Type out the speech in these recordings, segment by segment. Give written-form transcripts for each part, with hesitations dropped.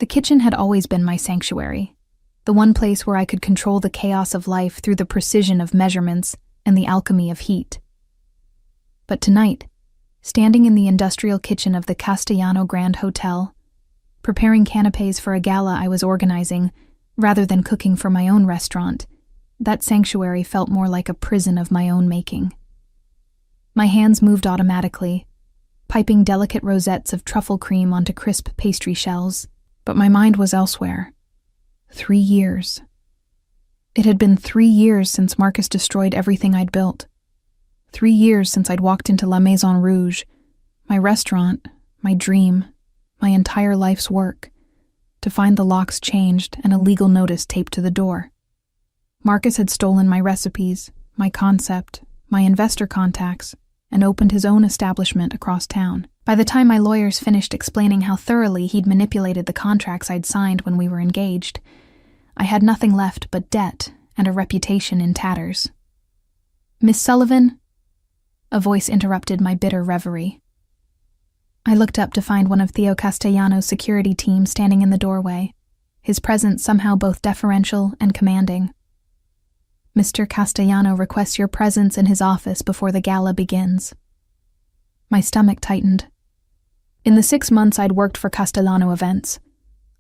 The kitchen had always been my sanctuary, the one place where I could control the chaos of life through the precision of measurements and the alchemy of heat. But tonight, standing in the industrial kitchen of the Castellano Grand Hotel, preparing canapés for a gala I was organizing, rather than cooking for my own restaurant, that sanctuary felt more like a prison of my own making. My hands moved automatically, piping delicate rosettes of truffle cream onto crisp pastry shells, but my mind was elsewhere. 3 years. It had been 3 years since Marcus destroyed everything I'd built. 3 years since I'd walked into La Maison Rouge, my restaurant, my dream, my entire life's work, to find the locks changed and a legal notice taped to the door. Marcus had stolen my recipes, my concept, my investor contacts, and opened his own establishment across town. By the time my lawyers finished explaining how thoroughly he'd manipulated the contracts I'd signed when we were engaged, I had nothing left but debt and a reputation in tatters. "Miss Sullivan?" A voice interrupted my bitter reverie. I looked up to find one of Theo Castellano's security team standing in the doorway, his presence somehow both deferential and commanding. "Mr. Castellano requests your presence in his office before the gala begins." My stomach tightened. In the 6 months I'd worked for Castellano Events,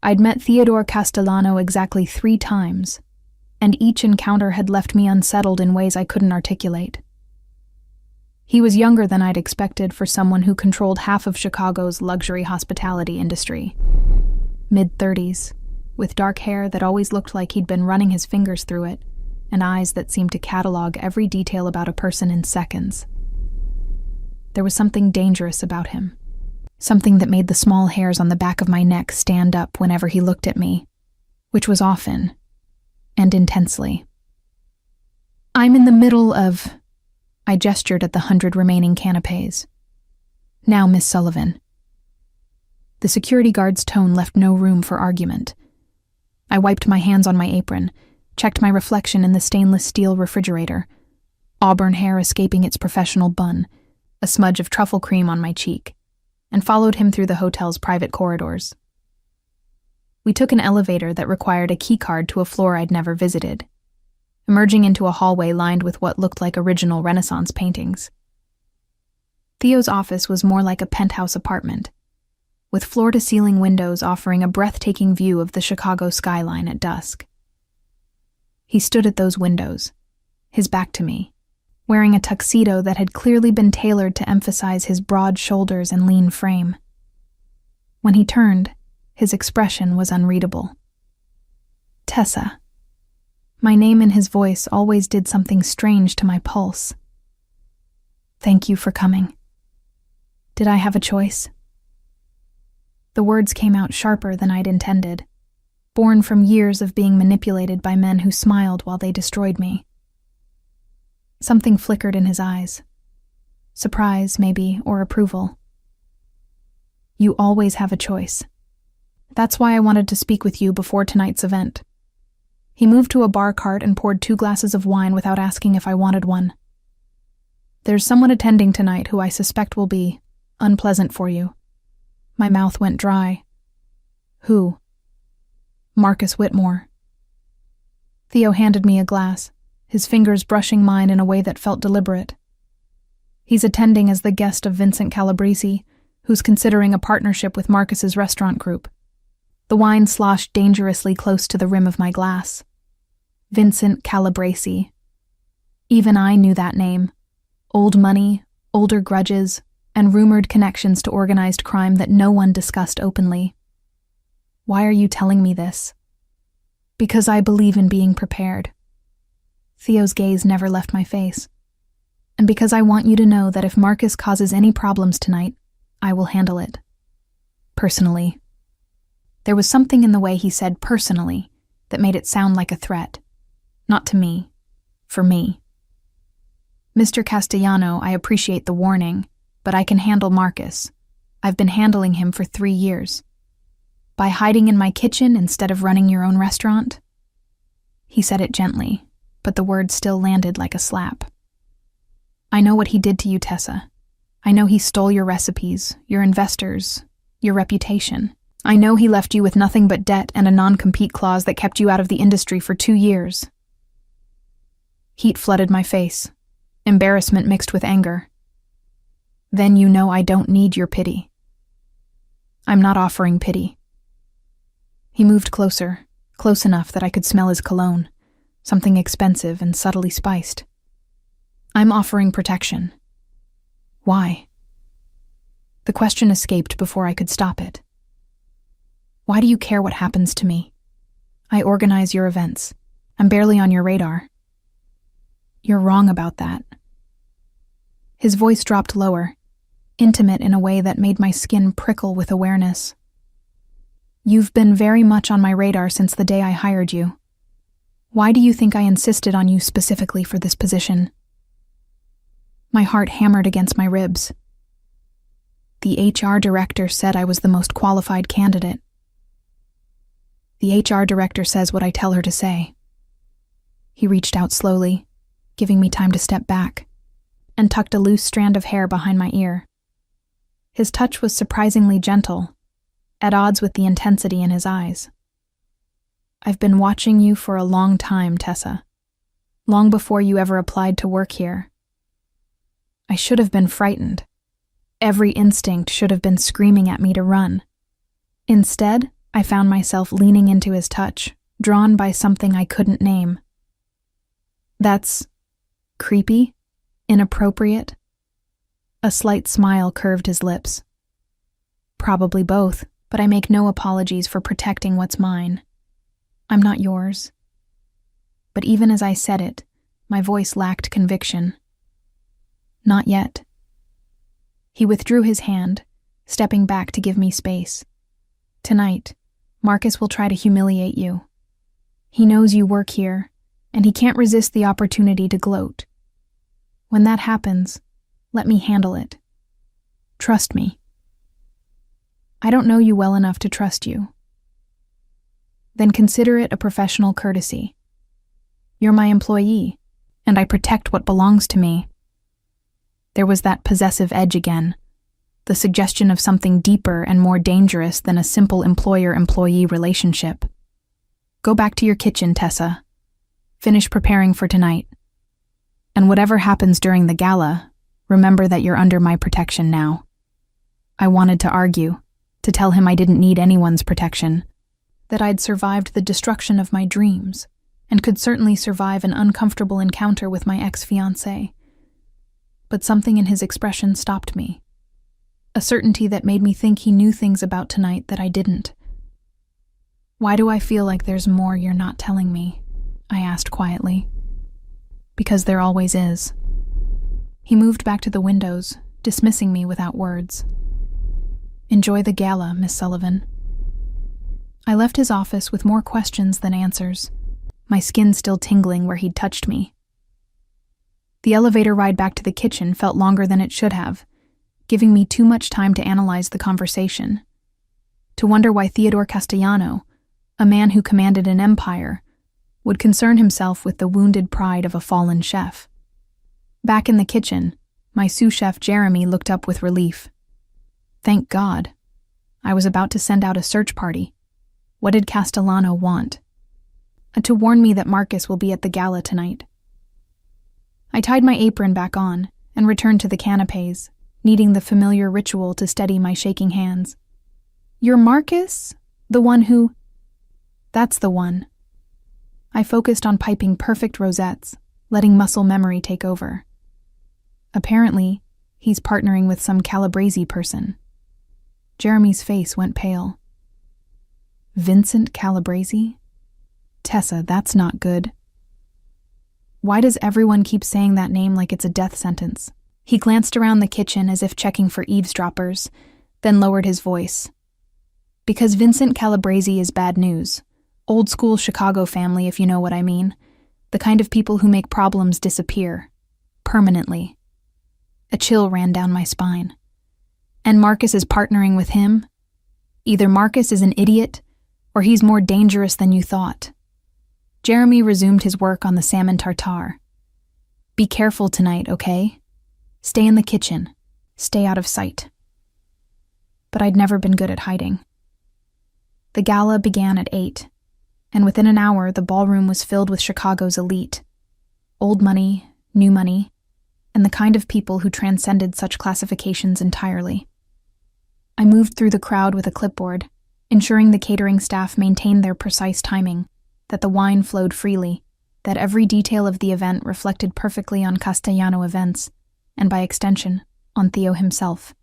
I'd met Theodore Castellano exactly 3 times, and each encounter had left me unsettled in ways I couldn't articulate. He was younger than I'd expected for someone who controlled half of Chicago's luxury hospitality industry. Mid-30s, with dark hair that always looked like he'd been running his fingers through it, and eyes that seemed to catalog every detail about a person in seconds. There was something dangerous about him, something that made the small hairs on the back of my neck stand up whenever he looked at me, which was often and intensely. "I'm in the middle of..." I gestured at the 100 remaining canapés. "Now, Miss Sullivan." The security guard's tone left no room for argument. I wiped my hands on my apron, checked my reflection in the stainless steel refrigerator, auburn hair escaping its professional bun, a smudge of truffle cream on my cheek, and followed him through the hotel's private corridors. We took an elevator that required a keycard to a floor I'd never visited, emerging into a hallway lined with what looked like original Renaissance paintings. Theo's office was more like a penthouse apartment, with floor-to-ceiling windows offering a breathtaking view of the Chicago skyline at dusk. He stood at those windows, his back to me, wearing a tuxedo that had clearly been tailored to emphasize his broad shoulders and lean frame. When he turned, his expression was unreadable. "Tessa." My name and his voice always did something strange to my pulse. "Thank you for coming." Did I have a choice? The words came out sharper than I'd intended, born from years of being manipulated by men who smiled while they destroyed me. Something flickered in his eyes. Surprise, maybe, or approval. "You always have a choice. That's why I wanted to speak with you before tonight's event." He moved to a bar cart and poured 2 glasses of wine without asking if I wanted one. "There's someone attending tonight who I suspect will be unpleasant for you." My mouth went dry. "Who?" "Marcus Whitmore." Theo handed me a glass, his fingers brushing mine in a way that felt deliberate. "He's attending as the guest of Vincent Calabrese, who's considering a partnership with Marcus's restaurant group." The wine sloshed dangerously close to the rim of my glass. Vincent Calabrese. Even I knew that name. Old money, older grudges, and rumored connections to organized crime that no one discussed openly. "Why are you telling me this?" "Because I believe in being prepared." Theo's gaze never left my face. "And because I want you to know that if Marcus causes any problems tonight, I will handle it. Personally." There was something in the way he said "personally" that made it sound like a threat. Not to me. For me. "Mr. Castellano, I appreciate the warning, but I can handle Marcus. I've been handling him for 3 years. By hiding in my kitchen instead of running your own restaurant?" He said it gently, but the words still landed like a slap. "I know what he did to you, Tessa. I know he stole your recipes, your investors, your reputation. I know he left you with nothing but debt and a non-compete clause that kept you out of the industry for 2 years. Heat flooded my face, embarrassment mixed with anger. Then you know I don't need your pity. I'm not offering pity. He moved closer, close enough that I could smell his cologne, something expensive and subtly spiced. I'm offering protection. Why? The question escaped before I could stop it. Why do you care what happens to me? I organize your events. I'm barely on your radar. You're wrong about that. His voice dropped lower, intimate in a way that made my skin prickle with awareness. You've been very much on my radar since the day I hired you. Why do you think I insisted on you specifically for this position? My heart hammered against my ribs. The HR director said I was the most qualified candidate. The HR director says what I tell her to say. He reached out slowly, giving me time to step back, and tucked a loose strand of hair behind my ear. His touch was surprisingly gentle, at odds with the intensity in his eyes. I've been watching you for a long time, Tessa. Long before you ever applied to work here. I should have been frightened. Every instinct should have been screaming at me to run. Instead, I found myself leaning into his touch, drawn by something I couldn't name. That's creepy? Inappropriate? A slight smile curved his lips. Probably both, but I make no apologies for protecting what's mine. I'm not yours. But even as I said it, my voice lacked conviction. Not yet. He withdrew his hand, stepping back to give me space. Tonight, Marcus will try to humiliate you. He knows you work here, and he can't resist the opportunity to gloat. When that happens, let me handle it. Trust me. I don't know you well enough to trust you. Then consider it a professional courtesy. You're my employee, and I protect what belongs to me. There was that possessive edge again, the suggestion of something deeper and more dangerous than a simple employer-employee relationship. Go back to your kitchen, Tessa. Finish preparing for tonight. And whatever happens during the gala, remember that you're under my protection now. I wanted to argue, to tell him I didn't need anyone's protection, that I'd survived the destruction of my dreams, and could certainly survive an uncomfortable encounter with my ex-fiancé. But something in his expression stopped me. A certainty that made me think he knew things about tonight that I didn't. Why do I feel like there's more you're not telling me? I asked quietly. Because there always is. He moved back to the windows, dismissing me without words. Enjoy the gala, Miss Sullivan. I left his office with more questions than answers, my skin still tingling where he'd touched me. The elevator ride back to the kitchen felt longer than it should have, giving me too much time to analyze the conversation, to wonder why Theodore Castellano, a man who commanded an empire, would concern himself with the wounded pride of a fallen chef. Back in the kitchen, my sous chef Jeremy looked up with relief. Thank God. I was about to send out a search party. What did Castellano want? To warn me that Marcus will be at the gala tonight. I tied my apron back on and returned to the canapes, needing the familiar ritual to steady my shaking hands. You're Marcus? The one who... That's the one. I focused on piping perfect rosettes, letting muscle memory take over. Apparently, he's partnering with some Calabrese person. Jeremy's face went pale. Vincent Calabrese? Tessa, that's not good. Why does everyone keep saying that name like it's a death sentence? He glanced around the kitchen as if checking for eavesdroppers, then lowered his voice. Because Vincent Calabrese is bad news. Old school Chicago family, if you know what I mean. The kind of people who make problems disappear. Permanently. A chill ran down my spine. And Marcus is partnering with him? Either Marcus is an idiot, or he's more dangerous than you thought. Jeremy resumed his work on the salmon tartare. Be careful tonight, okay? Stay in the kitchen. Stay out of sight. But I'd never been good at hiding. The gala began at 8, and within an hour the ballroom was filled with Chicago's elite. Old money, new money, and the kind of people who transcended such classifications entirely. I moved through the crowd with a clipboard, ensuring the catering staff maintained their precise timing, that the wine flowed freely, that every detail of the event reflected perfectly on Castellano events, and by extension, on Theo himself.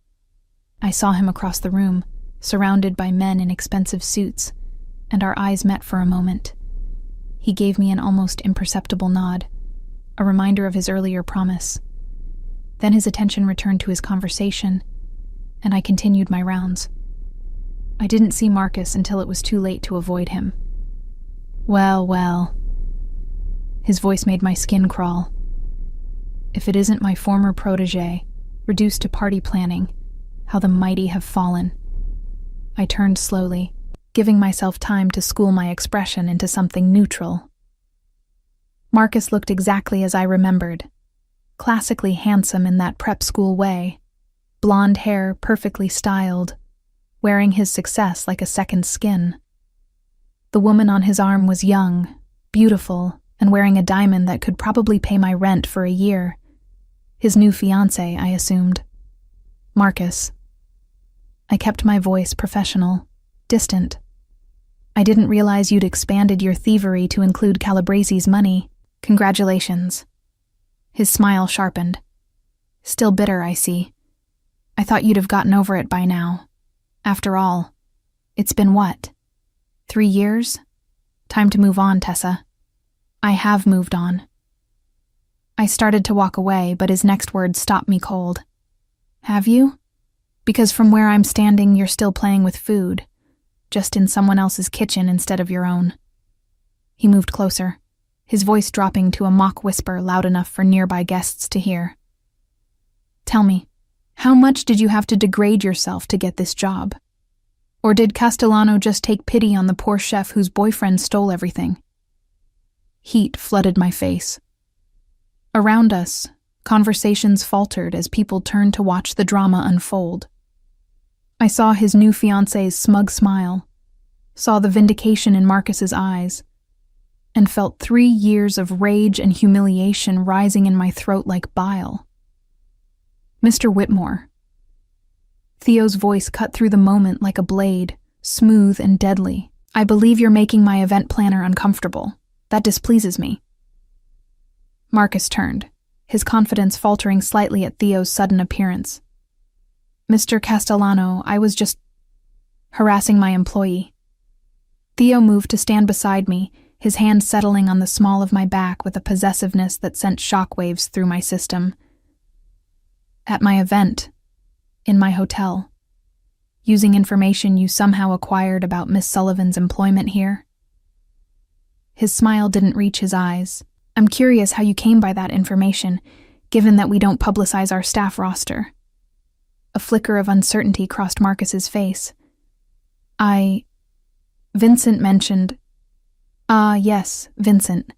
I saw him across the room, surrounded by men in expensive suits, and our eyes met for a moment. He gave me an almost imperceptible nod, a reminder of his earlier promise. Then his attention returned to his conversation, and I continued my rounds. I didn't see Marcus until it was too late to avoid him. Well, well. His voice made my skin crawl. If it isn't my former protégé, reduced to party planning, how the mighty have fallen. I turned slowly, giving myself time to school my expression into something neutral. Marcus looked exactly as I remembered, classically handsome in that prep school way, blonde hair perfectly styled, wearing his success like a second skin. The woman on his arm was young, beautiful, and wearing a diamond that could probably pay my rent for a year. His new fiancé, I assumed. Marcus. I kept my voice professional, distant. I didn't realize you'd expanded your thievery to include Calabresi's money. Congratulations. His smile sharpened. Still bitter, I see. I thought you'd have gotten over it by now. After all, it's been what? 3 years? Time to move on, Tessa. I have moved on. I started to walk away, but his next words stopped me cold. Have you? Because from where I'm standing, you're still playing with food, just in someone else's kitchen instead of your own. He moved closer, his voice dropping to a mock whisper loud enough for nearby guests to hear. Tell me, how much did you have to degrade yourself to get this job? Or did Castellano just take pity on the poor chef whose boyfriend stole everything? Heat flooded my face. Around us, conversations faltered as people turned to watch the drama unfold. I saw his new fiancé's smug smile, saw the vindication in Marcus's eyes, and felt 3 years of rage and humiliation rising in my throat like bile. Mr. Whitmore. Theo's voice cut through the moment like a blade, smooth and deadly. I believe you're making my event planner uncomfortable. That displeases me. Marcus turned, his confidence faltering slightly at Theo's sudden appearance. Mr. Castellano, I was just harassing my employee. Theo moved to stand beside me, his hand settling on the small of my back with a possessiveness that sent shockwaves through my system. At my event, in my hotel, using information you somehow acquired about Miss Sullivan's employment here. His smile didn't reach his eyes. I'm curious how you came by that information, given that we don't publicize our staff roster. A flicker of uncertainty crossed Marcus's face. Vincent mentioned... Yes, Vincent.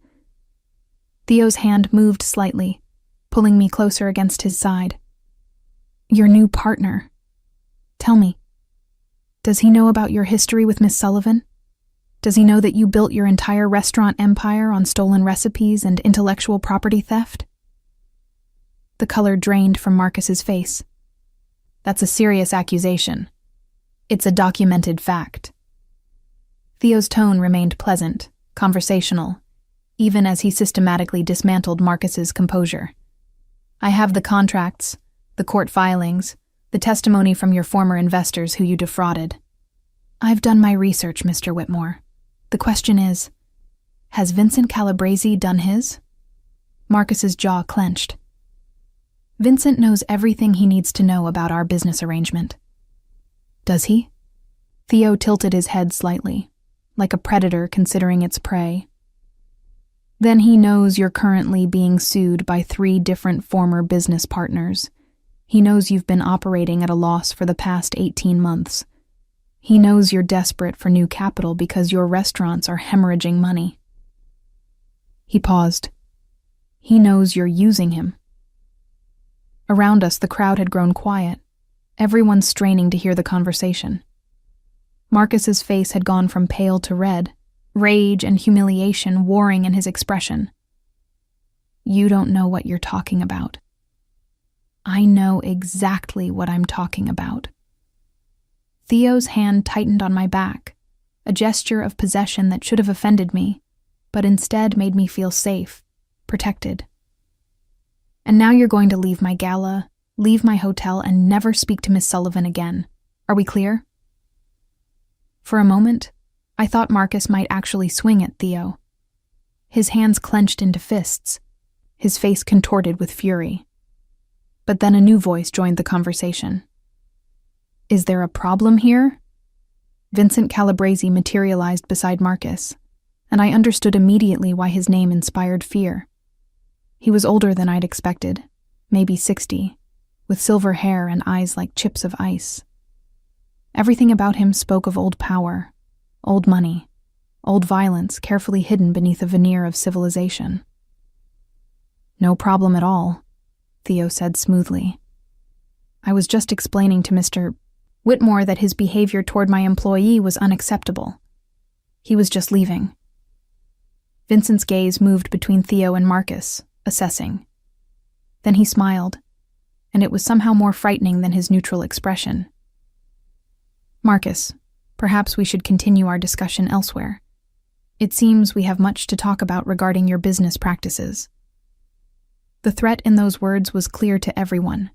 Theo's hand moved slightly, pulling me closer against his side. Your new partner. Tell me, does he know about your history with Miss Sullivan? Does he know that you built your entire restaurant empire on stolen recipes and intellectual property theft? The color drained from Marcus's face. That's a serious accusation. It's a documented fact. Theo's tone remained pleasant, conversational, even as he systematically dismantled Marcus's composure. I have the contracts, the court filings, the testimony from your former investors who you defrauded. I've done my research, Mr. Whitmore. The question is, has Vincent Calabresi done his? Marcus's jaw clenched. Vincent knows everything he needs to know about our business arrangement. Does he? Theo tilted his head slightly, like a predator considering its prey. Then he knows you're currently being sued by 3 different former business partners. He knows you've been operating at a loss for the past 18 months. He knows you're desperate for new capital because your restaurants are hemorrhaging money. He paused. He knows you're using him. Around us, the crowd had grown quiet, everyone straining to hear the conversation. Marcus's face had gone from pale to red, rage and humiliation warring in his expression. "You don't know what you're talking about." "I know exactly what I'm talking about." Theo's hand tightened on my back, a gesture of possession that should have offended me, but instead made me feel safe, protected. "And now you're going to leave my gala, leave my hotel, and never speak to Miss Sullivan again. Are we clear?" For a moment, I thought Marcus might actually swing at Theo. His hands clenched into fists, his face contorted with fury. But then a new voice joined the conversation. "Is there a problem here?" Vincent Calabrese materialized beside Marcus, and I understood immediately why his name inspired fear. He was older than I'd expected, maybe 60, with silver hair and eyes like chips of ice. Everything about him spoke of old power, old money, old violence carefully hidden beneath a veneer of civilization. "No problem at all," Theo said smoothly. "I was just explaining to Mr. Whitmore that his behavior toward my employee was unacceptable. He was just leaving." Vincent's gaze moved between Theo and Marcus, assessing. Then he smiled, and it was somehow more frightening than his neutral expression. "Marcus, perhaps we should continue our discussion elsewhere. It seems we have much to talk about regarding your business practices." The threat in those words was clear to everyone.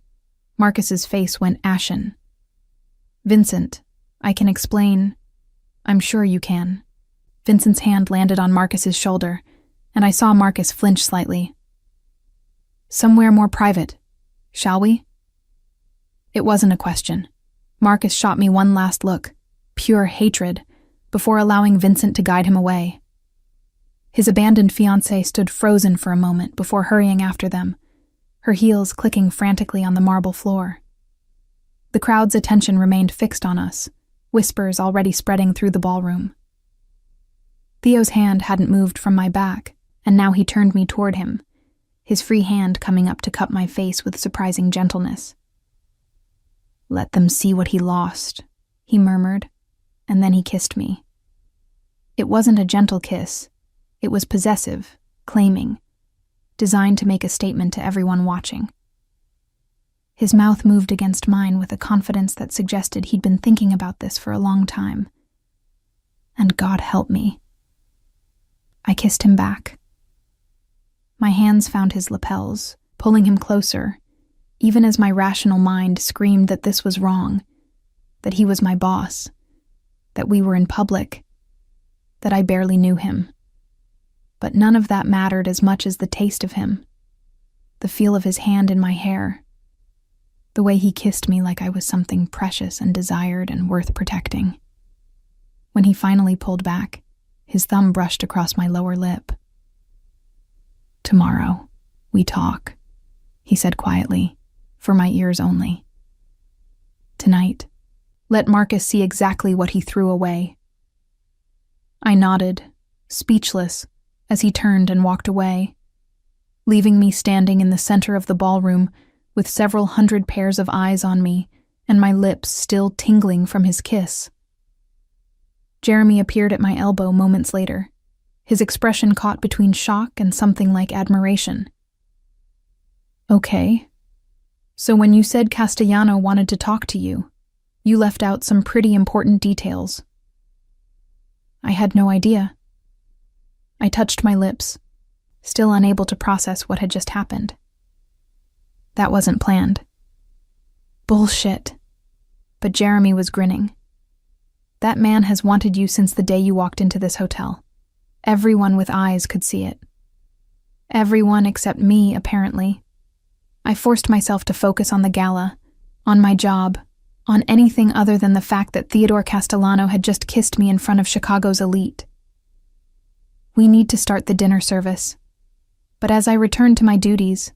Marcus's face went ashen. "Vincent, I can explain." "I'm sure you can." Vincent's hand landed on Marcus's shoulder, and I saw Marcus flinch slightly. "Somewhere more private, shall we?" It wasn't a question. Marcus shot me one last look, pure hatred, before allowing Vincent to guide him away. His abandoned fiancée stood frozen for a moment before hurrying after them, her heels clicking frantically on the marble floor. The crowd's attention remained fixed on us, whispers already spreading through the ballroom. Theo's hand hadn't moved from my back, and now he turned me toward him, his free hand coming up to cup my face with surprising gentleness. "Let them see what he lost," he murmured, and then he kissed me. It wasn't a gentle kiss. It was possessive, claiming, designed to make a statement to everyone watching. His mouth moved against mine with a confidence that suggested he'd been thinking about this for a long time. And God help me. I kissed him back. My hands found his lapels, pulling him closer, even as my rational mind screamed that this was wrong, that he was my boss, that we were in public, that I barely knew him. But none of that mattered as much as the taste of him, the feel of his hand in my hair, the way he kissed me like I was something precious and desired and worth protecting. When he finally pulled back, his thumb brushed across my lower lip. "Tomorrow, we talk," he said quietly, for my ears only. "Tonight, let Marcus see exactly what he threw away." I nodded, speechless, as he turned and walked away, leaving me standing in the center of the ballroom with several hundred pairs of eyes on me and my lips still tingling from his kiss. Jeremy appeared at my elbow moments later, his expression caught between shock and something like admiration. "Okay. So when you said Castellano wanted to talk to you, you left out some pretty important details." "I had no idea." I touched my lips, still unable to process what had just happened. "That wasn't planned." "Bullshit." But Jeremy was grinning. "That man has wanted you since the day you walked into this hotel. Everyone with eyes could see it. Everyone except me, apparently. I forced myself to focus on the gala, on my job, on anything other than the fact that Theodore Castellano had just kissed me in front of Chicago's elite. We need to start the dinner service. But as I returned to my duties,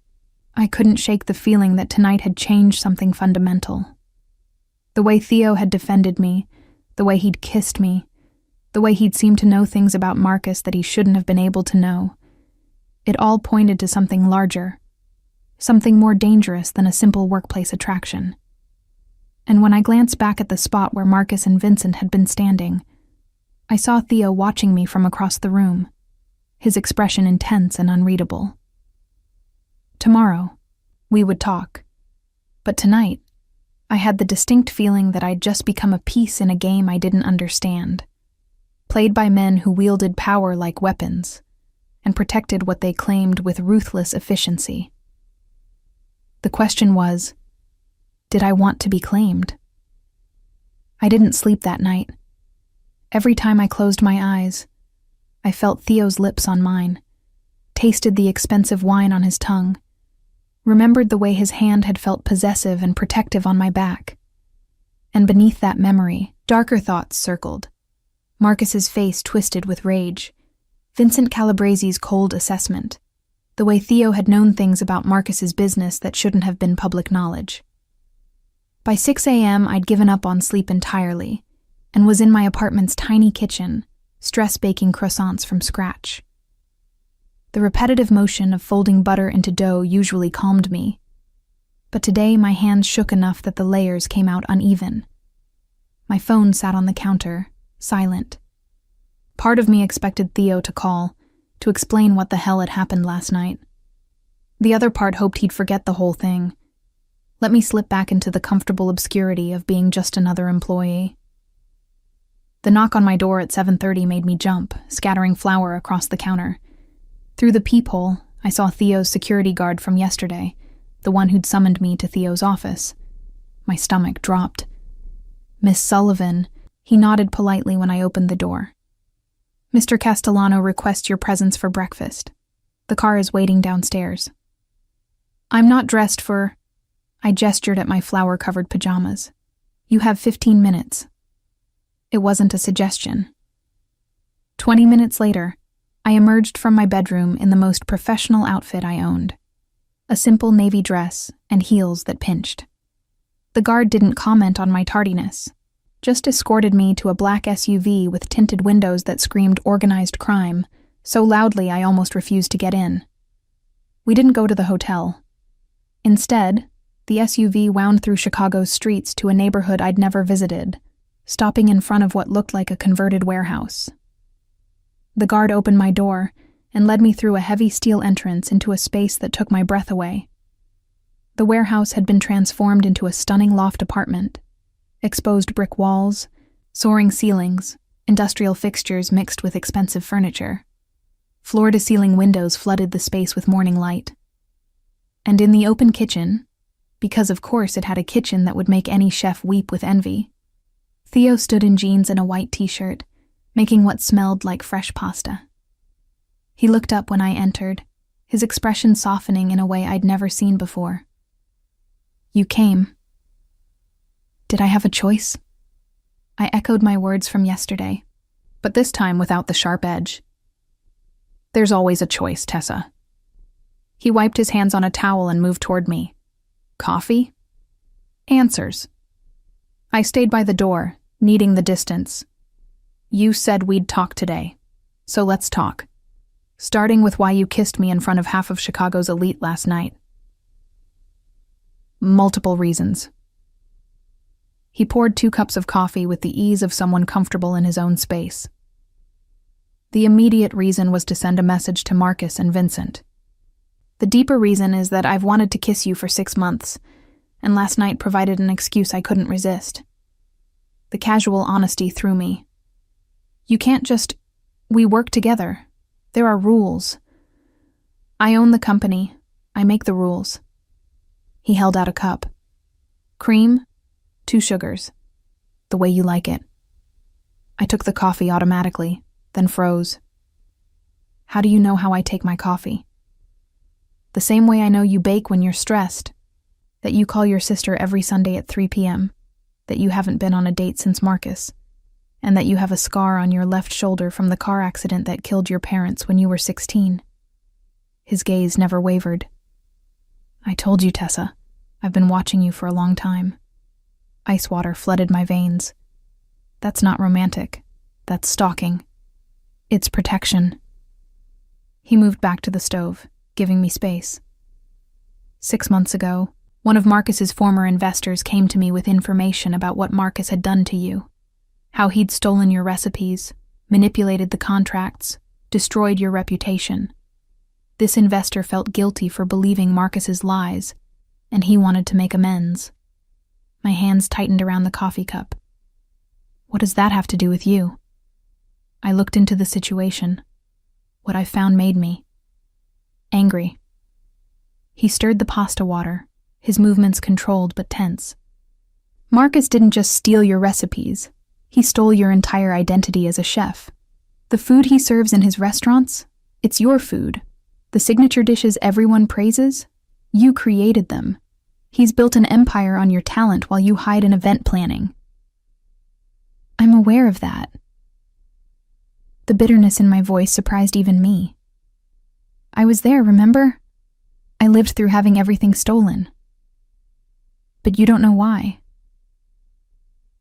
I couldn't shake the feeling that tonight had changed something fundamental. The way Theo had defended me, the way he'd kissed me, the way he'd seemed to know things about Marcus that he shouldn't have been able to know. It all pointed to something larger, something more dangerous than a simple workplace attraction. and when I glanced back at the spot where Marcus and Vincent had been standing, I saw Theo watching me from across the room, his expression intense and unreadable. Tomorrow, we would talk, but tonight, I had the distinct feeling that I'd just become a piece in a game I didn't understand, played by men who wielded power like weapons and protected what they claimed with ruthless efficiency. The question was, did I want to be claimed? I didn't sleep that night. Every time I closed my eyes, I felt Theo's lips on mine, tasted the expensive wine on his tongue, remembered the way his hand had felt possessive and protective on my back. And beneath that memory, darker thoughts circled. Marcus's face twisted with rage, Vincent Calabresi's cold assessment, the way Theo had known things about Marcus's business that shouldn't have been public knowledge. By 6 a.m., I'd given up on sleep entirely and was in my apartment's tiny kitchen, stress-baking croissants from scratch. The repetitive motion of folding butter into dough usually calmed me, but today my hands shook enough that the layers came out uneven. My phone sat on the counter, silent. Part of me expected Theo to call, to explain what the hell had happened last night. The other part hoped he'd forget the whole thing, let me slip back into the comfortable obscurity of being just another employee. The knock on my door at 7:30 made me jump, scattering flour across the counter. Through the peephole, I saw Theo's security guard from yesterday, the one who'd summoned me to Theo's office. My stomach dropped. "Miss Sullivan," he nodded politely when I opened the door. "Mr. Castellano requests your presence for breakfast. The car is waiting downstairs." "I'm not dressed for—" I gestured at my flour-covered pajamas. "You have 15 minutes. It wasn't a suggestion. 20 minutes later, I emerged from my bedroom in the most professional outfit I owned. A simple navy dress and heels that pinched. The guard didn't comment on my tardiness, just escorted me to a black SUV with tinted windows that screamed organized crime, so loudly I almost refused to get in. We didn't go to the hotel. Instead, the SUV wound through Chicago's streets to a neighborhood I'd never visited, stopping in front of what looked like a converted warehouse. The guard opened my door and led me through a heavy steel entrance into a space that took my breath away. The warehouse had been transformed into a stunning loft apartment. Exposed brick walls, soaring ceilings, industrial fixtures mixed with expensive furniture. Floor-to-ceiling windows flooded the space with morning light. And in the open kitchen, because of course it had a kitchen that would make any chef weep with envy, Theo stood in jeans and a white t-shirt, making what smelled like fresh pasta. He looked up when I entered, his expression softening in a way I'd never seen before. "You came. Did I have a choice?" I echoed my words from yesterday, but this time without the sharp edge. "There's always a choice, Tessa." He wiped his hands on a towel and moved toward me. "Coffee?" "Answers." I stayed by the door, needing the distance. "You said we'd talk today, so let's talk. Starting with why you kissed me in front of half of Chicago's elite last night." "Multiple reasons." He poured 2 cups of coffee with the ease of someone comfortable in his own space. "The immediate reason was to send a message to Marcus and Vincent. The deeper reason is that I've wanted to kiss you for 6 months, and last night provided an excuse I couldn't resist." The casual honesty threw me. "You can't just— we work together. There are rules. I own the company. I make the rules." He held out a cup. "Cream, 2 sugars. The way you like it." I took the coffee automatically, then froze. "How do you know how I take my coffee?" "The same way I know you bake when you're stressed, that you call your sister every Sunday at 3 p.m., that you haven't been on a date since Marcus, and that you have a scar on your left shoulder from the car accident that killed your parents when you were 16. His gaze never wavered. "I told you, Tessa. I've been watching you for a long time." Ice water flooded my veins. "That's not romantic. That's stalking. It's protection." He moved back to the stove, giving me space. 6 months ago, One of Marcus's former investors came to me with information about what Marcus had done to you. How he'd stolen your recipes, manipulated the contracts, destroyed your reputation. This investor felt guilty for believing Marcus's lies, and he wanted to make amends. My hands tightened around the coffee cup. What does that have to do with you? I looked into the situation. What I found made me angry. He stirred the pasta water, his movements controlled but tense. Marcus didn't just steal your recipes. He stole your entire identity as a chef. The food he serves in his restaurants, it's your food. The signature dishes everyone praises, you created them. He's built an empire on your talent while you hide in event planning. I'm aware of that. The bitterness in my voice surprised even me. I was there, remember? I lived through having everything stolen. But you don't know why.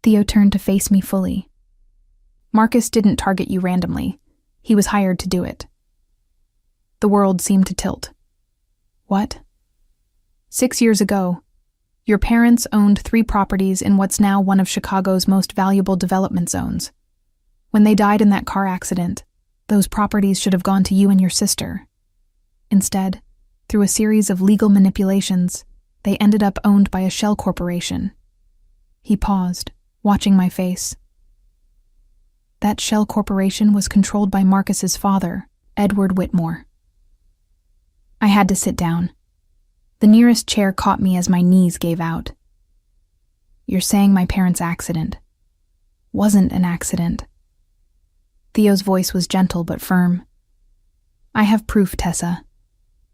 Theo turned to face me fully. Marcus didn't target you randomly. He was hired to do it. The world seemed to tilt. What? 6 years ago, your parents owned 3 properties in what's now one of Chicago's most valuable development zones. When they died in that car accident, those properties should have gone to you and your sister. Instead, through a series of legal manipulations, they ended up owned by a shell corporation. He paused, watching my face. That shell corporation was controlled by Marcus's father, Edward Whitmore. I had to sit down. The nearest chair caught me as my knees gave out. You're saying my parents' accident wasn't an accident. Theo's voice was gentle but firm. I have proof, Tessa.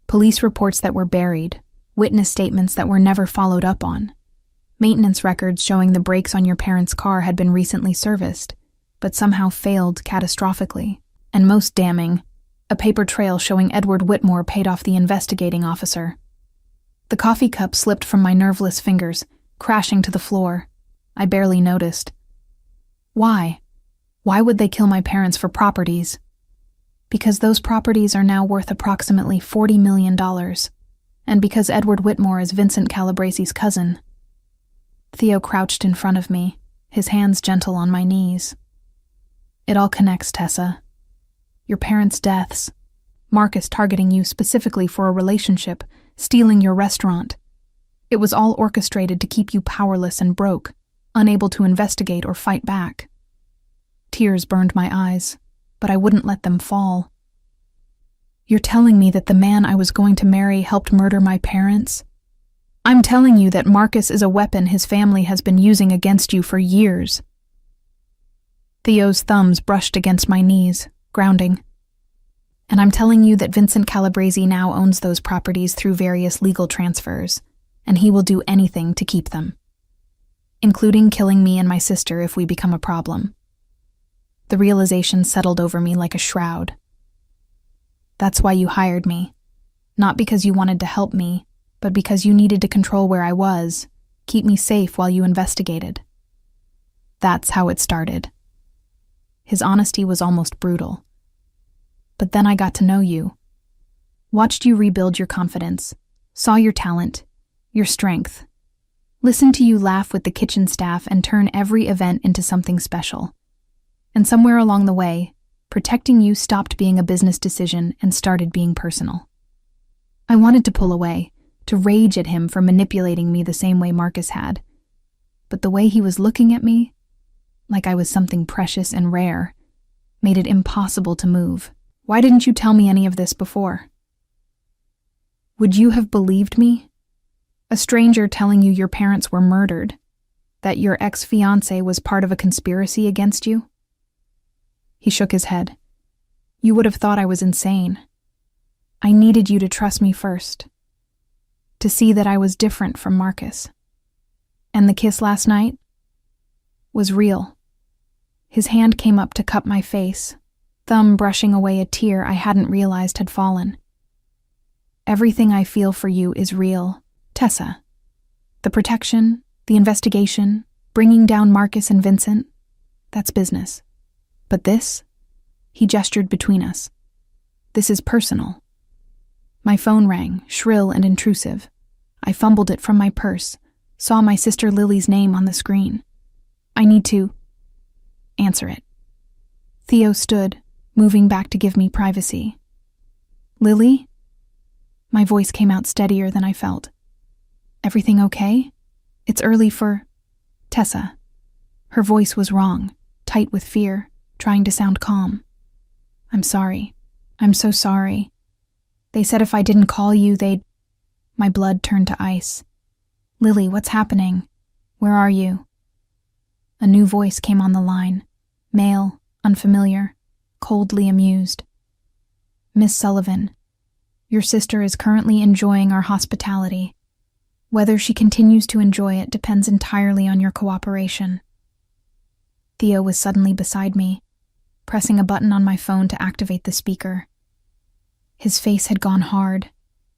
Police reports that were buried, witness statements that were never followed up on. Maintenance records showing the brakes on your parents' car had been recently serviced, but somehow failed catastrophically. And most damning, a paper trail showing Edward Whitmore paid off the investigating officer. The coffee cup slipped from my nerveless fingers, crashing to the floor. I barely noticed. Why? Why would they kill my parents for properties? Because those properties are now worth approximately $40 million, and because Edward Whitmore is Vincent Calabresi's cousin. Theo crouched in front of me, his hands gentle on my knees. It all connects, Tessa. Your parents' deaths, Marcus targeting you specifically for a relationship, stealing your restaurant. It was all orchestrated to keep you powerless and broke, unable to investigate or fight back. Tears burned my eyes, but I wouldn't let them fall. You're telling me that the man I was going to marry helped murder my parents? I'm telling you that Marcus is a weapon his family has been using against you for years. Theo's thumbs brushed against my knees, grounding. And I'm telling you that Vincent Calabresi now owns those properties through various legal transfers, and he will do anything to keep them, including killing me and my sister if we become a problem. The realization settled over me like a shroud. That's why you hired me, not because you wanted to help me, but because you needed to control where I was, keep me safe while you investigated. That's how it started. His honesty was almost brutal. But then I got to know you, watched you rebuild your confidence, saw your talent, your strength, listened to you laugh with the kitchen staff and turn every event into something special. And somewhere along the way, protecting you stopped being a business decision and started being personal. I wanted to pull away, to rage at him for manipulating me the same way Marcus had. But the way he was looking at me, like I was something precious and rare, made it impossible to move. Why didn't you tell me any of this before? Would you have believed me? A stranger telling you your parents were murdered, that your ex-fiancé was part of a conspiracy against you? He shook his head. You would have thought I was insane. I needed you to trust me first, to see that I was different from Marcus. And the kiss last night was real. His hand came up to cup my face, thumb brushing away a tear I hadn't realized had fallen. Everything I feel for you is real, Tessa. The protection, the investigation, bringing down Marcus and Vincent, that's business. But this, he gestured between us. This is personal. My phone rang, shrill and intrusive. I fumbled it from my purse, saw my sister Lily's name on the screen. I need to answer it. Theo stood, moving back to give me privacy. Lily? My voice came out steadier than I felt. Everything okay? It's early for Tessa. Her voice was wrong, tight with fear, trying to sound calm. I'm sorry. I'm so sorry. They said if I didn't call you, they'd... My blood turned to ice. Lily, what's happening? Where are you? A new voice came on the line, male, unfamiliar, coldly amused. Miss Sullivan, your sister is currently enjoying our hospitality. Whether she continues to enjoy it depends entirely on your cooperation. Theo was suddenly beside me, pressing a button on my phone to activate the speaker. His face had gone hard,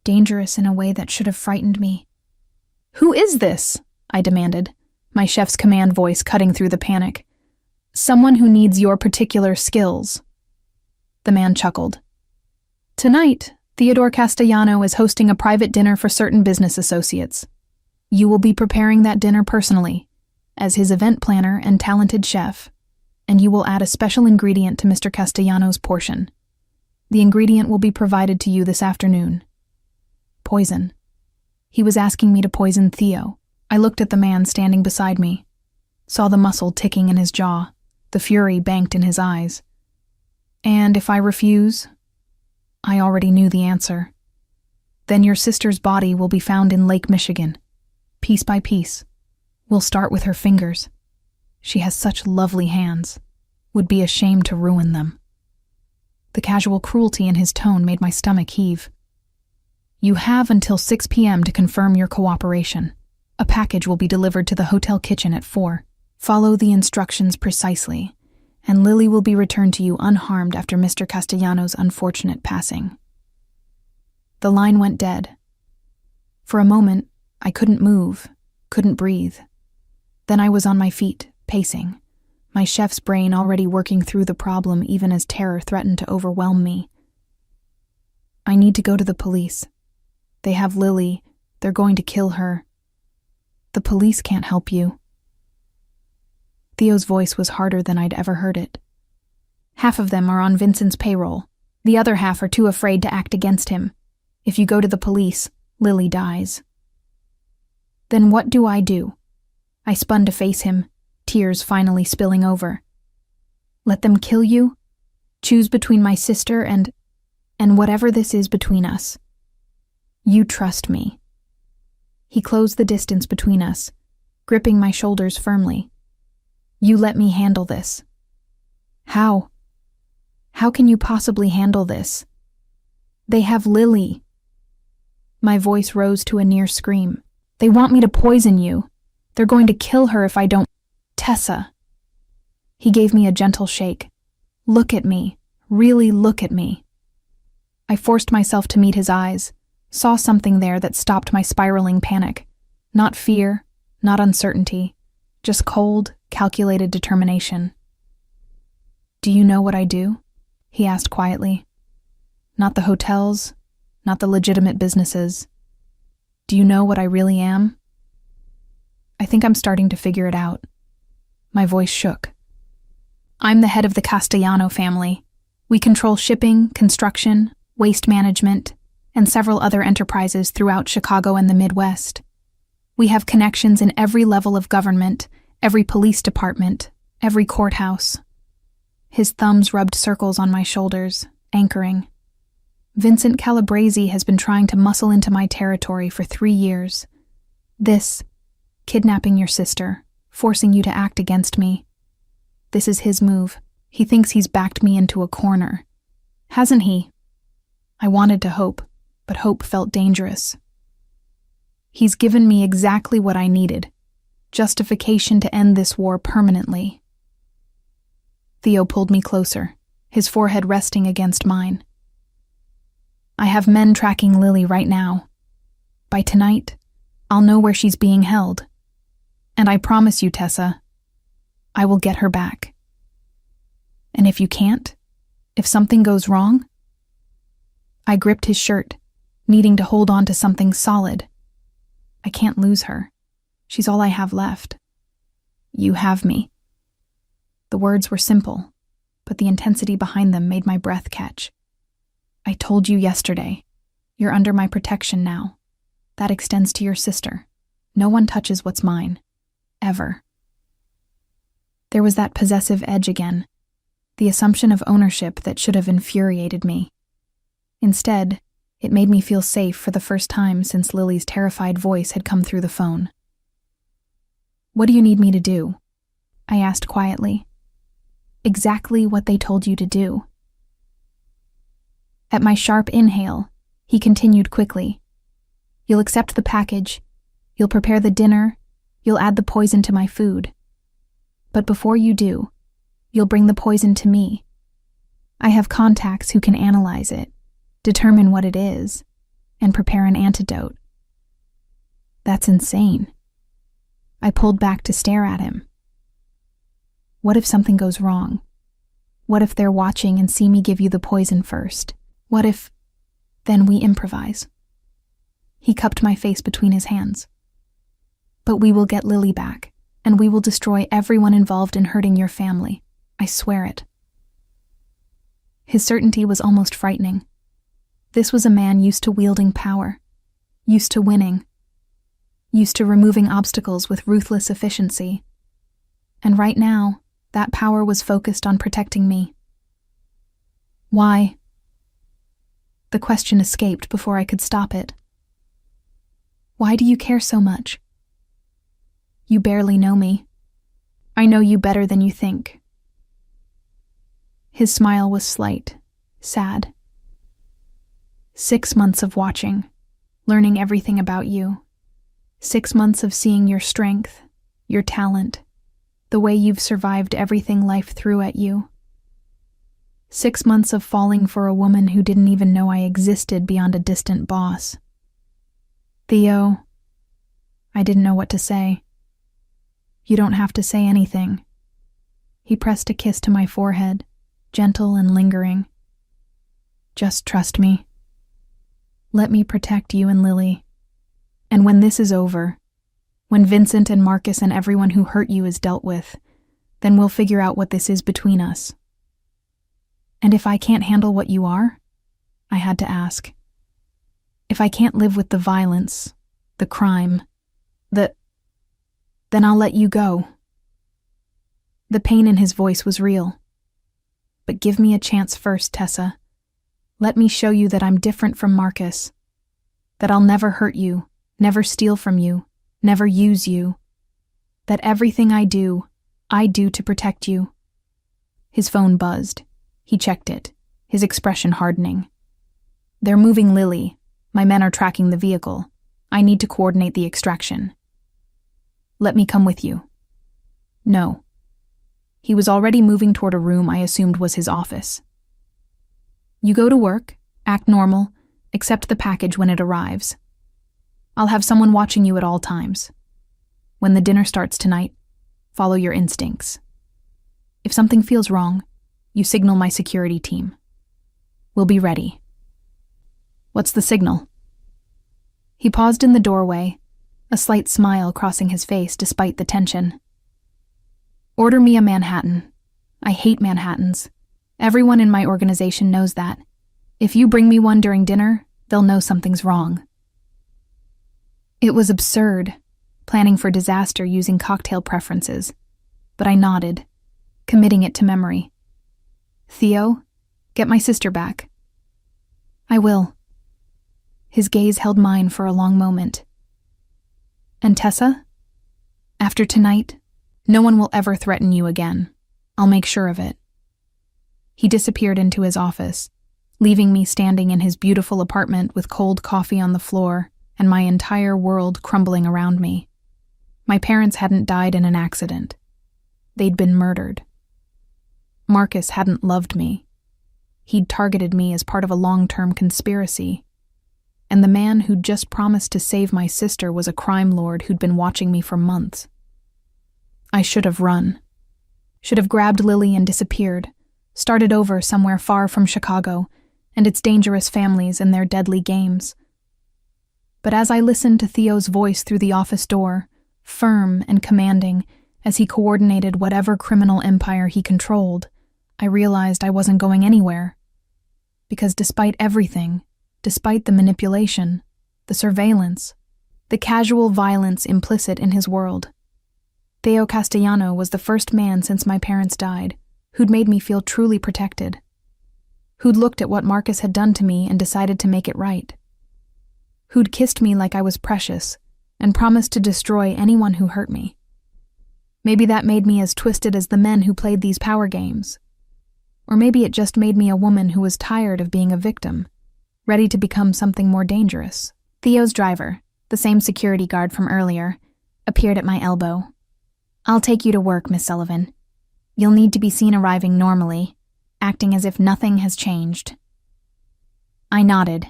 dangerous in a way that should have frightened me. Who is this? I demanded, my chef's command voice cutting through the panic. Someone who needs your particular skills. The man chuckled. Tonight, Theodore Castellano is hosting a private dinner for certain business associates. You will be preparing that dinner personally, as his event planner and talented chef, and you will add a special ingredient to Mr. Castellano's portion. The ingredient will be provided to you this afternoon. Poison. He was asking me to poison Theo. I looked at the man standing beside me, saw the muscle ticking in his jaw, the fury banked in his eyes. And if I refuse? I already knew the answer. Then your sister's body will be found in Lake Michigan, piece by piece. We'll start with her fingers. She has such lovely hands. Would be a shame to ruin them. The casual cruelty in his tone made my stomach heave. You have until 6 p.m. to confirm your cooperation. A package will be delivered to the hotel kitchen at 4. Follow the instructions precisely, and Lily will be returned to you unharmed after Mr. Castellano's unfortunate passing. The line went dead. For a moment, I couldn't move, couldn't breathe. Then I was on my feet, pacing, my chef's brain already working through the problem even as terror threatened to overwhelm me. I need to go to the police. They have Lily. They're going to kill her. The police can't help you. Theo's voice was harder than I'd ever heard it. Half of them are on Vincent's payroll. The other half are too afraid to act against him. If you go to the police, Lily dies. Then what do? I spun to face him, tears finally spilling over. Let them kill you? Choose between my sister and whatever this is between us. You trust me. He closed the distance between us, gripping my shoulders firmly. You let me handle this. How? How can you possibly handle this? They have Lily. My voice rose to a near scream. They want me to poison you. They're going to kill her if I don't. Tessa. He gave me a gentle shake. Look at me. Really look at me. I forced myself to meet his eyes, saw something there that stopped my spiraling panic. Not fear, not uncertainty, just cold, calculated determination. Do you know what I do? He asked quietly. Not the hotels, not the legitimate businesses. Do you know what I really am? I think I'm starting to figure it out. My voice shook. I'm the head of the Castellano family. We control shipping, construction, waste management, and several other enterprises throughout Chicago and the Midwest. We have connections in every level of government, every police department, every courthouse. His thumbs rubbed circles on my shoulders, anchoring. Vincent Calabrese has been trying to muscle into my territory for 3 years. This, kidnapping your sister, forcing you to act against me. This is his move. He thinks he's backed me into a corner. Hasn't he? I wanted to hope, but hope felt dangerous. He's given me exactly what I needed. Justification to end this war permanently. Theo pulled me closer, his forehead resting against mine. I have men tracking Lily right now. By tonight, I'll know where she's being held. And I promise you, Tessa, I will get her back. And if you can't, if something goes wrong? I gripped his shirt, needing to hold on to something solid. I can't lose her. She's all I have left. You have me. The words were simple, but the intensity behind them made my breath catch. I told you yesterday. You're under my protection now. That extends to your sister. No one touches what's mine. Ever. There was that possessive edge again, the assumption of ownership that should have infuriated me. Instead, it made me feel safe for the first time since Lily's terrified voice had come through the phone. What do you need me to do? I asked quietly. Exactly what they told you to do. At my sharp inhale, he continued quickly. You'll accept the package. You'll prepare the dinner. You'll add the poison to my food. But before you do, you'll bring the poison to me. I have contacts who can analyze it, determine what it is, and prepare an antidote. That's insane. I pulled back to stare at him. What if something goes wrong? What if they're watching and see me give you the poison first? What if... Then we improvise. He cupped my face between his hands. But we will get Lily back, and we will destroy everyone involved in hurting your family. I swear it. His certainty was almost frightening. This was a man used to wielding power, used to winning, used to removing obstacles with ruthless efficiency. And right now, that power was focused on protecting me. Why? The question escaped before I could stop it. Why do you care so much? You barely know me. I know you better than you think. His smile was slight, sad. 6 months of watching, learning everything about you. 6 months of seeing your strength, your talent, the way you've survived everything life threw at you. 6 months of falling for a woman who didn't even know I existed beyond a distant boss. Theo, I didn't know what to say. You don't have to say anything. He pressed a kiss to my forehead, gentle and lingering. Just trust me. Let me protect you and Lily. And when this is over, when Vincent and Marcus and everyone who hurt you is dealt with, then we'll figure out what this is between us. And if I can't handle what you are, I had to ask. If I can't live with the violence, the crime, then I'll let you go. The pain in his voice was real. But give me a chance first, Tessa. Let me show you that I'm different from Marcus. That I'll never hurt you, never steal from you, never use you. That everything I do to protect you. His phone buzzed. He checked it, his expression hardening. They're moving Lily. My men are tracking the vehicle. I need to coordinate the extraction. Let me come with you. No. He was already moving toward a room I assumed was his office. You go to work, act normal, accept the package when it arrives. I'll have someone watching you at all times. When the dinner starts tonight, follow your instincts. If something feels wrong, you signal my security team. We'll be ready. What's the signal? He paused in the doorway, a slight smile crossing his face despite the tension. Order me a Manhattan. I hate Manhattans. Everyone in my organization knows that. If you bring me one during dinner, they'll know something's wrong. It was absurd, planning for disaster using cocktail preferences, but I nodded, committing it to memory. Theo, get my sister back. I will. His gaze held mine for a long moment. And Tessa? After tonight, no one will ever threaten you again. I'll make sure of it. He disappeared into his office, leaving me standing in his beautiful apartment with cold coffee on the floor and my entire world crumbling around me. My parents hadn't died in an accident. They'd been murdered. Marcus hadn't loved me. He'd targeted me as part of a long-term conspiracy. And the man who'd just promised to save my sister was a crime lord who'd been watching me for months. I should have run. Should have grabbed Lily and disappeared, started over somewhere far from Chicago and its dangerous families and their deadly games. But as I listened to Theo's voice through the office door, firm and commanding, as he coordinated whatever criminal empire he controlled, I realized I wasn't going anywhere. Because despite everything, despite the manipulation, the surveillance, the casual violence implicit in his world, Theo Castellano was the first man since my parents died who'd made me feel truly protected, who'd looked at what Marcus had done to me and decided to make it right, who'd kissed me like I was precious and promised to destroy anyone who hurt me. Maybe that made me as twisted as the men who played these power games. Or maybe it just made me a woman who was tired of being a victim, ready to become something more dangerous. Theo's driver, the same security guard from earlier, appeared at my elbow. "I'll take you to work, Miss Sullivan. You'll need to be seen arriving normally, acting as if nothing has changed." I nodded,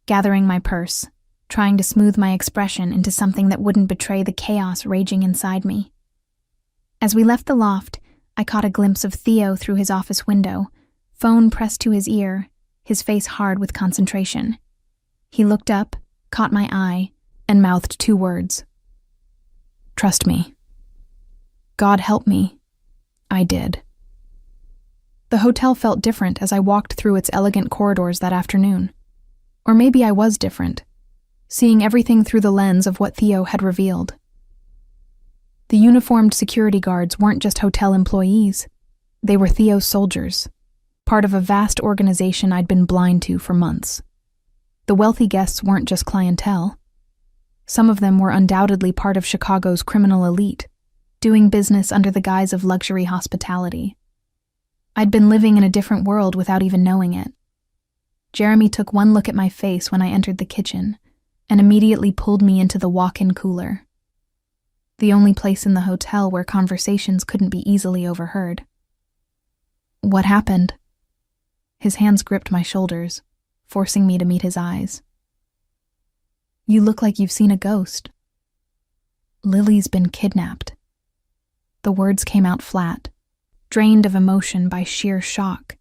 gathering my purse, trying to smooth my expression into something that wouldn't betray the chaos raging inside me. As we left the loft, I caught a glimpse of Theo through his office window, phone pressed to his ear, his face hard with concentration. He looked up, caught my eye, and mouthed 2 words. "Trust me." God help me. I did. The hotel felt different as I walked through its elegant corridors that afternoon. Or maybe I was different, seeing everything through the lens of what Theo had revealed. The uniformed security guards weren't just hotel employees. They were Theo's soldiers, part of a vast organization I'd been blind to for months. The wealthy guests weren't just clientele. Some of them were undoubtedly part of Chicago's criminal elite, doing business under the guise of luxury hospitality. I'd been living in a different world without even knowing it. Jeremy took one look at my face when I entered the kitchen and immediately pulled me into the walk-in cooler, the only place in the hotel where conversations couldn't be easily overheard. "What happened?" His hands gripped my shoulders, forcing me to meet his eyes. "You look like you've seen a ghost." "Lily's been kidnapped." The words came out flat, drained of emotion by sheer shock.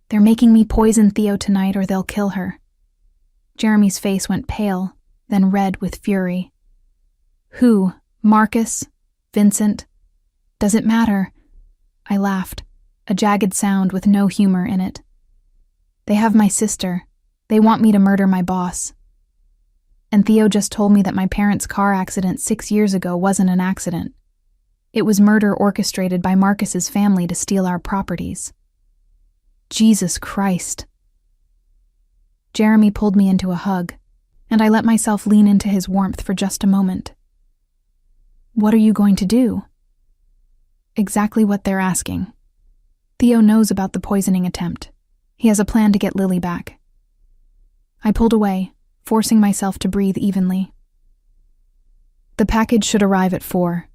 "They're making me poison Theo tonight or they'll kill her." Jeremy's face went pale, then red with fury. "Who? Marcus? Vincent? Does it matter?" I laughed, a jagged sound with no humor in it. "They have my sister. They want me to murder my boss. And Theo just told me that my parents' car accident 6 years ago wasn't an accident. It was murder orchestrated by Marcus's family to steal our properties." Jesus Christ. Jeremy pulled me into a hug, and I let myself lean into his warmth for just a moment. "What are you going to do?" "Exactly what they're asking. Theo knows about the poisoning attempt. He has a plan to get Lily back." I pulled away, forcing myself to breathe evenly. "The package should arrive at 4.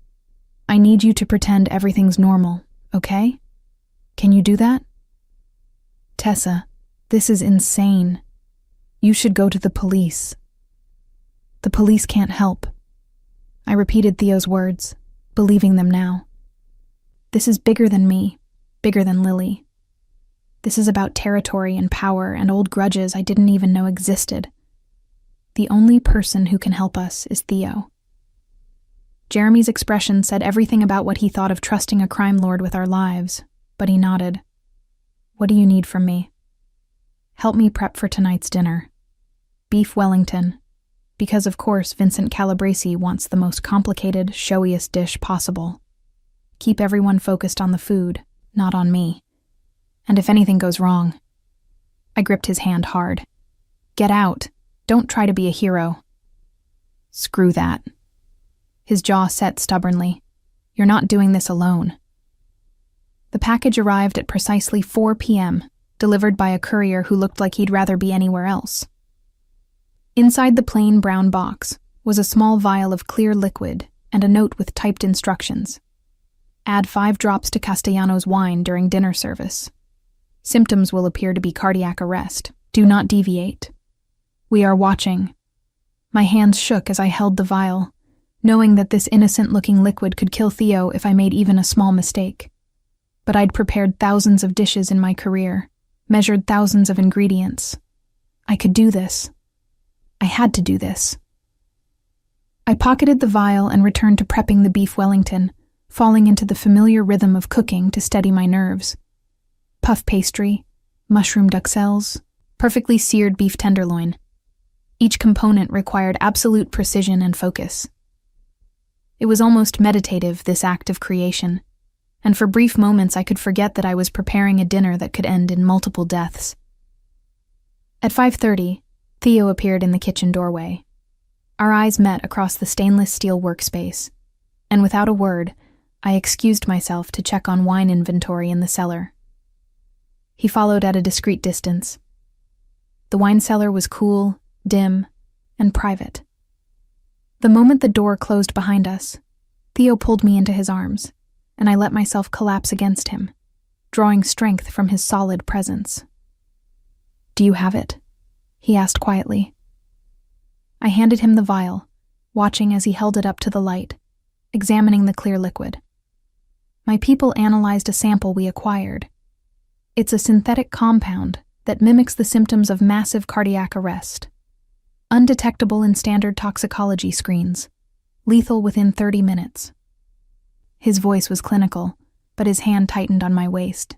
I need you to pretend everything's normal, okay? Can you do that?" "Tessa, this is insane. You should go to the police." "The police can't help." I repeated Theo's words, believing them now. "This is bigger than me, bigger than Lily. This is about territory and power and old grudges I didn't even know existed. The only person who can help us is Theo." Jeremy's expression said everything about what he thought of trusting a crime lord with our lives, but he nodded. "What do you need from me?" "Help me prep for tonight's dinner. Beef Wellington, because of course Vincent Calabresi wants the most complicated, showiest dish possible. Keep everyone focused on the food, not on me. And if anything goes wrong..." I gripped his hand hard. "Get out. Don't try to be a hero." "Screw that." His jaw set stubbornly. "You're not doing this alone." The package arrived at precisely 4 p.m., delivered by a courier who looked like he'd rather be anywhere else. Inside the plain brown box was a small vial of clear liquid and a note with typed instructions. "Add 5 drops to Castellano's wine during dinner service. Symptoms will appear to be cardiac arrest. Do not deviate. We are watching." My hands shook as I held the vial, knowing that this innocent-looking liquid could kill Theo if I made even a small mistake. But I'd prepared thousands of dishes in my career, measured thousands of ingredients. I could do this. I had to do this. I pocketed the vial and returned to prepping the beef Wellington, falling into the familiar rhythm of cooking to steady my nerves. Puff pastry, mushroom duxelles, perfectly seared beef tenderloin. Each component required absolute precision and focus. It was almost meditative, this act of creation, and for brief moments I could forget that I was preparing a dinner that could end in multiple deaths. At 5:30, Theo appeared in the kitchen doorway. Our eyes met across the stainless steel workspace, and without a word, I excused myself to check on wine inventory in the cellar. He followed at a discreet distance. The wine cellar was cool, dim, and private. The moment the door closed behind us, Theo pulled me into his arms, and I let myself collapse against him, drawing strength from his solid presence. "Do you have it?" he asked quietly. I handed him the vial, watching as he held it up to the light, examining the clear liquid. My people analyzed a sample we acquired. It's a synthetic compound that mimics the symptoms of massive cardiac arrest. Undetectable in standard toxicology screens, lethal within 30 minutes. His voice was clinical, but his hand tightened on my waist.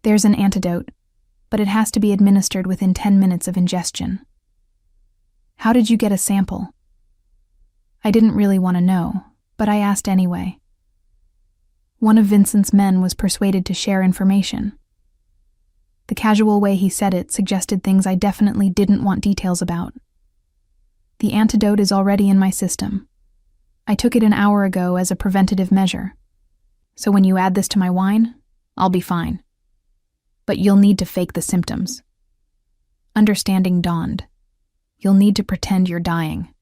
"There's an antidote, but it has to be administered within 10 minutes of ingestion." "How did you get a sample?" I didn't really want to know, but I asked anyway. One of Vincent's men was persuaded to share information. The casual way he said it suggested things I definitely didn't want details about. "The antidote is already in my system. I took it an hour ago as a preventative measure. So when you add this to my wine, I'll be fine. But you'll need to fake the symptoms." Understanding dawned. You'll need to pretend you're dying.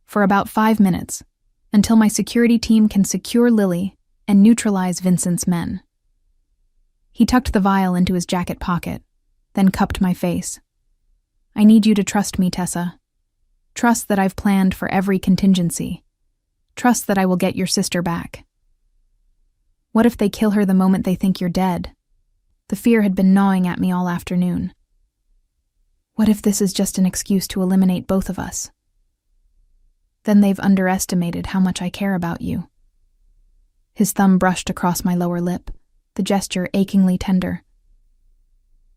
For about 5 minutes, until my security team can secure Lily and neutralize Vincent's men. He tucked the vial into his jacket pocket, then cupped my face. "I need you to trust me, Tessa. Trust that I've planned for every contingency. Trust that I will get your sister back." What if they kill her the moment they think you're dead? The fear had been gnawing at me all afternoon. What if this is just an excuse to eliminate both of us? Then they've underestimated how much I care about you. His thumb brushed across my lower lip, the gesture achingly tender.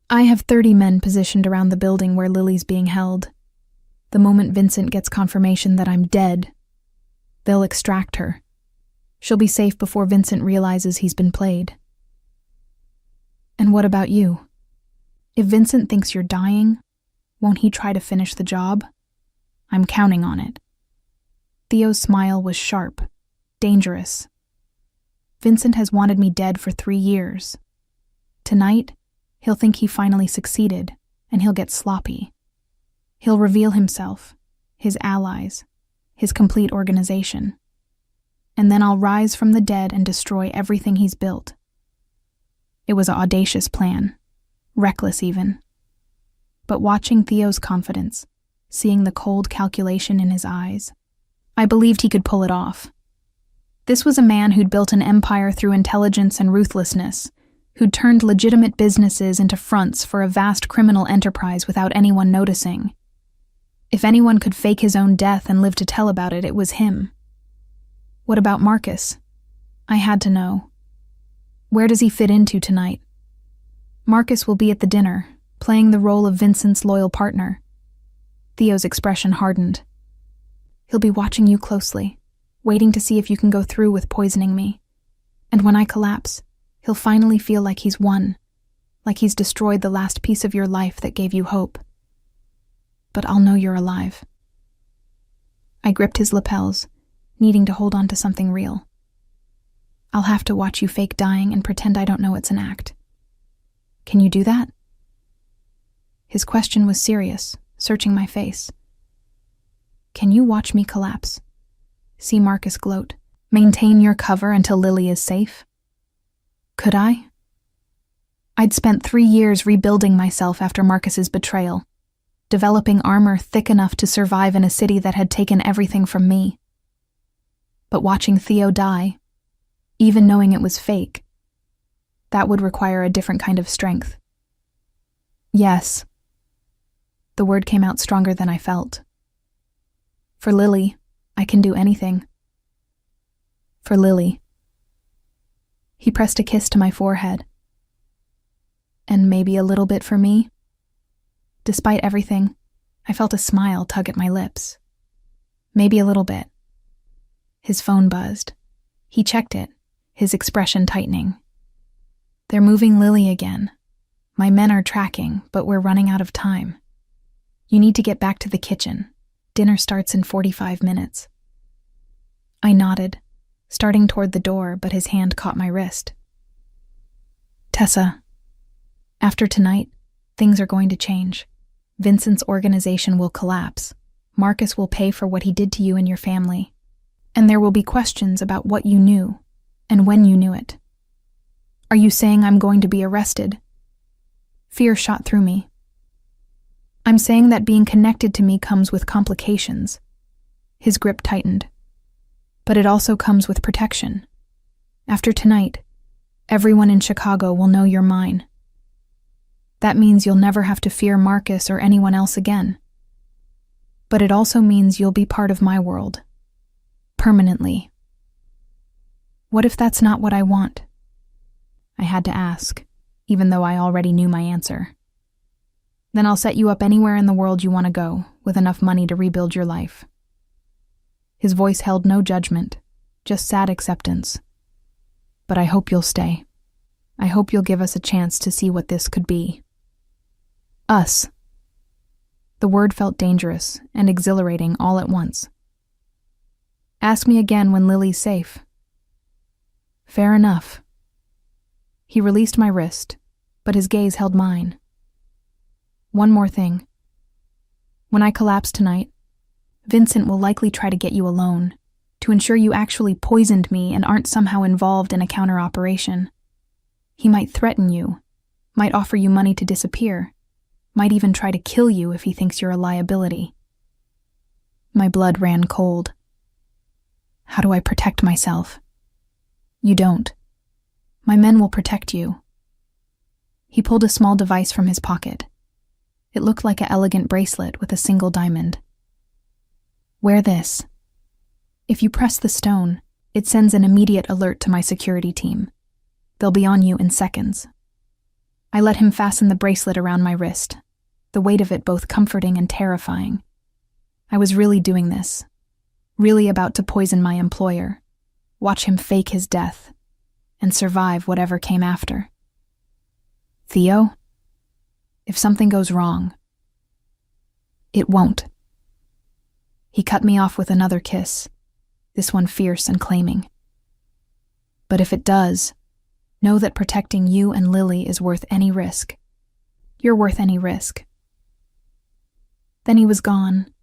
"I have 30 men positioned around the building where Lily's being held. The moment Vincent gets confirmation that I'm dead, they'll extract her. She'll be safe before Vincent realizes he's been played." "And what about you? If Vincent thinks you're dying, won't he try to finish the job? I'm counting on it." Theo's smile was sharp, dangerous. Vincent has wanted me dead for 3 years. Tonight, he'll think he finally succeeded, and he'll get sloppy. He'll reveal himself, his allies, his complete organization. And then I'll rise from the dead and destroy everything he's built. It was an audacious plan, reckless even. But watching Theo's confidence, seeing the cold calculation in his eyes, I believed he could pull it off. This was a man who'd built an empire through intelligence and ruthlessness, who'd turned legitimate businesses into fronts for a vast criminal enterprise without anyone noticing. If anyone could fake his own death and live to tell about it, it was him. What about Marcus? I had to know. Where does he fit into tonight? Marcus will be at the dinner, playing the role of Vincent's loyal partner. Theo's expression hardened. He'll be watching you closely, waiting to see if you can go through with poisoning me. And when I collapse, he'll finally feel like he's won, like he's destroyed the last piece of your life that gave you hope. But I'll know you're alive. I gripped his lapels, needing to hold on to something real. I'll have to watch you fake dying and pretend I don't know it's an act. Can you do that? His question was serious, searching my face. Can you watch me collapse? See Marcus gloat. Maintain your cover until Lily is safe? Could I? I'd spent 3 years rebuilding myself after Marcus's betrayal, developing armor thick enough to survive in a city that had taken everything from me. But watching Theo die, even knowing it was fake, that would require a different kind of strength. Yes. The word came out stronger than I felt. For Lily, I can do anything. For Lily. He pressed a kiss to my forehead. And maybe a little bit for me? Despite everything, I felt a smile tug at my lips. Maybe a little bit. His phone buzzed. He checked it, his expression tightening. They're moving Lily again. My men are tracking, but we're running out of time. You need to get back to the kitchen. Dinner starts in 45 minutes. I nodded, starting toward the door, but his hand caught my wrist. Tessa, after tonight, things are going to change. Vincent's organization will collapse. Marcus will pay for what he did to you and your family. And there will be questions about what you knew and when you knew it. Are you saying I'm going to be arrested? Fear shot through me. I'm saying that being connected to me comes with complications. His grip tightened. But it also comes with protection. After tonight, everyone in Chicago will know you're mine. That means you'll never have to fear Marcus or anyone else again. But it also means you'll be part of my world. Permanently. What if that's not what I want? I had to ask, even though I already knew my answer. Then I'll set you up anywhere in the world you want to go, with enough money to rebuild your life. His voice held no judgment, just sad acceptance. But I hope you'll stay. I hope you'll give us a chance to see what this could be. Us. The word felt dangerous and exhilarating all at once. Ask me again when Lily's safe. Fair enough. He released my wrist, but his gaze held mine. One more thing. When I collapse tonight, Vincent will likely try to get you alone, to ensure you actually poisoned me and aren't somehow involved in a counter-operation. He might threaten you, might offer you money to disappear, might even try to kill you if he thinks you're a liability. My blood ran cold. How do I protect myself? You don't. My men will protect you. He pulled a small device from his pocket. It looked like an elegant bracelet with a single diamond. Wear this. If you press the stone, it sends an immediate alert to my security team. They'll be on you in seconds. I let him fasten the bracelet around my wrist, the weight of it both comforting and terrifying. I was really doing this, really about to poison my employer, watch him fake his death, and survive whatever came after. Theo, if something goes wrong, it won't. He cut me off with another kiss, this one fierce and claiming. But if it does, know that protecting you and Lily is worth any risk. You're worth any risk. Then he was gone,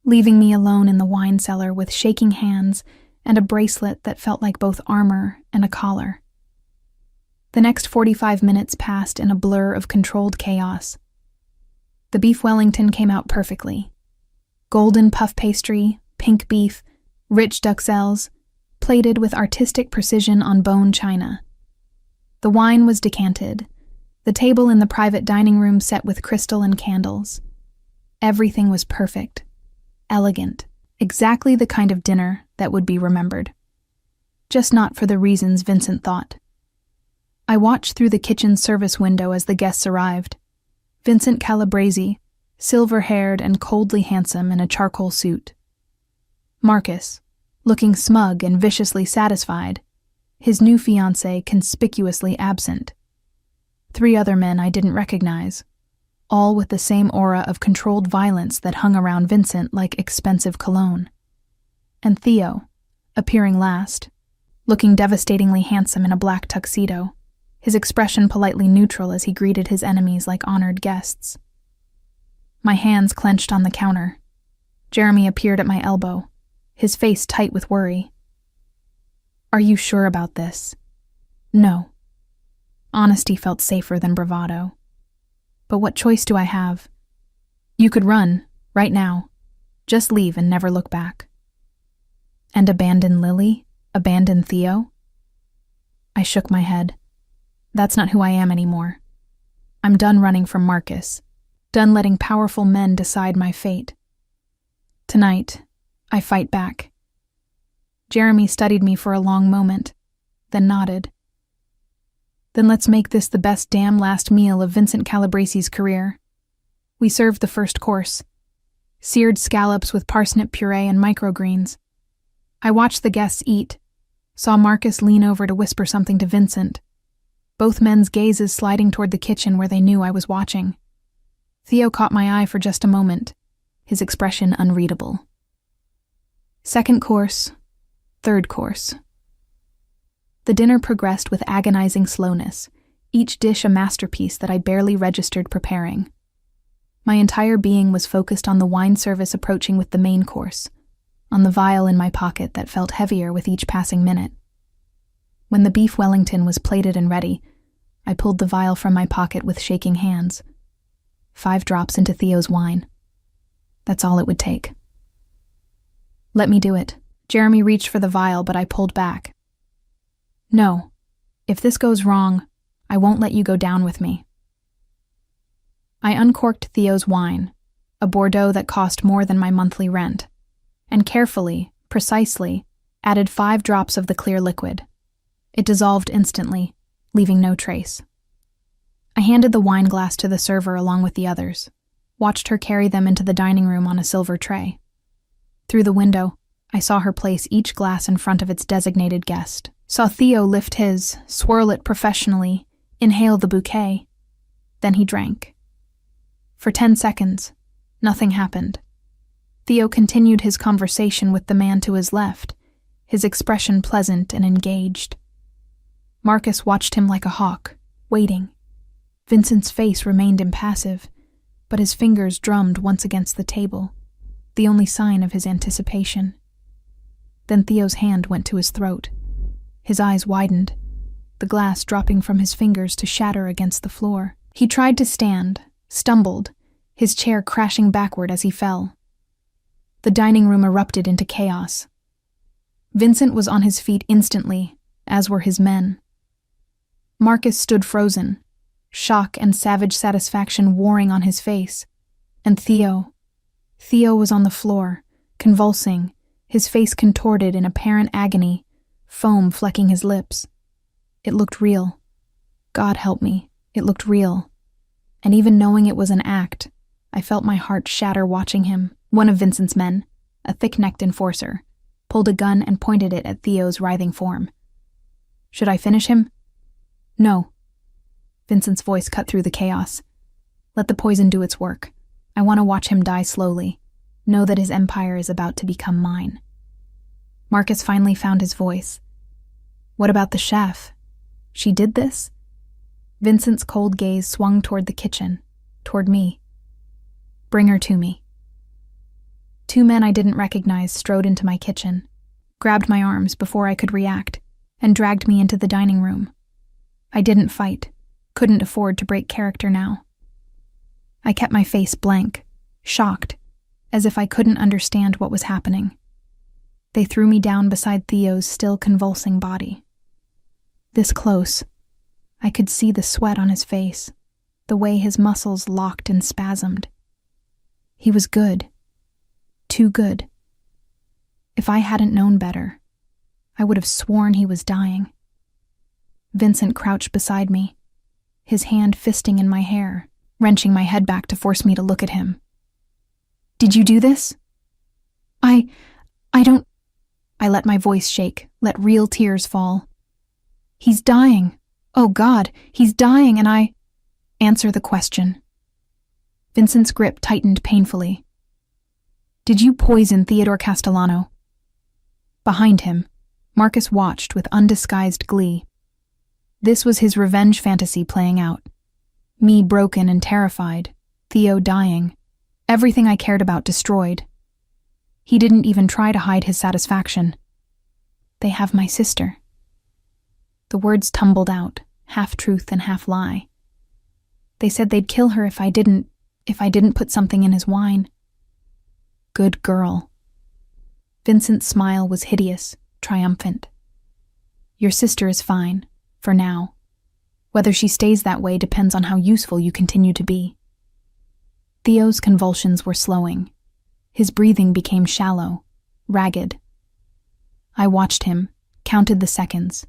leaving me alone in the wine cellar with shaking hands and a bracelet that felt like both armor and a collar. The next 45 minutes passed in a blur of controlled chaos. The beef Wellington came out perfectly. Golden puff pastry, pink beef, rich duxelles, plated with artistic precision on bone china. The wine was decanted, the table in the private dining room set with crystal and candles. Everything was perfect, elegant, exactly the kind of dinner that would be remembered. Just not for the reasons Vincent thought. I watched through the kitchen service window as the guests arrived. Vincent Calabresi, silver-haired and coldly handsome in a charcoal suit. Marcus, looking smug and viciously satisfied, his new fiancée conspicuously absent. 3 other men I didn't recognize, all with the same aura of controlled violence that hung around Vincent like expensive cologne. And Theo, appearing last, looking devastatingly handsome in a black tuxedo, his expression politely neutral as he greeted his enemies like honored guests. My hands clenched on the counter. Jeremy appeared at my elbow, his face tight with worry. Are you sure about this? No. Honesty felt safer than bravado. But what choice do I have? You could run, right now. Just leave and never look back. And abandon Lily? Abandon Theo? I shook my head. That's not who I am anymore. I'm done running from Marcus. done letting powerful men decide my fate. Tonight, I fight back. Jeremy studied me for a long moment, then nodded. Then let's make this the best damn last meal of Vincent Calabresi's career. We served the first course. Seared scallops with parsnip puree and microgreens. I watched the guests eat, saw Marcus lean over to whisper something to Vincent, both men's gazes sliding toward the kitchen where they knew I was watching. Theo caught my eye for just a moment, his expression unreadable. Second course, third course. The dinner progressed with agonizing slowness, each dish a masterpiece that I barely registered preparing. My entire being was focused on the wine service approaching with the main course, on the vial in my pocket that felt heavier with each passing minute. When the beef Wellington was plated and ready, I pulled the vial from my pocket with shaking hands. 5 drops into Theo's wine. That's all it would take. Let me do it. Jeremy reached for the vial, but I pulled back. No. If this goes wrong, I won't let you go down with me. I uncorked Theo's wine, a Bordeaux that cost more than my monthly rent, and carefully, precisely, added 5 drops of the clear liquid. It dissolved instantly, leaving no trace. I handed the wine glass to the server along with the others, watched her carry them into the dining room on a silver tray. Through the window, I saw her place each glass in front of its designated guest, saw Theo lift his, swirl it professionally, inhale the bouquet. Then he drank. For 10 seconds, nothing happened. Theo continued his conversation with the man to his left, his expression pleasant and engaged. Marcus watched him like a hawk, waiting. Vincent's face remained impassive, but his fingers drummed once against the table, the only sign of his anticipation. Then Theo's hand went to his throat. His eyes widened, the glass dropping from his fingers to shatter against the floor. He tried to stand, stumbled, his chair crashing backward as he fell. The dining room erupted into chaos. Vincent was on his feet instantly, as were his men. Marcus stood frozen, shock and savage satisfaction warring on his face. And Theo was on the floor, convulsing, his face contorted in apparent agony, foam flecking his lips. It looked real. God help me, it looked real. And even knowing it was an act, I felt my heart shatter watching him. One of Vincent's men, a thick-necked enforcer, pulled a gun and pointed it at Theo's writhing form. Should I finish him? No. Vincent's voice cut through the chaos. Let the poison do its work. I want to watch him die slowly. Know that his empire is about to become mine. Marcus finally found his voice. What about the chef? She did this? Vincent's cold gaze swung toward the kitchen, toward me. Bring her to me. 2 men I didn't recognize strode into my kitchen, grabbed my arms before I could react, and dragged me into the dining room. I didn't fight, couldn't afford to break character now. I kept my face blank, shocked, as if I couldn't understand what was happening. They threw me down beside Theo's still convulsing body. This close, I could see the sweat on his face, the way his muscles locked and spasmed. He was good. Too good. If I hadn't known better, I would have sworn he was dying. Vincent crouched beside me, his hand fisting in my hair, wrenching my head back to force me to look at him. Did you do this? I don't... I let my voice shake, let real tears fall. He's dying. Oh God, he's dying and I... Answer the question. Vincent's grip tightened painfully. Did you poison Theodore Castellano? Behind him, Marcus watched with undisguised glee. This was his revenge fantasy playing out. Me broken and terrified, Theo dying, everything I cared about destroyed. He didn't even try to hide his satisfaction. They have my sister. The words tumbled out, half truth and half lie. They said they'd kill her if I didn't put something in his wine. Good girl. Vincent's smile was hideous, triumphant. Your sister is fine, for now. Whether she stays that way depends on how useful you continue to be. Theo's convulsions were slowing. His breathing became shallow, ragged. I watched him, counted the seconds,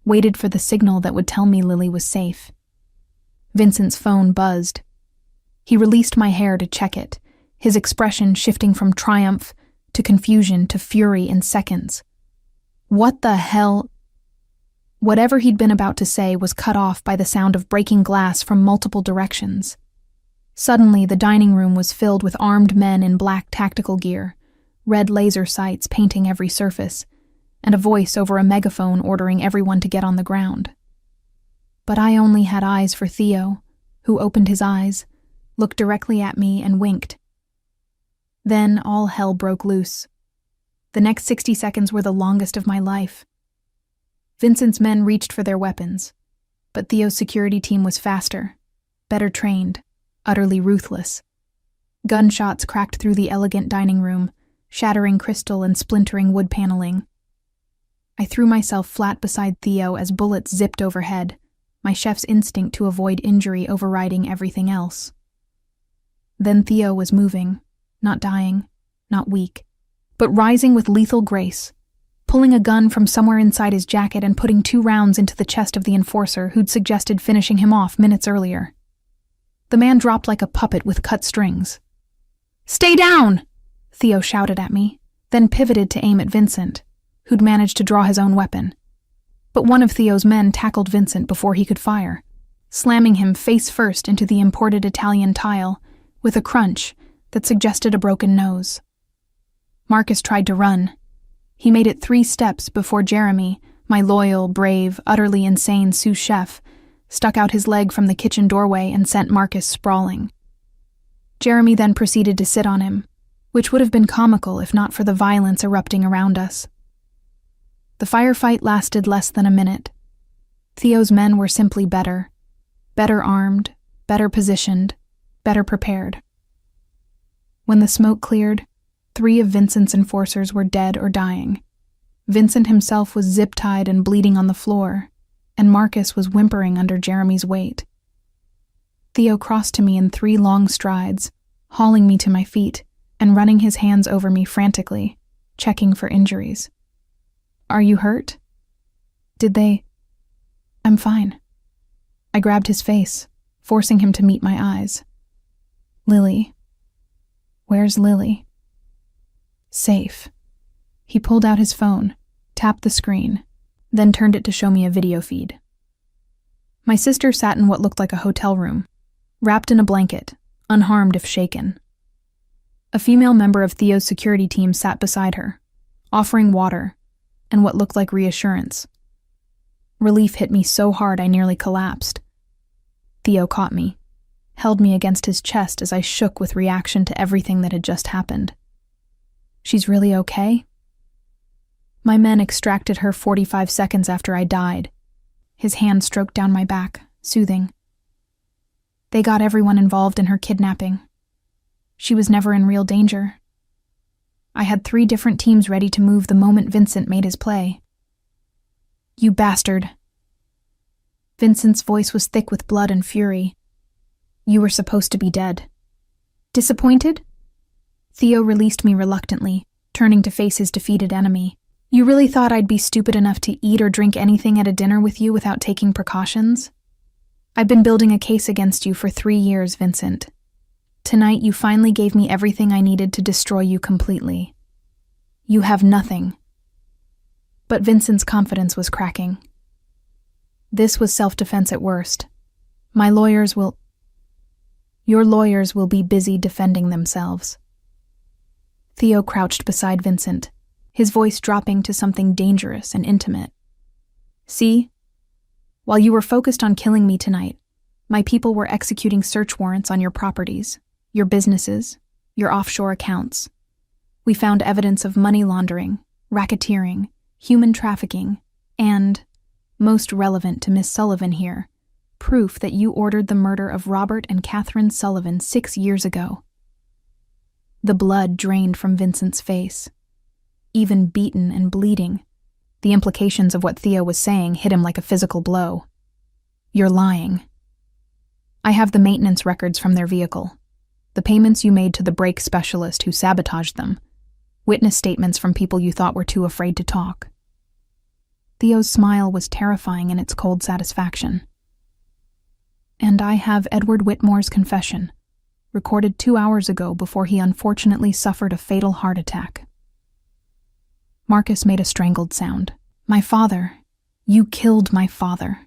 waited for the signal that would tell me Lily was safe. Vincent's phone buzzed. He released my hair to check it, his expression shifting from triumph to confusion to fury in seconds. What the hell? Whatever he'd been about to say was cut off by the sound of breaking glass from multiple directions. Suddenly, the dining room was filled with armed men in black tactical gear, red laser sights painting every surface, and a voice over a megaphone ordering everyone to get on the ground. But I only had eyes for Theo, who opened his eyes, looked directly at me, and winked. Then all hell broke loose. The next 60 seconds were the longest of my life. Vincent's men reached for their weapons, but Theo's security team was faster, better trained, utterly ruthless. Gunshots cracked through the elegant dining room, shattering crystal and splintering wood paneling. I threw myself flat beside Theo as bullets zipped overhead, my chef's instinct to avoid injury overriding everything else. Then Theo was moving, not dying, not weak, but rising with lethal grace, pulling a gun from somewhere inside his jacket and putting 2 rounds into the chest of the enforcer who'd suggested finishing him off minutes earlier. The man dropped like a puppet with cut strings. "Stay down!" Theo shouted at me, then pivoted to aim at Vincent, who'd managed to draw his own weapon. But one of Theo's men tackled Vincent before he could fire, slamming him face first into the imported Italian tile with a crunch that suggested a broken nose. Marcus tried to run. He made it 3 steps before Jeremy, my loyal, brave, utterly insane sous chef, stuck out his leg from the kitchen doorway and sent Marcus sprawling. Jeremy then proceeded to sit on him, which would have been comical if not for the violence erupting around us. The firefight lasted less than a minute. Theo's men were simply better armed, better positioned, better prepared. When the smoke cleared, 3 of Vincent's enforcers were dead or dying. Vincent himself was zip-tied and bleeding on the floor, and Marcus was whimpering under Jeremy's weight. Theo crossed to me in 3 long strides, hauling me to my feet and running his hands over me frantically, checking for injuries. "Are you hurt? Did they—" "I'm fine." I grabbed his face, forcing him to meet my eyes. "Lily. Where's Lily?" "Safe." He pulled out his phone, tapped the screen, then turned it to show me a video feed. My sister sat in what looked like a hotel room, wrapped in a blanket, unharmed if shaken. A female member of Theo's security team sat beside her, offering water and what looked like reassurance. Relief hit me so hard I nearly collapsed. Theo caught me, held me against his chest as I shook with reaction to everything that had just happened. "She's really okay?" My men extracted her 45 seconds after I died. His hand stroked down my back, soothing. "They got everyone involved in her kidnapping. She was never in real danger. I had 3 different teams ready to move the moment Vincent made his play." "You bastard." Vincent's voice was thick with blood and fury. "You were supposed to be dead." "Disappointed?" Theo released me reluctantly, turning to face his defeated enemy. "You really thought I'd be stupid enough to eat or drink anything at a dinner with you without taking precautions? I've been building a case against you for 3 years, Vincent. Tonight you finally gave me everything I needed to destroy you completely. You have nothing." But Vincent's confidence was cracking. "This was self-defense at worst. Your lawyers will be busy defending themselves." Theo crouched beside Vincent, his voice dropping to something dangerous and intimate. "See? While you were focused on killing me tonight, my people were executing search warrants on your properties, your businesses, your offshore accounts. We found evidence of money laundering, racketeering, human trafficking, and, most relevant to Miss Sullivan here, proof that you ordered the murder of Robert and Catherine Sullivan 6 years ago." The blood drained from Vincent's face. Even beaten and bleeding, the implications of what Theo was saying hit him like a physical blow. "You're lying. I have the maintenance records from their vehicle. The payments you made to the brake specialist who sabotaged them. Witness statements from people you thought were too afraid to talk. Theo's smile was terrifying in its cold satisfaction. And I have Edward Whitmore's confession, recorded 2 hours ago before he unfortunately suffered a fatal heart attack. Marcus made a strangled sound. My father. You killed my father.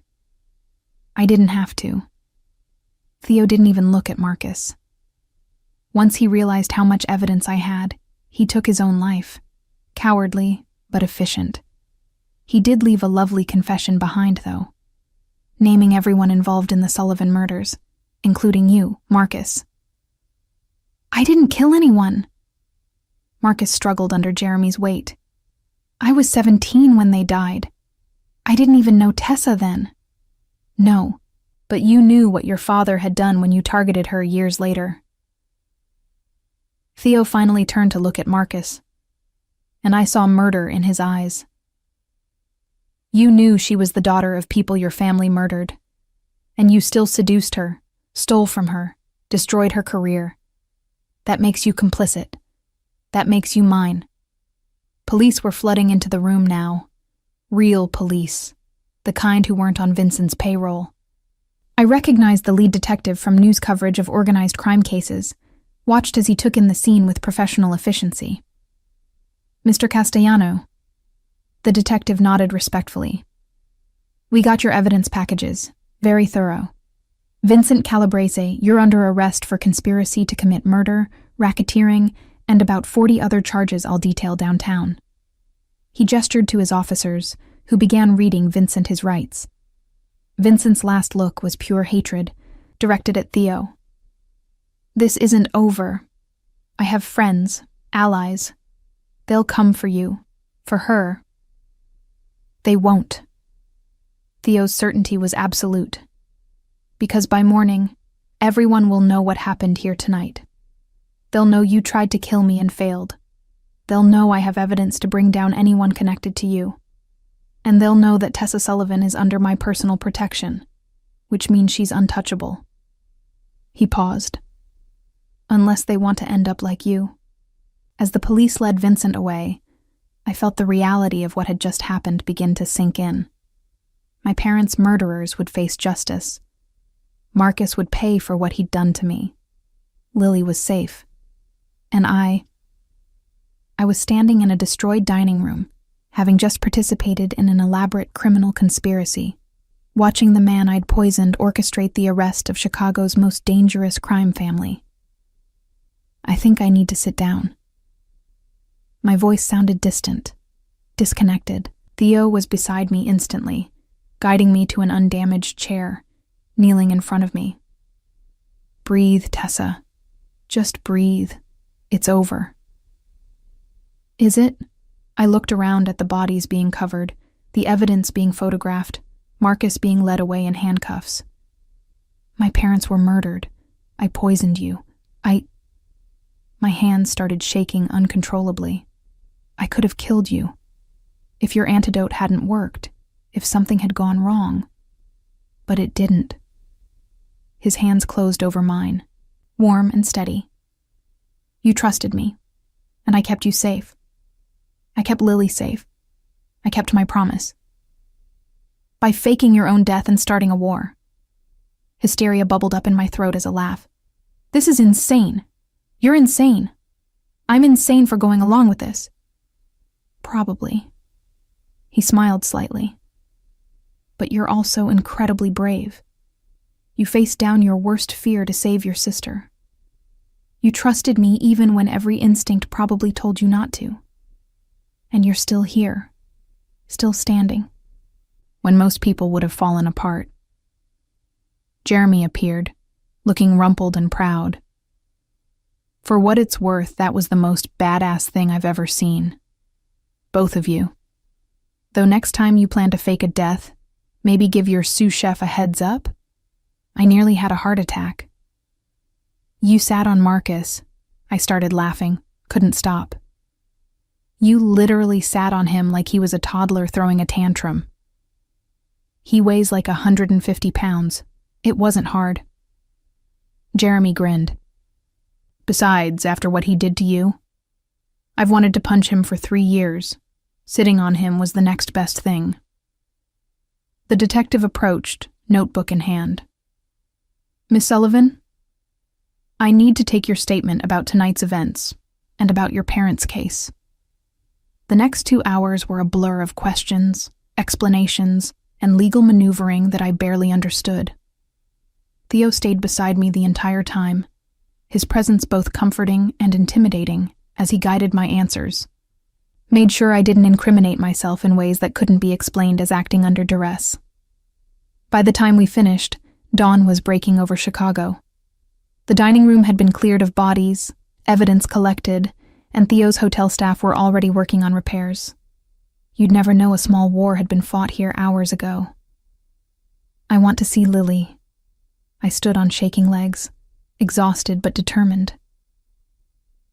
I didn't have to. Theo didn't even look at Marcus. Once he realized how much evidence I had, he took his own life. Cowardly, but efficient. He did leave a lovely confession behind, though, naming everyone involved in the Sullivan murders, including you, Marcus. I didn't kill anyone. Marcus struggled under Jeremy's weight. I was 17 when they died. I didn't even know Tessa then. No, but you knew what your father had done when you targeted her years later. Theo finally turned to look at Marcus, and I saw murder in his eyes. You knew she was the daughter of people your family murdered, and you still seduced her, stole from her, destroyed her career. That makes you complicit. That makes you mine. Police were flooding into the room now. Real police. The kind who weren't on Vincent's payroll. I recognized the lead detective from news coverage of organized crime cases, watched as he took in the scene with professional efficiency. Mr. Castellano. The detective nodded respectfully. We got your evidence packages. Very thorough. Vincent Calabrese, you're under arrest for conspiracy to commit murder, racketeering, and about 40 other charges I'll detail downtown. He gestured to his officers, who began reading Vincent his rights. Vincent's last look was pure hatred, directed at Theo. This isn't over. I have friends, allies. They'll come for you, for her. They won't. Theo's certainty was absolute. Because by morning, everyone will know what happened here tonight. They'll know you tried to kill me and failed. They'll know I have evidence to bring down anyone connected to you. And they'll know that Tessa Sullivan is under my personal protection, which means she's untouchable. He paused. Unless they want to end up like you. As the police led Vincent away, I felt the reality of what had just happened begin to sink in. My parents' murderers would face justice. Marcus would pay for what he'd done to me. Lily was safe. And I was standing in a destroyed dining room, having just participated in an elaborate criminal conspiracy, watching the man I'd poisoned orchestrate the arrest of Chicago's most dangerous crime family. I think I need to sit down. My voice sounded distant, disconnected. Theo was beside me instantly, guiding me to an undamaged chair, kneeling in front of me. Breathe, Tessa. Just breathe. It's over. Is it? I looked around at the bodies being covered, the evidence being photographed, Marcus being led away in handcuffs. My parents were murdered. I poisoned you. My hands started shaking uncontrollably. I could have killed you. If your antidote hadn't worked, if something had gone wrong. But it didn't. His hands closed over mine, warm and steady. You trusted me, and I kept you safe. I kept Lily safe. I kept my promise. By faking your own death and starting a war. Hysteria bubbled up in my throat as a laugh. This is insane. You're insane. I'm insane for going along with this. Probably. He smiled slightly. But you're also incredibly brave. You faced down your worst fear to save your sister. You trusted me even when every instinct probably told you not to. And you're still here, still standing, when most people would have fallen apart. Jeremy appeared, looking rumpled and proud. For what it's worth, that was the most badass thing I've ever seen. Both of you. Though next time you plan to fake a death, maybe give your sous chef a heads up, I nearly had a heart attack. You sat on Marcus. I started laughing, couldn't stop. You literally sat on him like he was a toddler throwing a tantrum. He weighs like 150 pounds. It wasn't hard. Jeremy grinned. Besides, after what he did to you, I've wanted to punch him for 3 years. Sitting on him was the next best thing. The detective approached, notebook in hand. Miss Sullivan, I need to take your statement about tonight's events and about your parents' case. The next 2 hours were a blur of questions, explanations, and legal maneuvering that I barely understood. Theo stayed beside me the entire time, his presence both comforting and intimidating as he guided my answers. Made sure I didn't incriminate myself in ways that couldn't be explained as acting under duress. By the time we finished, dawn was breaking over Chicago. The dining room had been cleared of bodies, evidence collected, and Theo's hotel staff were already working on repairs. You'd never know a small war had been fought here hours ago. I want to see Lily. I stood on shaking legs, exhausted but determined.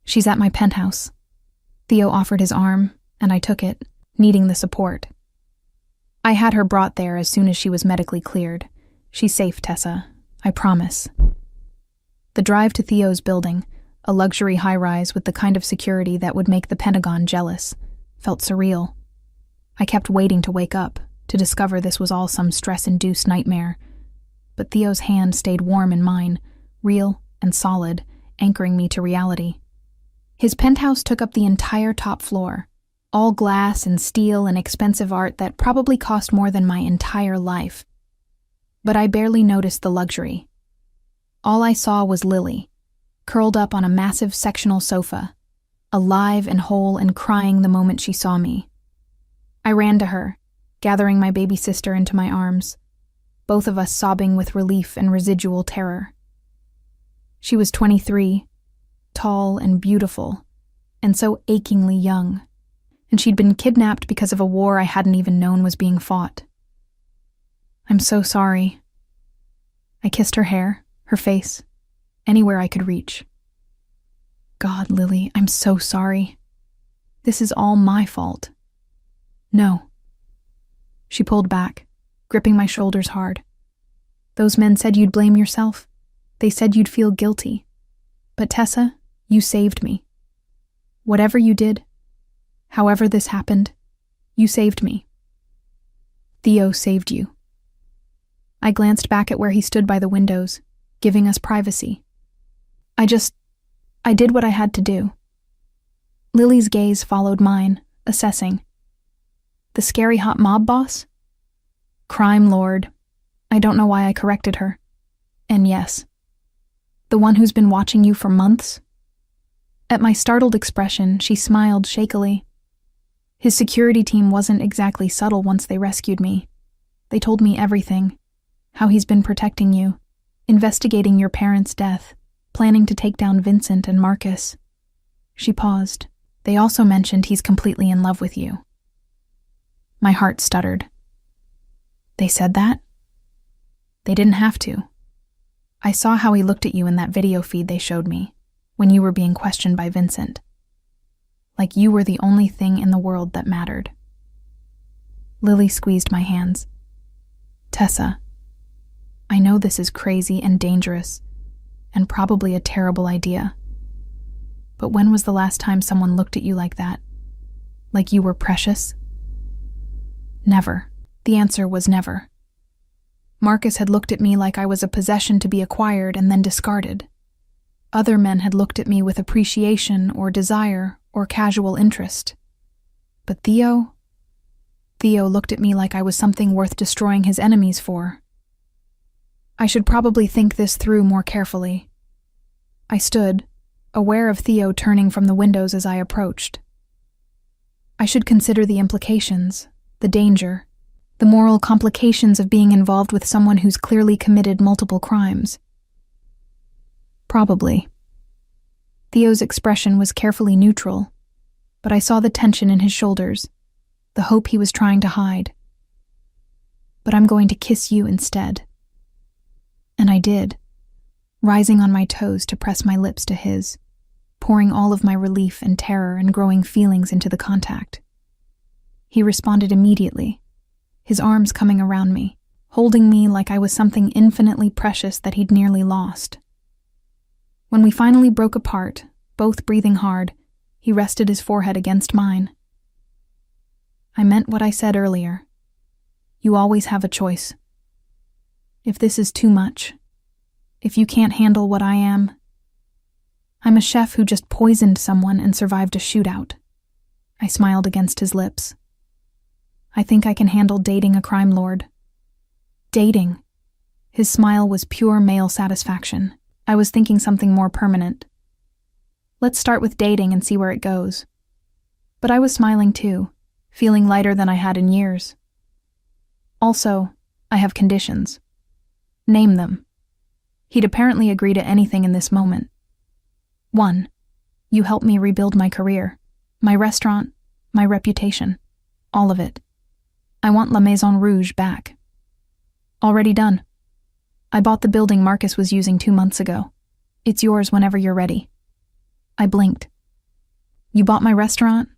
She's at my penthouse. Theo offered his arm, and I took it, needing the support. I had her brought there as soon as she was medically cleared. She's safe, Tessa. I promise. The drive to Theo's building, a luxury high-rise with the kind of security that would make the Pentagon jealous, felt surreal. I kept waiting to wake up, to discover this was all some stress-induced nightmare. But Theo's hand stayed warm in mine, real and solid, anchoring me to reality. His penthouse took up the entire top floor, all glass and steel and expensive art that probably cost more than my entire life. But I barely noticed the luxury. All I saw was Lily, curled up on a massive sectional sofa, alive and whole and crying the moment she saw me. I ran to her, gathering my baby sister into my arms, both of us sobbing with relief and residual terror. She was 23, tall and beautiful, and so achingly young, and she'd been kidnapped because of a war I hadn't even known was being fought. I'm so sorry. I kissed her hair, her face, anywhere I could reach. God, Lily, I'm so sorry. This is all my fault. No. She pulled back, gripping my shoulders hard. Those men said you'd blame yourself. They said you'd feel guilty. But Tessa, you saved me. Whatever you did, however this happened, you saved me. Theo saved you. I glanced back at where he stood by the windows, giving us privacy. I did what I had to do. Lily's gaze followed mine, assessing. The scary hot mob boss? Crime lord. I don't know why I corrected her. And yes, the one who's been watching you for months? At my startled expression, she smiled shakily. His security team wasn't exactly subtle once they rescued me. They told me everything. How he's been protecting you, investigating your parents' death, planning to take down Vincent and Marcus. She paused. They also mentioned he's completely in love with you. My heart stuttered. They said that? They didn't have to. I saw how he looked at you in that video feed they showed me, when you were being questioned by Vincent. Like you were the only thing in the world that mattered. Lily squeezed my hands. Tessa, I know this is crazy and dangerous, and probably a terrible idea. But when was the last time someone looked at you like that? Like you were precious? Never. The answer was never. Marcus had looked at me like I was a possession to be acquired and then discarded. Other men had looked at me with appreciation or desire or casual interest. But Theo looked at me like I was something worth destroying his enemies for. I should probably think this through more carefully. I stood, aware of Theo turning from the windows as I approached. I should consider the implications, the danger, the moral complications of being involved with someone who's clearly committed multiple crimes. Probably. Theo's expression was carefully neutral, but I saw the tension in his shoulders, the hope he was trying to hide. But I'm going to kiss you instead. And I did, rising on my toes to press my lips to his, pouring all of my relief and terror and growing feelings into the contact. He responded immediately, his arms coming around me, holding me like I was something infinitely precious that he'd nearly lost. When we finally broke apart, both breathing hard, he rested his forehead against mine. I meant what I said earlier. You always have a choice. If this is too much, if you can't handle what I am, I'm a chef who just poisoned someone and survived a shootout. I smiled against his lips. I think I can handle dating a crime lord. Dating. His smile was pure male satisfaction. I was thinking something more permanent. Let's start with dating and see where it goes. But I was smiling too, feeling lighter than I had in years. Also, I have conditions. Name them. He'd apparently agree to anything in this moment. 1. You help me rebuild my career, my restaurant, my reputation, all of it. I want La Maison Rouge back. Already done. I bought the building Marcus was using 2 months ago. It's yours whenever you're ready. I blinked. You bought my restaurant?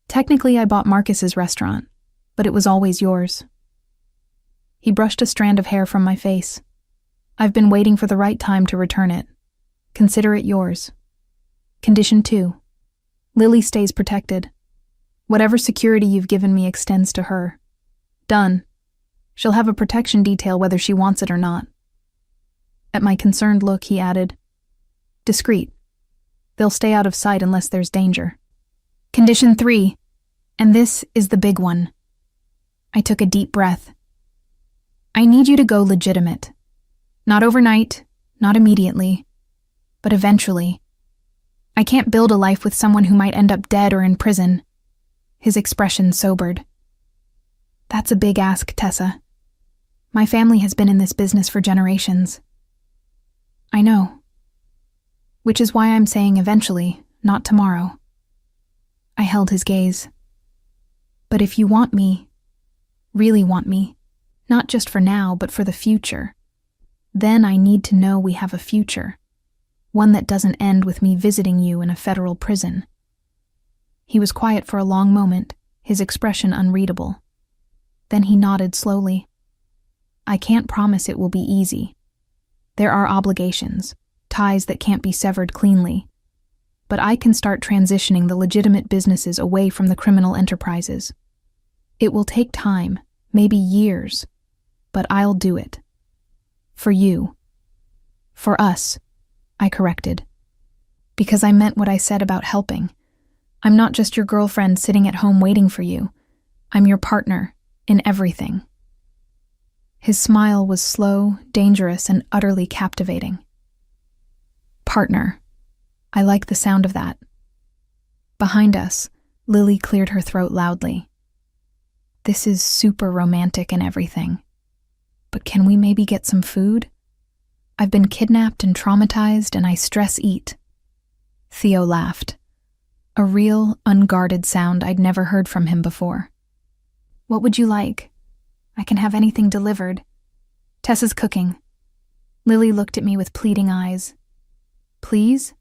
Technically, I bought Marcus's restaurant, but it was always yours. He brushed a strand of hair from my face. I've been waiting for the right time to return it. Consider it yours. Condition 2. Lily stays protected. Whatever security you've given me extends to her. Done. She'll have a protection detail whether she wants it or not. At my concerned look, he added, discreet. They'll stay out of sight unless there's danger. Condition 3. And this is the big one. I took a deep breath. I need you to go legitimate. Not overnight, not immediately, but eventually. I can't build a life with someone who might end up dead or in prison. His expression sobered. That's a big ask, Tessa. My family has been in this business for generations. I know. Which is why I'm saying eventually, not tomorrow. I held his gaze. But if you want me, really want me, not just for now, but for the future, then I need to know we have a future. One that doesn't end with me visiting you in a federal prison. He was quiet for a long moment, his expression unreadable. Then he nodded slowly. I can't promise it will be easy. There are obligations, ties that can't be severed cleanly. But I can start transitioning the legitimate businesses away from the criminal enterprises. It will take time, maybe years, but I'll do it. For you. For us. I corrected. Because I meant what I said about helping. I'm not just your girlfriend sitting at home waiting for you. I'm your partner in everything. His smile was slow, dangerous, and utterly captivating. Partner. I like the sound of that. Behind us, Lily cleared her throat loudly. This is super romantic and everything. But can we maybe get some food? I've been kidnapped and traumatized, and I stress eat. Theo laughed. A real, unguarded sound I'd never heard from him before. What would you like? I can have anything delivered. Tessa's cooking. Lily looked at me with pleading eyes. Please?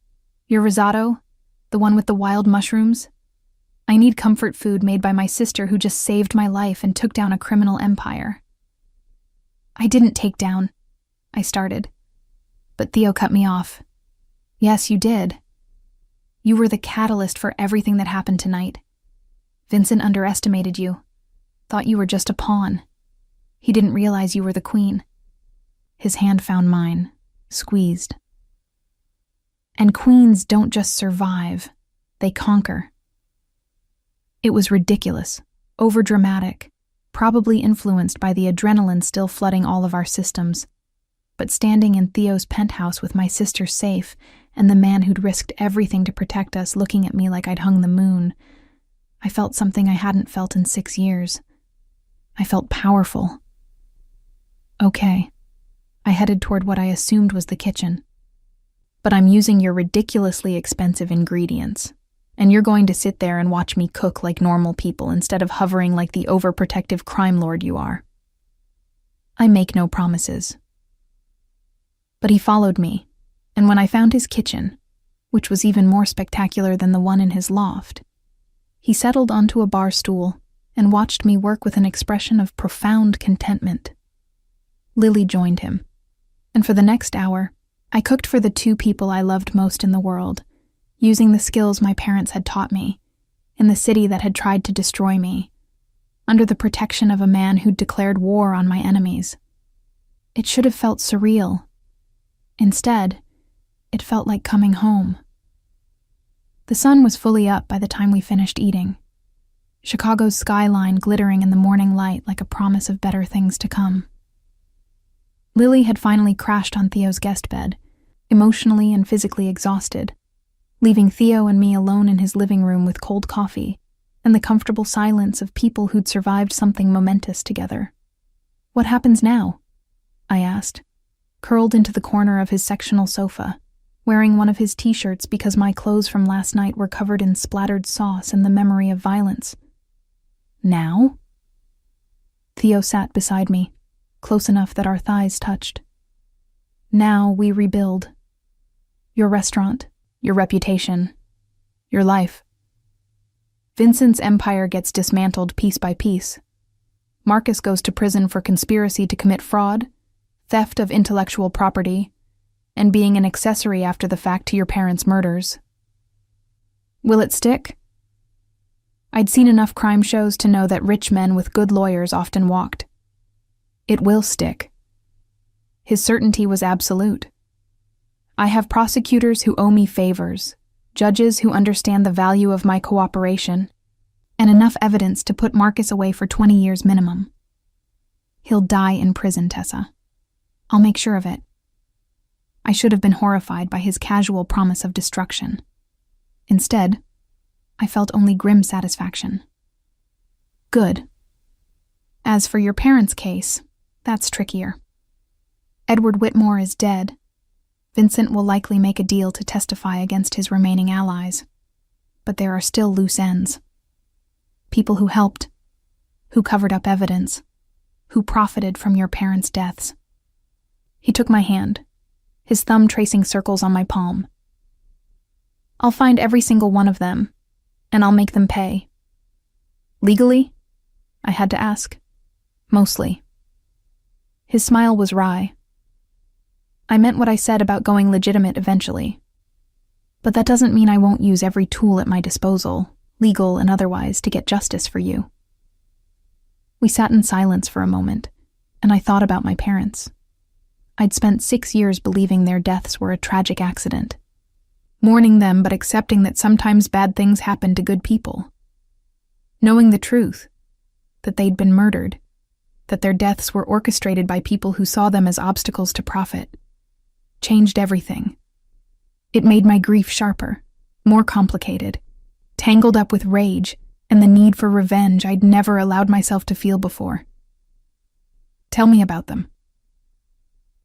Your risotto? The one with the wild mushrooms? I need comfort food made by my sister who just saved my life and took down a criminal empire. I didn't take down. I started. But Theo cut me off. Yes, you did. You were the catalyst for everything that happened tonight. Vincent underestimated you. Thought you were just a pawn. He didn't realize you were the queen. His hand found mine, squeezed. And queens don't just survive, they conquer. It was ridiculous, overdramatic, probably influenced by the adrenaline still flooding all of our systems. But standing in Theo's penthouse with my sister safe and the man who'd risked everything to protect us looking at me like I'd hung the moon, I felt something I hadn't felt in 6 years. I felt powerful. Okay. I headed toward what I assumed was the kitchen. But I'm using your ridiculously expensive ingredients, and you're going to sit there and watch me cook like normal people instead of hovering like the overprotective crime lord you are. I make no promises. But he followed me, and when I found his kitchen, which was even more spectacular than the one in his loft, he settled onto a bar stool and watched me work with an expression of profound contentment. Lily joined him, and for the next hour, I cooked for the two people I loved most in the world, using the skills my parents had taught me, in the city that had tried to destroy me, under the protection of a man who'd declared war on my enemies. It should have felt surreal. Instead, it felt like coming home. The sun was fully up by the time we finished eating, Chicago's skyline glittering in the morning light like a promise of better things to come. Lily had finally crashed on Theo's guest bed, emotionally and physically exhausted, leaving Theo and me alone in his living room with cold coffee and the comfortable silence of people who'd survived something momentous together. "What happens now?" I asked, curled into the corner of his sectional sofa, wearing one of his t-shirts because my clothes from last night were covered in splattered sauce and the memory of violence. "Now?" Theo sat beside me, close enough that our thighs touched. "Now we rebuild. Your restaurant, your reputation, your life. Vincent's empire gets dismantled piece by piece. Marcus goes to prison for conspiracy to commit fraud, theft of intellectual property, and being an accessory after the fact to your parents' murders. Will it stick?" I'd seen enough crime shows to know that rich men with good lawyers often walked. "It will stick." His certainty was absolute. "I have prosecutors who owe me favors, judges who understand the value of my cooperation, and enough evidence to put Marcus away for 20 years minimum. He'll die in prison, Tessa. I'll make sure of it." I should have been horrified by his casual promise of destruction. Instead, I felt only grim satisfaction. "Good. As for your parents' case, that's trickier. Edward Whitmore is dead. Vincent will likely make a deal to testify against his remaining allies. But there are still loose ends. People who helped, who covered up evidence, who profited from your parents' deaths." He took my hand, his thumb tracing circles on my palm. "I'll find every single one of them, and I'll make them pay." "Legally?" I had to ask. "Mostly." His smile was wry. "I meant what I said about going legitimate eventually. But that doesn't mean I won't use every tool at my disposal, legal and otherwise, to get justice for you." We sat in silence for a moment, and I thought about my parents. I'd spent 6 years believing their deaths were a tragic accident, mourning them but accepting that sometimes bad things happen to good people. Knowing the truth, that they'd been murdered, that their deaths were orchestrated by people who saw them as obstacles to profit, changed everything. It made my grief sharper, more complicated, tangled up with rage and the need for revenge I'd never allowed myself to feel before. "Tell me about them."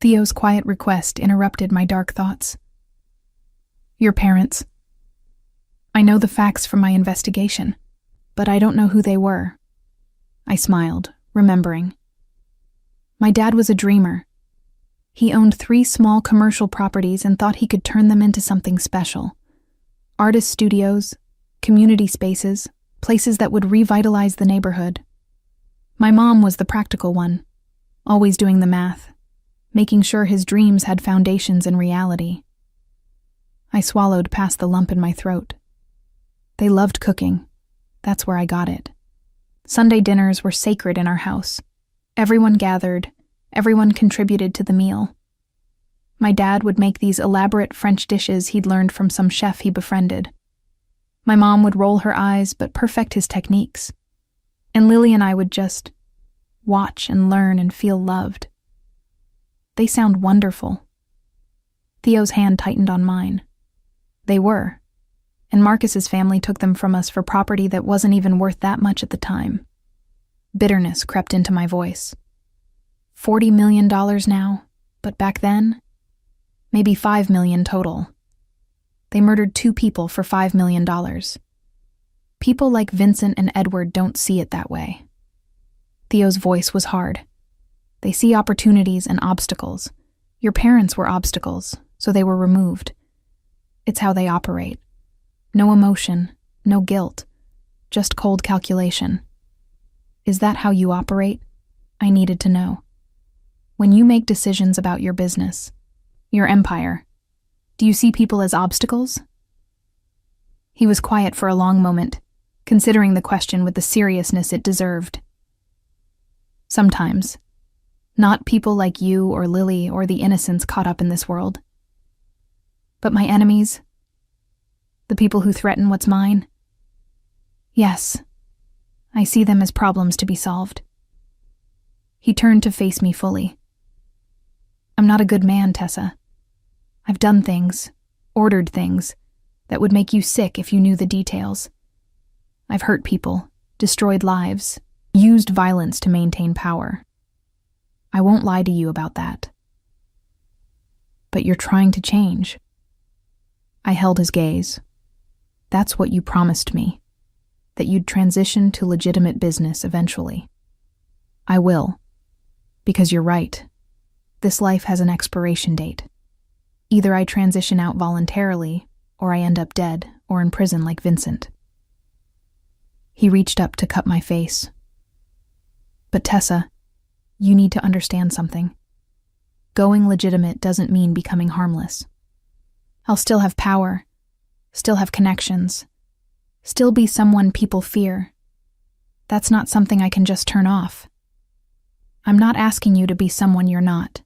Theo's quiet request interrupted my dark thoughts. "Your parents. I know the facts from my investigation, but I don't know who they were." I smiled, remembering. My dad was a dreamer. He owned 3 small commercial properties and thought he could turn them into something special. Artist studios, community spaces, places that would revitalize the neighborhood. My mom was the practical one, always doing the math, making sure his dreams had foundations in reality. I swallowed past the lump in my throat. They loved cooking. That's where I got it. Sunday dinners were sacred in our house. Everyone gathered, everyone contributed to the meal. My dad would make these elaborate French dishes he'd learned from some chef he befriended. My mom would roll her eyes but perfect his techniques. And Lily and I would just watch and learn and feel loved. They sound wonderful. Theo's hand tightened on mine. They were. And Marcus's family took them from us for property that wasn't even worth that much at the time. Bitterness crept into my voice. $40 million now, but back then, maybe $5 million total. They murdered 2 people for $5 million. People like Vincent and Edward don't see it that way. Theo's voice was hard. They see opportunities and obstacles. Your parents were obstacles, so they were removed. It's how they operate. No emotion, no guilt, just cold calculation. Is that how you operate? I needed to know. When you make decisions about your business, Your empire. Do you see people as obstacles? He was quiet for a long moment, considering the question with the seriousness it deserved. Sometimes. Not people like you or Lily or the innocents caught up in this world. But my enemies? The people who threaten what's mine? Yes. I see them as problems to be solved. He turned to face me fully. I'm not a good man, Tessa. I've done things, ordered things, that would make you sick if you knew the details. I've hurt people, destroyed lives, used violence to maintain power. I won't lie to you about that. But you're trying to change. I held his gaze. That's what you promised me, that you'd transition to legitimate business eventually. I will, because you're right. This life has an expiration date. Either I transition out voluntarily, or I end up dead or in prison like Vincent. He reached up to cup my face. But Tessa, you need to understand something. Going legitimate doesn't mean becoming harmless. I'll still have power, still have connections, still be someone people fear. That's not something I can just turn off. I'm not asking you to be someone you're not.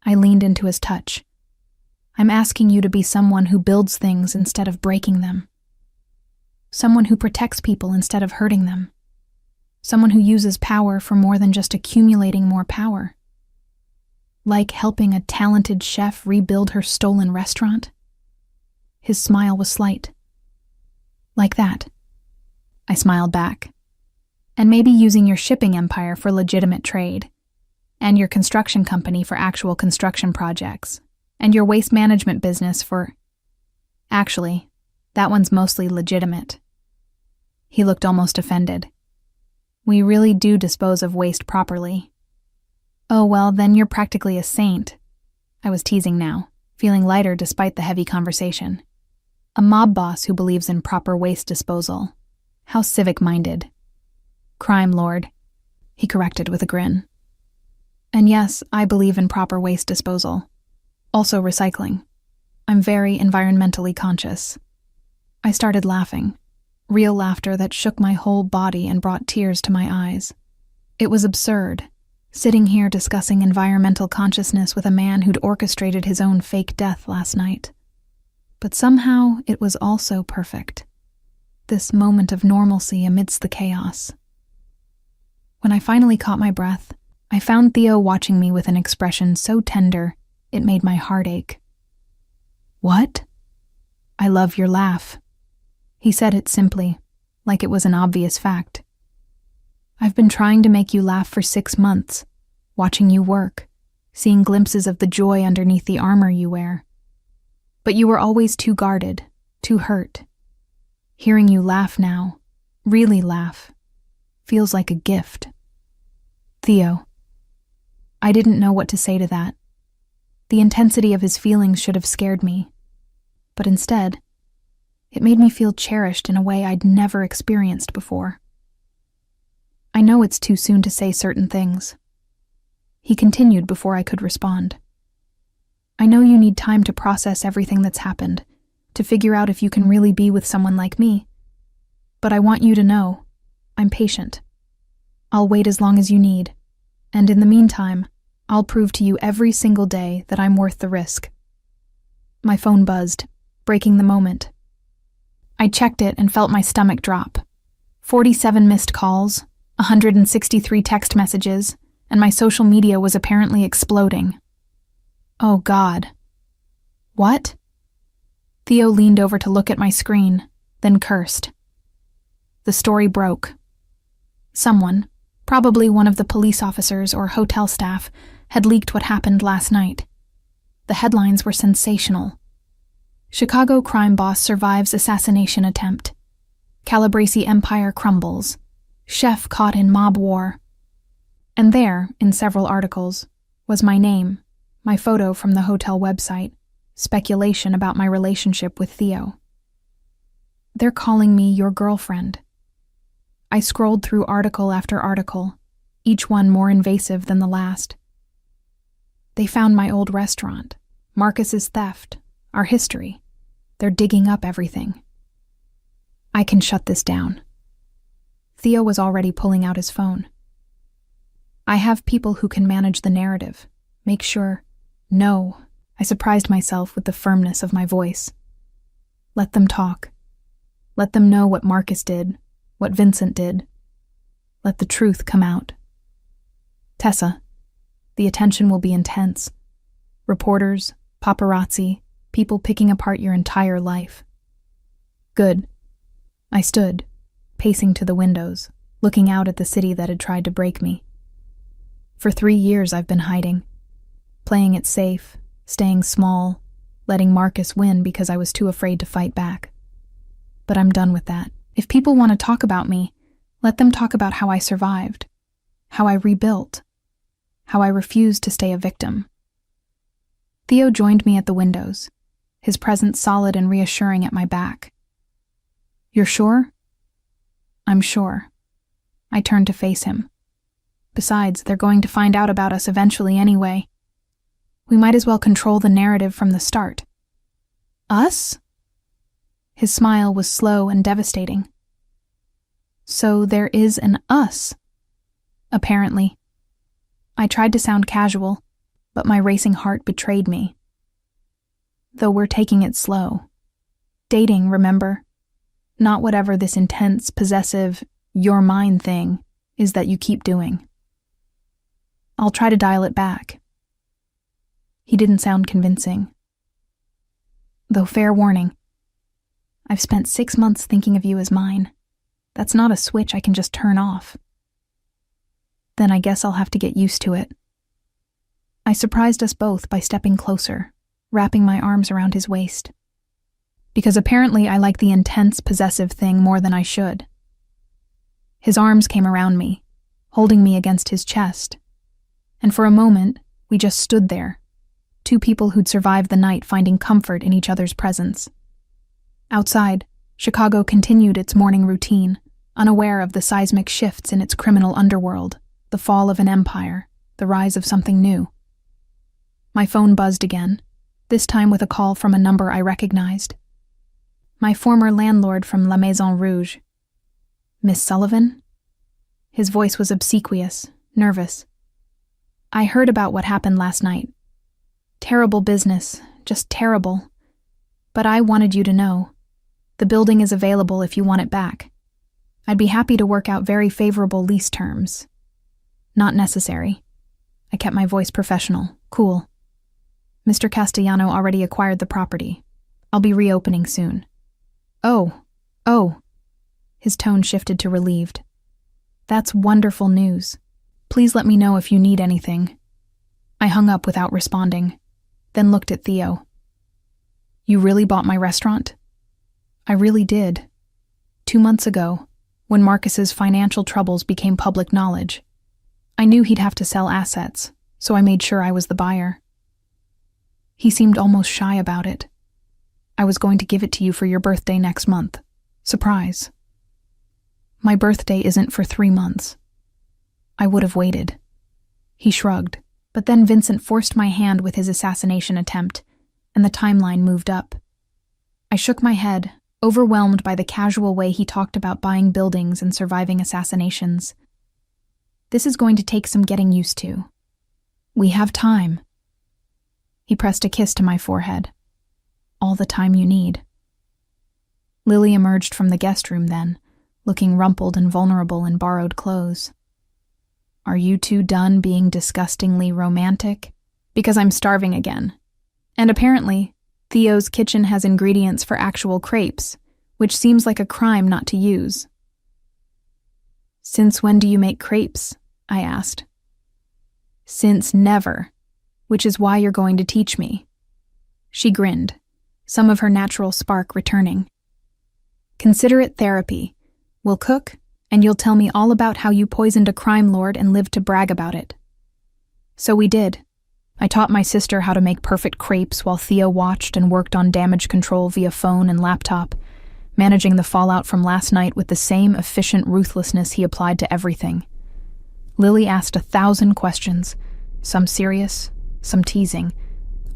I leaned into his touch. I'm asking you to be someone who builds things instead of breaking them. Someone who protects people instead of hurting them. Someone who uses power for more than just accumulating more power. Like helping a talented chef rebuild her stolen restaurant. His smile was slight. Like that. I smiled back. And maybe using your shipping empire for legitimate trade. And your construction company for actual construction projects. And your waste management business for... Actually, that one's mostly legitimate. He looked almost offended. We really do dispose of waste properly. Oh, well, then you're practically a saint. I was teasing now, feeling lighter despite the heavy conversation. A mob boss who believes in proper waste disposal. How civic-minded. Crime lord, he corrected with a grin. And yes, I believe in proper waste disposal. Also recycling. I'm very environmentally conscious. I started laughing. Real laughter that shook my whole body and brought tears to my eyes. It was absurd, sitting here discussing environmental consciousness with a man who'd orchestrated his own fake death last night. But somehow it was also perfect. This moment of normalcy amidst the chaos. When I finally caught my breath, I found Theo watching me with an expression so tender, it made my heart ache. What? I love your laugh. He said it simply, like it was an obvious fact. I've been trying to make you laugh for 6 months, watching you work, seeing glimpses of the joy underneath the armor you wear. But you were always too guarded, too hurt. Hearing you laugh now, really laugh, feels like a gift. Theo. I didn't know what to say to that. The intensity of his feelings should have scared me. But instead, it made me feel cherished in a way I'd never experienced before. I know it's too soon to say certain things. He continued before I could respond. I know you need time to process everything that's happened, to figure out if you can really be with someone like me. But I want you to know, I'm patient. I'll wait as long as you need, and in the meantime, I'll prove to you every single day that I'm worth the risk. My phone buzzed, breaking the moment. I checked it and felt my stomach drop. 47 missed calls, 163 text messages, and my social media was apparently exploding. Oh God. What? Theo leaned over to look at my screen, then cursed. The story broke. Someone, probably one of the police officers or hotel staff, had leaked what happened last night. The headlines were sensational. Chicago crime boss survives assassination attempt. Calabrese empire crumbles. Chef caught in mob war. And there, in several articles, was my name, my photo from the hotel website, speculation about my relationship with Theo. They're calling me your girlfriend. I scrolled through article after article, each one more invasive than the last. They found my old restaurant, Marcus's theft, our history. They're digging up everything. I can shut this down. Theo was already pulling out his phone. I have people who can manage the narrative. Make sure. No, I surprised myself with the firmness of my voice. Let them talk. Let them know what Marcus did, what Vincent did. Let the truth come out. Tessa, the attention will be intense. Reporters, paparazzi, people picking apart your entire life. Good. I stood, pacing to the windows, looking out at the city that had tried to break me. For 3 years I've been hiding, playing it safe, staying small, letting Marcus win because I was too afraid to fight back. But I'm done with that. If people want to talk about me, let them talk about how I survived, how I rebuilt, how I refused to stay a victim. Theo joined me at the windows, his presence solid and reassuring at my back. You're sure? I'm sure. I turned to face him. Besides, they're going to find out about us eventually anyway. We might as well control the narrative from the start. Us? His smile was slow and devastating. So there is an us. Apparently. I tried to sound casual, but my racing heart betrayed me. Though we're taking it slow. Dating, remember? Not whatever this intense, possessive, you're mine thing is that you keep doing. I'll try to dial it back. He didn't sound convincing. Though fair warning, I've spent 6 months thinking of you as mine. That's not a switch I can just turn off. Then I guess I'll have to get used to it. I surprised us both by stepping closer, wrapping my arms around his waist. Because apparently I like the intense, possessive thing more than I should. His arms came around me, holding me against his chest. And for a moment, we just stood there, two people who'd survived the night finding comfort in each other's presence. Outside, Chicago continued its morning routine, unaware of the seismic shifts in its criminal underworld, the fall of an empire, the rise of something new. My phone buzzed again, this time with a call from a number I recognized. My former landlord from La Maison Rouge. Miss Sullivan? His voice was obsequious, nervous. I heard about what happened last night. Terrible business, just terrible. But I wanted you to know. The building is available if you want it back. I'd be happy to work out very favorable lease terms. Not necessary. I kept my voice professional, cool. Mr. Castellano already acquired the property. I'll be reopening soon. Oh. His tone shifted to relieved. That's wonderful news. Please let me know if you need anything. I hung up without responding, then looked at Theo. You really bought my restaurant? I really did. 2 months ago, when Marcus's financial troubles became public knowledge. I knew he'd have to sell assets, so I made sure I was the buyer. He seemed almost shy about it. I was going to give it to you for your birthday next month. Surprise. My birthday isn't for 3 months. I would have waited. He shrugged, but then Vincent forced my hand with his assassination attempt, and the timeline moved up. I shook my head, overwhelmed by the casual way he talked about buying buildings and surviving assassinations. This is going to take some getting used to. We have time. He pressed a kiss to my forehead. All the time you need. Lily emerged from the guest room then, looking rumpled and vulnerable in borrowed clothes. Are you two done being disgustingly romantic? Because I'm starving again. And apparently, Theo's kitchen has ingredients for actual crepes, which seems like a crime not to use. Since when do you make crepes? I asked. Since never, which is why you're going to teach me. She grinned, some of her natural spark returning. Consider it therapy. We'll cook, and you'll tell me all about how you poisoned a crime lord and lived to brag about it. So we did. I taught my sister how to make perfect crepes while Theo watched and worked on damage control via phone and laptop, managing the fallout from last night with the same efficient ruthlessness he applied to everything. Lily asked 1,000 questions, some serious, some teasing,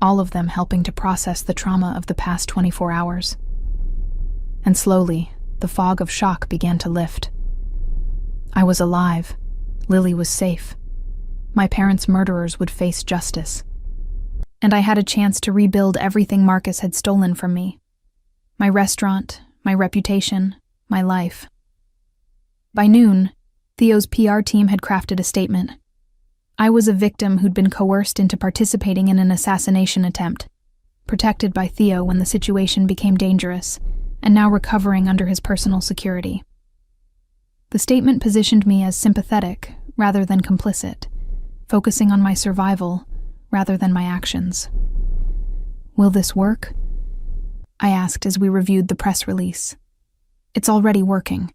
all of them helping to process the trauma of the past 24 hours. And slowly, the fog of shock began to lift. I was alive. Lily was safe. My parents' murderers would face justice. And I had a chance to rebuild everything Marcus had stolen from me. My restaurant, my reputation, my life. By noon, Theo's PR team had crafted a statement. I was a victim who'd been coerced into participating in an assassination attempt, protected by Theo when the situation became dangerous, and now recovering under his personal security. The statement positioned me as sympathetic rather than complicit, focusing on my survival rather than my actions. Will this work? I asked as we reviewed the press release. It's already working.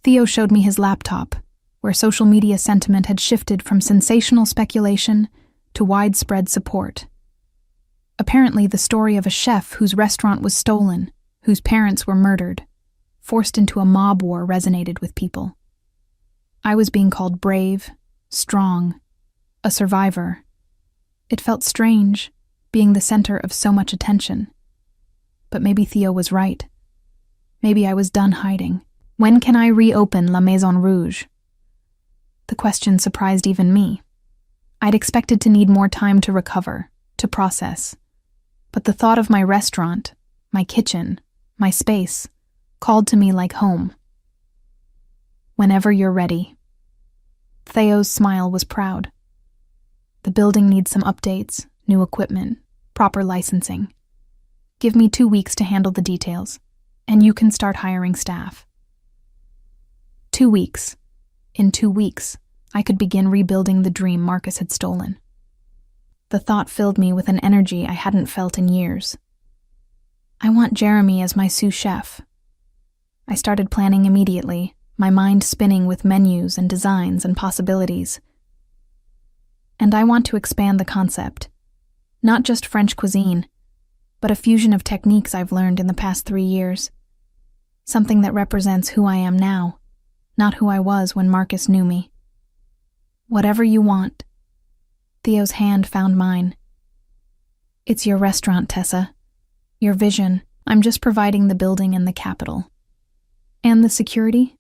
Theo showed me his laptop, where social media sentiment had shifted from sensational speculation to widespread support. Apparently, the story of a chef whose restaurant was stolen, whose parents were murdered, forced into a mob war resonated with people. I was being called brave, strong, a survivor. It felt strange, being the center of so much attention. But maybe Theo was right. Maybe I was done hiding. When can I reopen La Maison Rouge? The question surprised even me. I'd expected to need more time to recover, to process. But the thought of my restaurant, my kitchen, my space, called to me like home. Whenever you're ready. Theo's smile was proud. The building needs some updates, new equipment, proper licensing. Give me 2 weeks to handle the details, and you can start hiring staff. 2 weeks. In 2 weeks, I could begin rebuilding the dream Marcus had stolen. The thought filled me with an energy I hadn't felt in years. I want Jeremy as my sous chef. I started planning immediately, my mind spinning with menus and designs and possibilities. And I want to expand the concept. Not just French cuisine, but a fusion of techniques I've learned in the past 3 years. Something that represents who I am now, not who I was when Marcus knew me. Whatever you want. Theo's hand found mine. It's your restaurant, Tessa. Your vision. I'm just providing the building and the capital. And the security?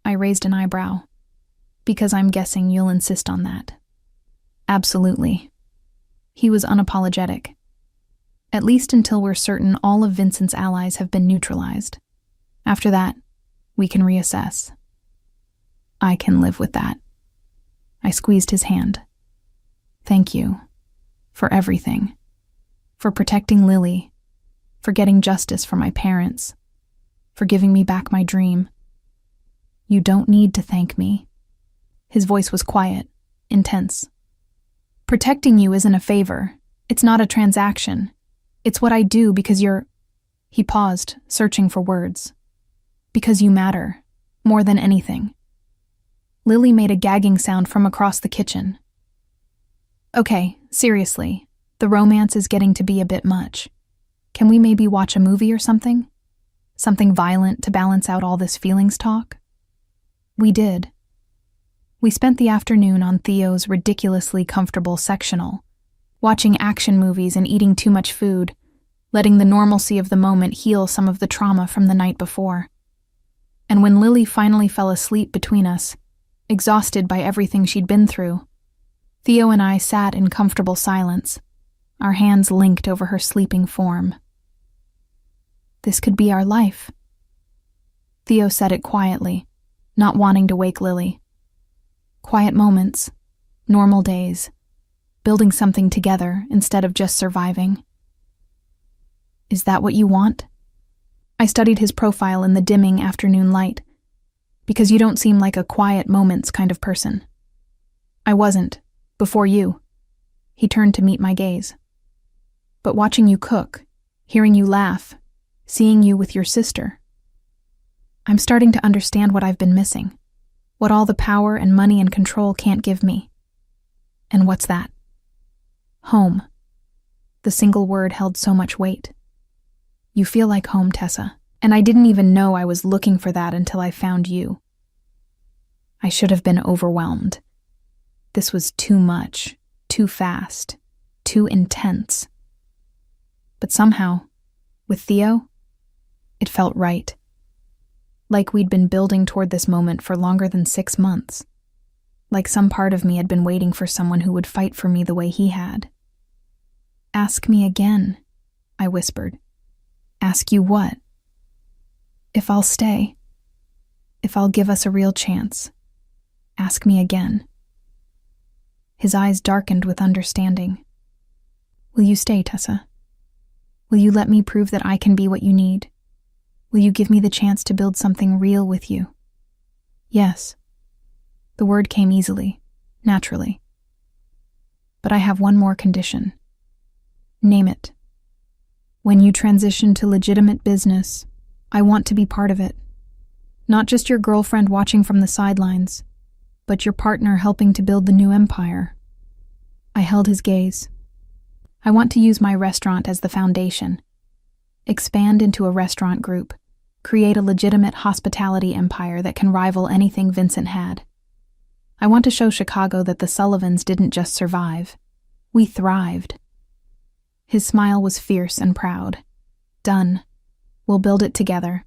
I raised an eyebrow. Because I'm guessing you'll insist on that. Absolutely. He was unapologetic. At least until we're certain all of Vincent's allies have been neutralized. After that, we can reassess. I can live with that. I squeezed his hand. Thank you. For everything. For protecting Lily. For getting justice for my parents. For giving me back my dream. You don't need to thank me. His voice was quiet, intense. Protecting you isn't a favor. It's not a transaction. It's what I do because you're... He paused, searching for words. Because you matter. More than anything. Lily made a gagging sound from across the kitchen. Okay, seriously. The romance is getting to be a bit much. Can we maybe watch a movie or something? Something violent to balance out all this feelings talk? We did. We spent the afternoon on Theo's ridiculously comfortable sectional, watching action movies and eating too much food, letting the normalcy of the moment heal some of the trauma from the night before. And when Lily finally fell asleep between us, exhausted by everything she'd been through, Theo and I sat in comfortable silence, our hands linked over her sleeping form. This could be our life. Theo said it quietly, not wanting to wake Lily. Quiet moments, normal days, building something together instead of just surviving. Is that what you want? I studied his profile in the dimming afternoon light, because you don't seem like a quiet moments kind of person. I wasn't, before you. He turned to meet my gaze. But watching you cook, hearing you laugh, seeing you with your sister, I'm starting to understand what I've been missing, what all the power and money and control can't give me. And what's that? Home. The single word held so much weight. You feel like home, Tessa, and I didn't even know I was looking for that until I found you. I should have been overwhelmed. This was too much, too fast, too intense. But somehow, with Theo, it felt right. Like we'd been building toward this moment for longer than 6 months. Like some part of me had been waiting for someone who would fight for me the way he had. "Ask me again," I whispered. "Ask you what?" "If I'll stay. If I'll give us a real chance. Ask me again." His eyes darkened with understanding. "Will you stay, Tessa? Will you let me prove that I can be what you need? Will you give me the chance to build something real with you?" "Yes." The word came easily, naturally. "But I have one more condition." "Name it." "When you transition to legitimate business, I want to be part of it. Not just your girlfriend watching from the sidelines, but your partner helping to build the new empire." I held his gaze. "I want to use my restaurant as the foundation. Expand into a restaurant group. Create a legitimate hospitality empire that can rival anything Vincent had. I want to show Chicago that the Sullivans didn't just survive. We thrived." His smile was fierce and proud. "Done. We'll build it together.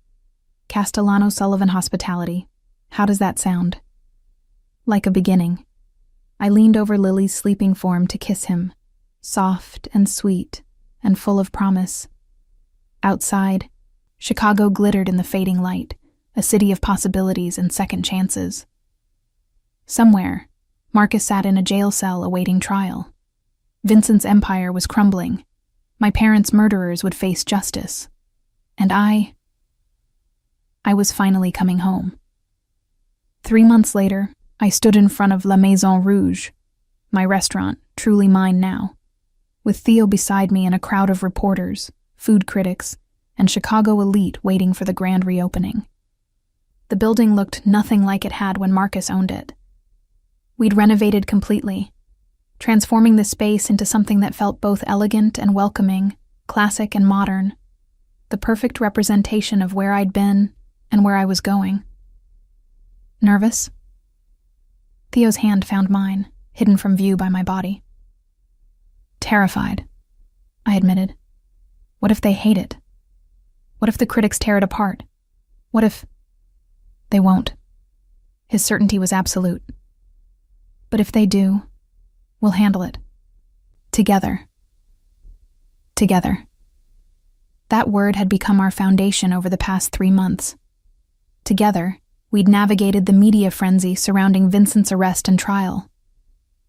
Castellano Sullivan Hospitality. How does that sound?" Like a beginning. I leaned over Lily's sleeping form to kiss him, soft and sweet and full of promise. Outside, Chicago glittered in the fading light, a city of possibilities and second chances. Somewhere, Marcus sat in a jail cell awaiting trial. Vincent's empire was crumbling. My parents' murderers would face justice. And I was finally coming home. 3 months later, I stood in front of La Maison Rouge, my restaurant, truly mine now, with Theo beside me and a crowd of reporters, food critics, and Chicago elite waiting for the grand reopening. The building looked nothing like it had when Marcus owned it. We'd renovated completely, transforming the space into something that felt both elegant and welcoming, classic and modern, the perfect representation of where I'd been and where I was going. "Nervous?" Theo's hand found mine, hidden from view by my body. "Terrified," I admitted. "What if they hate it? What if the critics tear it apart? What if—" "They won't." His certainty was absolute. "But if they do, we'll handle it. Together." Together. That word had become our foundation over the past 3 months. Together, we'd navigated the media frenzy surrounding Vincent's arrest and trial.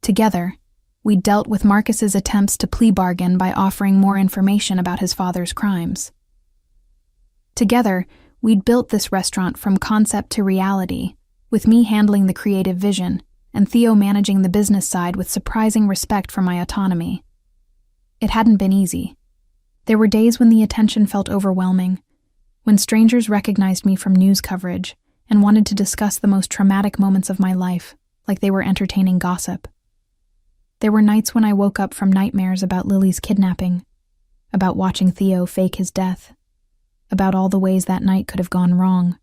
Together, we'd dealt with Marcus's attempts to plea bargain by offering more information about his father's crimes. Together, we'd built this restaurant from concept to reality, with me handling the creative vision and Theo managing the business side with surprising respect for my autonomy. It hadn't been easy. There were days when the attention felt overwhelming, when strangers recognized me from news coverage and wanted to discuss the most traumatic moments of my life, like they were entertaining gossip. There were nights when I woke up from nightmares about Lily's kidnapping, about watching Theo fake his death, about all the ways that night could have gone wrong.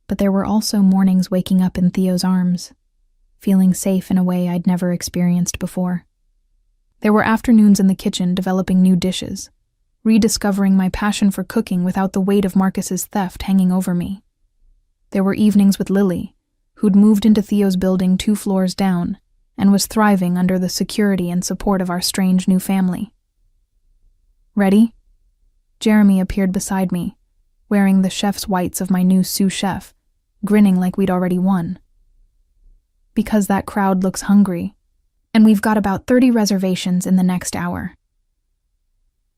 But there were also mornings waking up in Theo's arms, feeling safe in a way I'd never experienced before. There were afternoons in the kitchen developing new dishes, rediscovering my passion for cooking without the weight of Marcus's theft hanging over me. There were evenings with Lily, who'd moved into Theo's building 2 floors down and was thriving under the security and support of our strange new family. "Ready?" Jeremy appeared beside me, wearing the chef's whites of my new sous chef, grinning like we'd already won. "Because that crowd looks hungry, and we've got about 30 reservations in the next hour."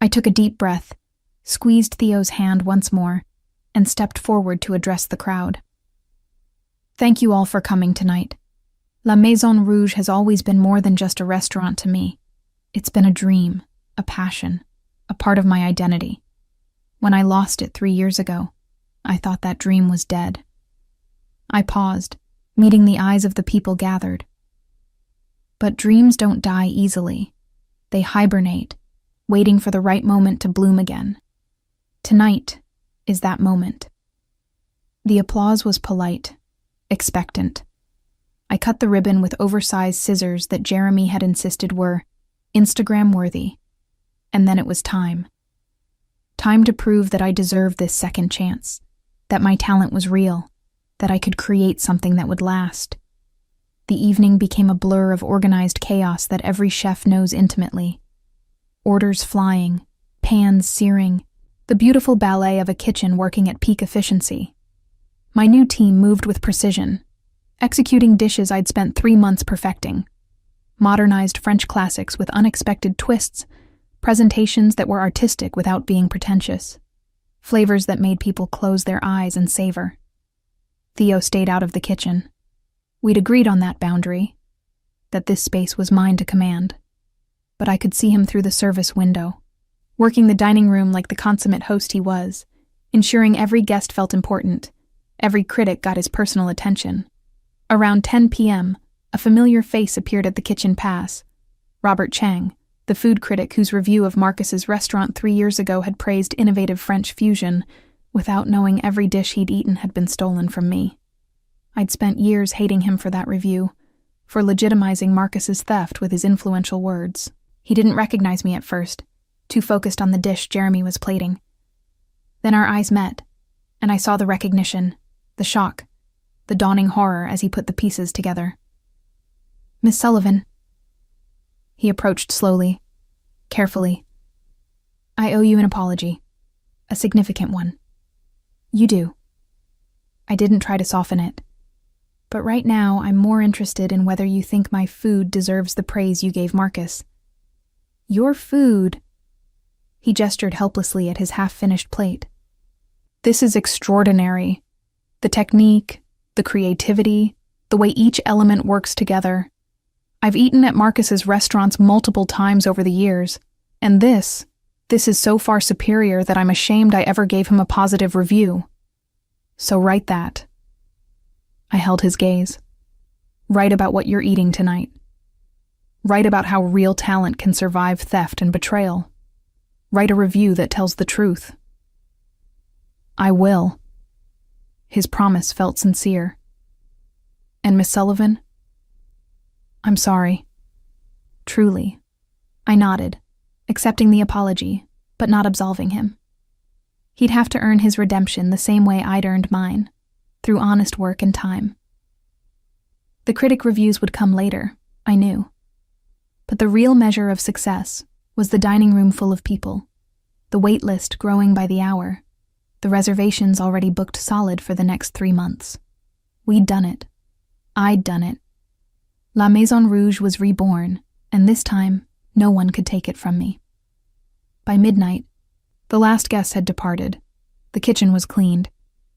I took a deep breath, squeezed Theo's hand once more, and stepped forward to address the crowd. "Thank you all for coming tonight. La Maison Rouge has always been more than just a restaurant to me. It's been a dream, a passion, a part of my identity. When I lost it 3 years ago, I thought that dream was dead." I paused, meeting the eyes of the people gathered. But dreams don't die easily. They hibernate, waiting for the right moment to bloom again. Tonight is that moment. The applause was polite, expectant. I cut the ribbon with oversized scissors that Jeremy had insisted were Instagram worthy. And then it was time. Time to prove that I deserved this second chance, that my talent was real, that I could create something that would last. The evening became a blur of organized chaos that every chef knows intimately. Orders flying, pans searing, the beautiful ballet of a kitchen working at peak efficiency. My new team moved with precision, executing dishes I'd spent 3 months perfecting. Modernized French classics with unexpected twists, presentations that were artistic without being pretentious, flavors that made people close their eyes and savor. Theo stayed out of the kitchen. We'd agreed on that boundary, that this space was mine to command. But I could see him through the service window, working the dining room like the consummate host he was, ensuring every guest felt important, every critic got his personal attention. Around 10 p.m., a familiar face appeared at the kitchen pass. Robert Chang, the food critic whose review of Marcus's restaurant 3 years ago had praised innovative French fusion, without knowing every dish he'd eaten had been stolen from me. I'd spent years hating him for that review, for legitimizing Marcus's theft with his influential words. He didn't recognize me at first, too focused on the dish Jeremy was plating. Then our eyes met, and I saw the recognition, the shock, the dawning horror as he put the pieces together. "Miss Sullivan." He approached slowly, carefully. "I owe you an apology, a significant one." "You do." I didn't try to soften it. "But right now, I'm more interested in whether you think my food deserves the praise you gave Marcus." "Your food?" He gestured helplessly at his half-finished plate. "This is extraordinary. The technique, the creativity, the way each element works together. I've eaten at Marcus's restaurants multiple times over the years, and this is so far superior that I'm ashamed I ever gave him a positive review. So write that." I held his gaze. "Write about what you're eating tonight. Write about how real talent can survive theft and betrayal. Write a review that tells the truth." "I will." His promise felt sincere. "And Miss Sullivan?" "I'm sorry." "Truly." I nodded, accepting the apology, but not absolving him. He'd have to earn his redemption the same way I'd earned mine, through honest work and time. The critic reviews would come later, I knew. But the real measure of success was the dining room full of people, the wait list growing by the hour, the reservations already booked solid for the next 3 months. We'd done it. I'd done it. La Maison Rouge was reborn, and this time, no one could take it from me. By midnight, the last guest had departed, the kitchen was cleaned,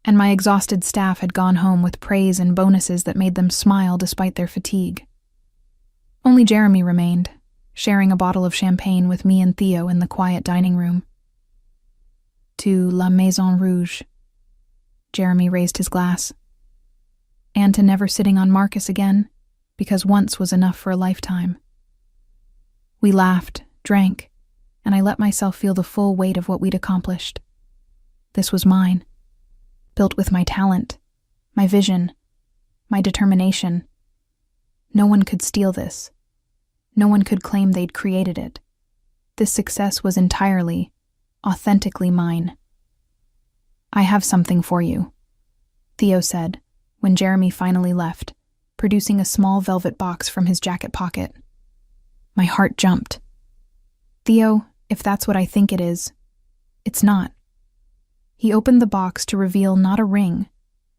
and my exhausted staff had gone home with praise and bonuses that made them smile despite their fatigue. Only Jeremy remained, sharing a bottle of champagne with me and Theo in the quiet dining room. "To La Maison Rouge." Jeremy raised his glass. "And to never sitting on Marcus again, because once was enough for a lifetime." We laughed, drank, and I let myself feel the full weight of what we'd accomplished. This was mine. Built with my talent, my vision, my determination. No one could steal this. No one could claim they'd created it. This success was entirely, authentically mine. "I have something for you," Theo said, when Jeremy finally left, producing a small velvet box from his jacket pocket. My heart jumped. "Theo, if that's what I think it is, it's not." He opened the box to reveal not a ring,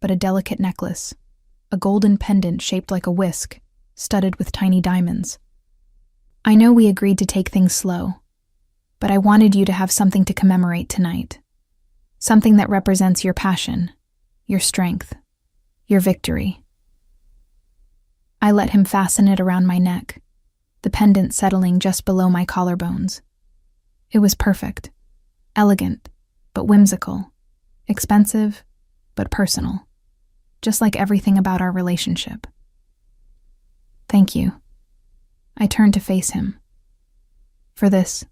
but a delicate necklace, a golden pendant shaped like a whisk, studded with tiny diamonds. "I know we agreed to take things slow, but I wanted you to have something to commemorate tonight. Something that represents your passion, your strength, your victory." I let him fasten it around my neck, the pendant settling just below my collarbones. It was perfect, elegant, but whimsical, expensive, but personal, just like everything about our relationship. "Thank you." I turned to face him. "For this,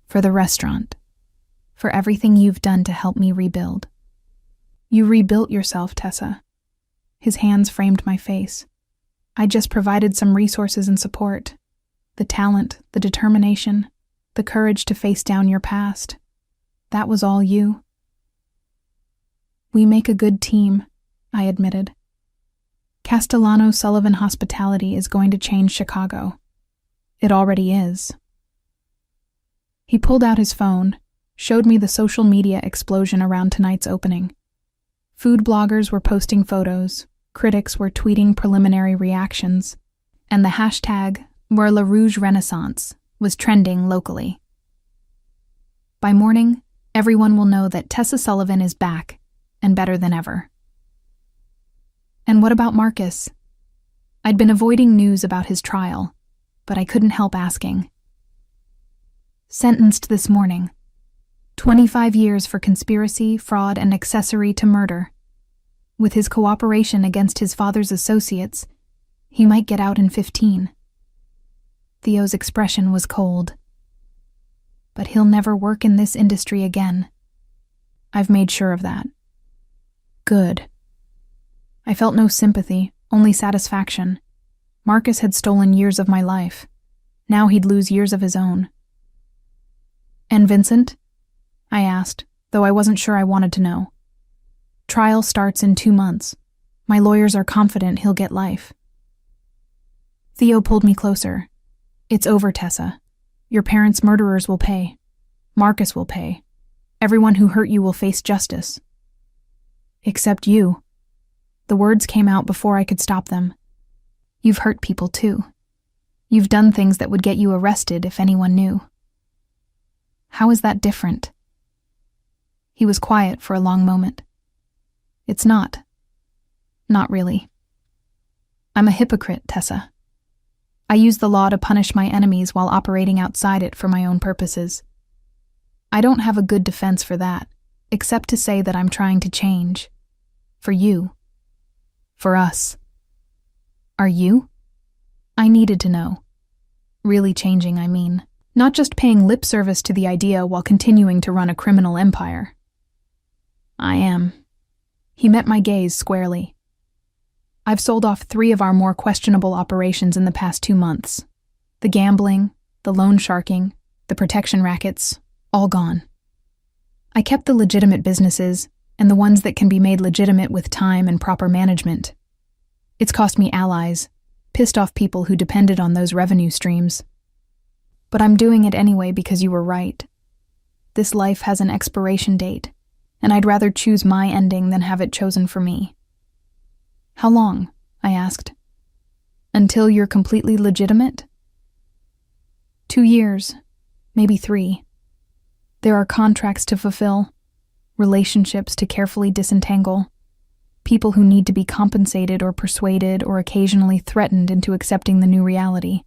for the restaurant, for everything you've done to help me rebuild." "You rebuilt yourself, Tessa." His hands framed my face. "I just provided some resources and support. the talent, the determination, the courage to face down your past. That was all you. We make a good team, I admitted. Castellano-Sullivan Hospitality is going to change Chicago. It already is. He pulled out his phone, showed me the social media explosion around tonight's opening. Food bloggers were posting photos, critics were tweeting preliminary reactions, and the hashtag #La Rouge Renaissance was trending locally. By morning, everyone will know that Tessa Sullivan is back, and better than ever. And what about Marcus? I'd been avoiding news about his trial, but I couldn't help asking. Sentenced this morning. 25 years for conspiracy, fraud, and accessory to murder. With his cooperation against his father's associates, he might get out in 15. Theo's expression was cold. But he'll never work in this industry again. I've made sure of that. Good. I felt no sympathy, only satisfaction. Marcus had stolen years of my life. Now he'd lose years of his own. And Vincent? I asked, though I wasn't sure I wanted to know. Trial starts in 2 months. My lawyers are confident he'll get life. Theo pulled me closer. It's over, Tessa. Your parents' murderers will pay. Marcus will pay. Everyone who hurt you will face justice. Except you. The words came out before I could stop them. You've hurt people too. You've done things that would get you arrested if anyone knew. How is that different? He was quiet for a long moment. It's not. Not really. I'm a hypocrite, Tessa. I use the law to punish my enemies while operating outside it for my own purposes. I don't have a good defense for that, except to say that I'm trying to change. For you. For us. Are you? I needed to know. Really changing, I mean. Not just paying lip service to the idea while continuing to run a criminal empire. I am. He met my gaze squarely. I've sold off 3 of our more questionable operations in the past 2 months. The gambling, the loan sharking, the protection rackets, all gone. I kept the legitimate businesses, and the ones that can be made legitimate with time and proper management. It's cost me allies, pissed off people who depended on those revenue streams. But I'm doing it anyway because you were right. This life has an expiration date, and I'd rather choose my ending than have it chosen for me. How long? I asked. Until you're completely legitimate? 2 years, maybe 3. There are contracts to fulfill, relationships to carefully disentangle, people who need to be compensated or persuaded or occasionally threatened into accepting the new reality.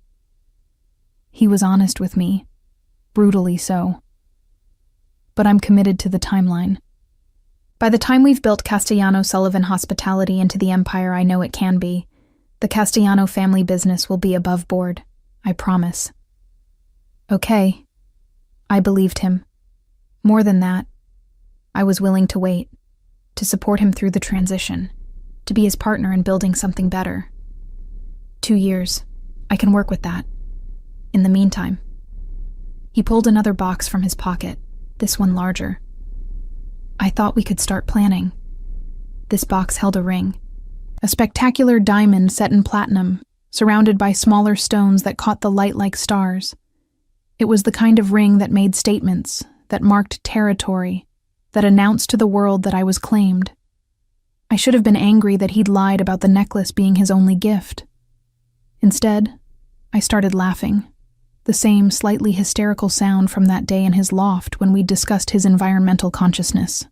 He was honest with me, brutally so. But I'm committed to the timeline. By the time we've built Castellano-Sullivan Hospitality into the empire I know it can be, the Castellano family business will be above board, I promise. Okay. I believed him. More than that, I was willing to wait, to support him through the transition, to be his partner in building something better. 2 years. I can work with that. In the meantime. He pulled another box from his pocket, this one larger. I thought we could start planning. This box held a ring. A spectacular diamond set in platinum, surrounded by smaller stones that caught the light like stars. It was the kind of ring that made statements, that marked territory, that announced to the world that I was claimed. I should have been angry that he'd lied about the necklace being his only gift. Instead, I started laughing, the same slightly hysterical sound from that day in his loft when we'd discussed his environmental consciousness.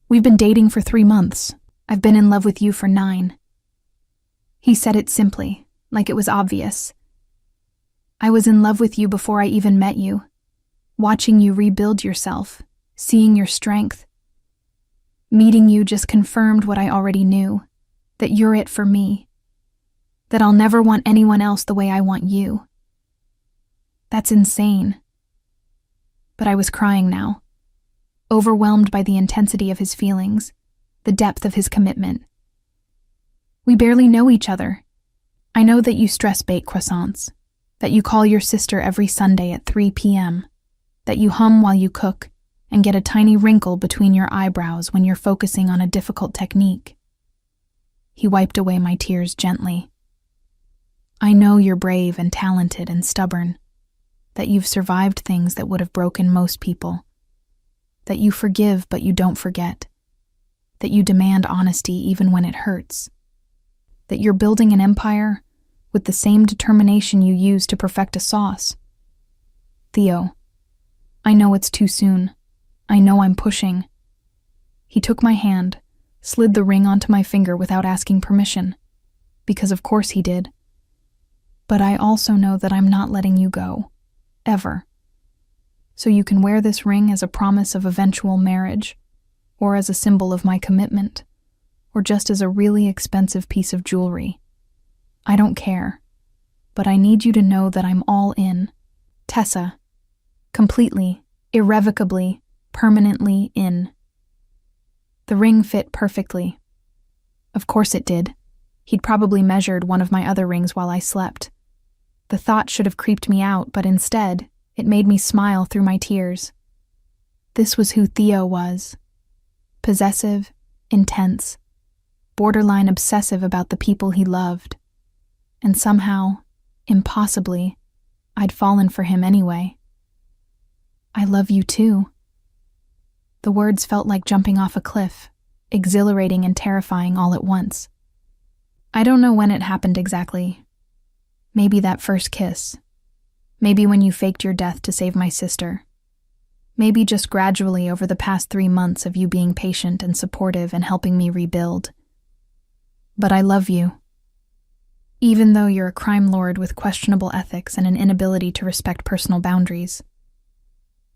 We've been dating for 3 months. I've been in love with you for 9. He said it simply, like it was obvious. I was in love with you before I even met you, watching you rebuild yourself, seeing your strength. Meeting you just confirmed what I already knew, that you're it for me, that I'll never want anyone else the way I want you. That's insane. But I was crying now, overwhelmed by the intensity of his feelings, the depth of his commitment. We barely know each other. I know that you stress bake croissants. That you call your sister every Sunday at 3 p.m., that you hum while you cook and get a tiny wrinkle between your eyebrows when you're focusing on a difficult technique. He wiped away my tears gently. I know you're brave and talented and stubborn, that you've survived things that would have broken most people, that you forgive but you don't forget, that you demand honesty even when it hurts, that you're building an empire with the same determination you use to perfect a sauce. Theo, I know it's too soon. I know I'm pushing. He took my hand, slid the ring onto my finger without asking permission, because of course he did. But I also know that I'm not letting you go, ever. So you can wear this ring as a promise of eventual marriage, or as a symbol of my commitment, or just as a really expensive piece of jewelry. I don't care, but I need you to know that I'm all in. Tessa. Completely, irrevocably, permanently in. The ring fit perfectly. Of course it did. He'd probably measured one of my other rings while I slept. The thought should have creeped me out, but instead, it made me smile through my tears. This was who Theo was. Possessive, intense, borderline obsessive about the people he loved. And somehow, impossibly, I'd fallen for him anyway. I love you too. The words felt like jumping off a cliff, exhilarating and terrifying all at once. I don't know when it happened exactly. Maybe that first kiss. Maybe when you faked your death to save my sister. Maybe just gradually over the past 3 months of you being patient and supportive and helping me rebuild. But I love you. Even though you're a crime lord with questionable ethics and an inability to respect personal boundaries.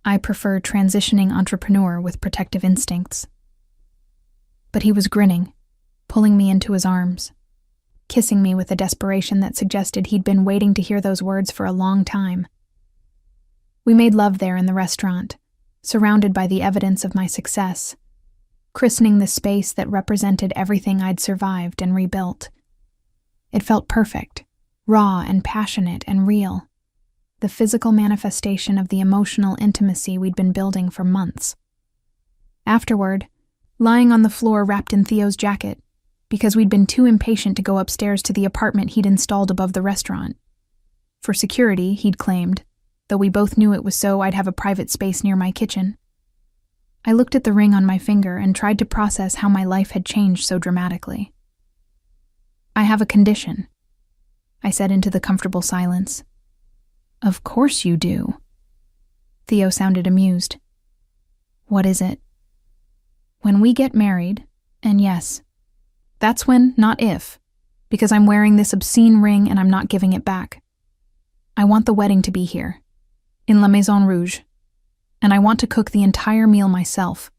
I prefer transitioning entrepreneur with protective instincts. But he was grinning, pulling me into his arms, kissing me with a desperation that suggested he'd been waiting to hear those words for a long time. We made love there in the restaurant, surrounded by the evidence of my success, christening the space that represented everything I'd survived and rebuilt. It felt perfect, raw and passionate and real, the physical manifestation of the emotional intimacy we'd been building for months. Afterward, lying on the floor wrapped in Theo's jacket, because we'd been too impatient to go upstairs to the apartment he'd installed above the restaurant. For security, he'd claimed, though we both knew it was so I'd have a private space near my kitchen. I looked at the ring on my finger and tried to process how my life had changed so dramatically. I have a condition, I said into the comfortable silence. Of course you do. Theo sounded amused. What is it? When we get married, and yes, that's when, not if, because I'm wearing this obscene ring and I'm not giving it back. I want the wedding to be here, in La Maison Rouge, and I want to cook the entire meal myself.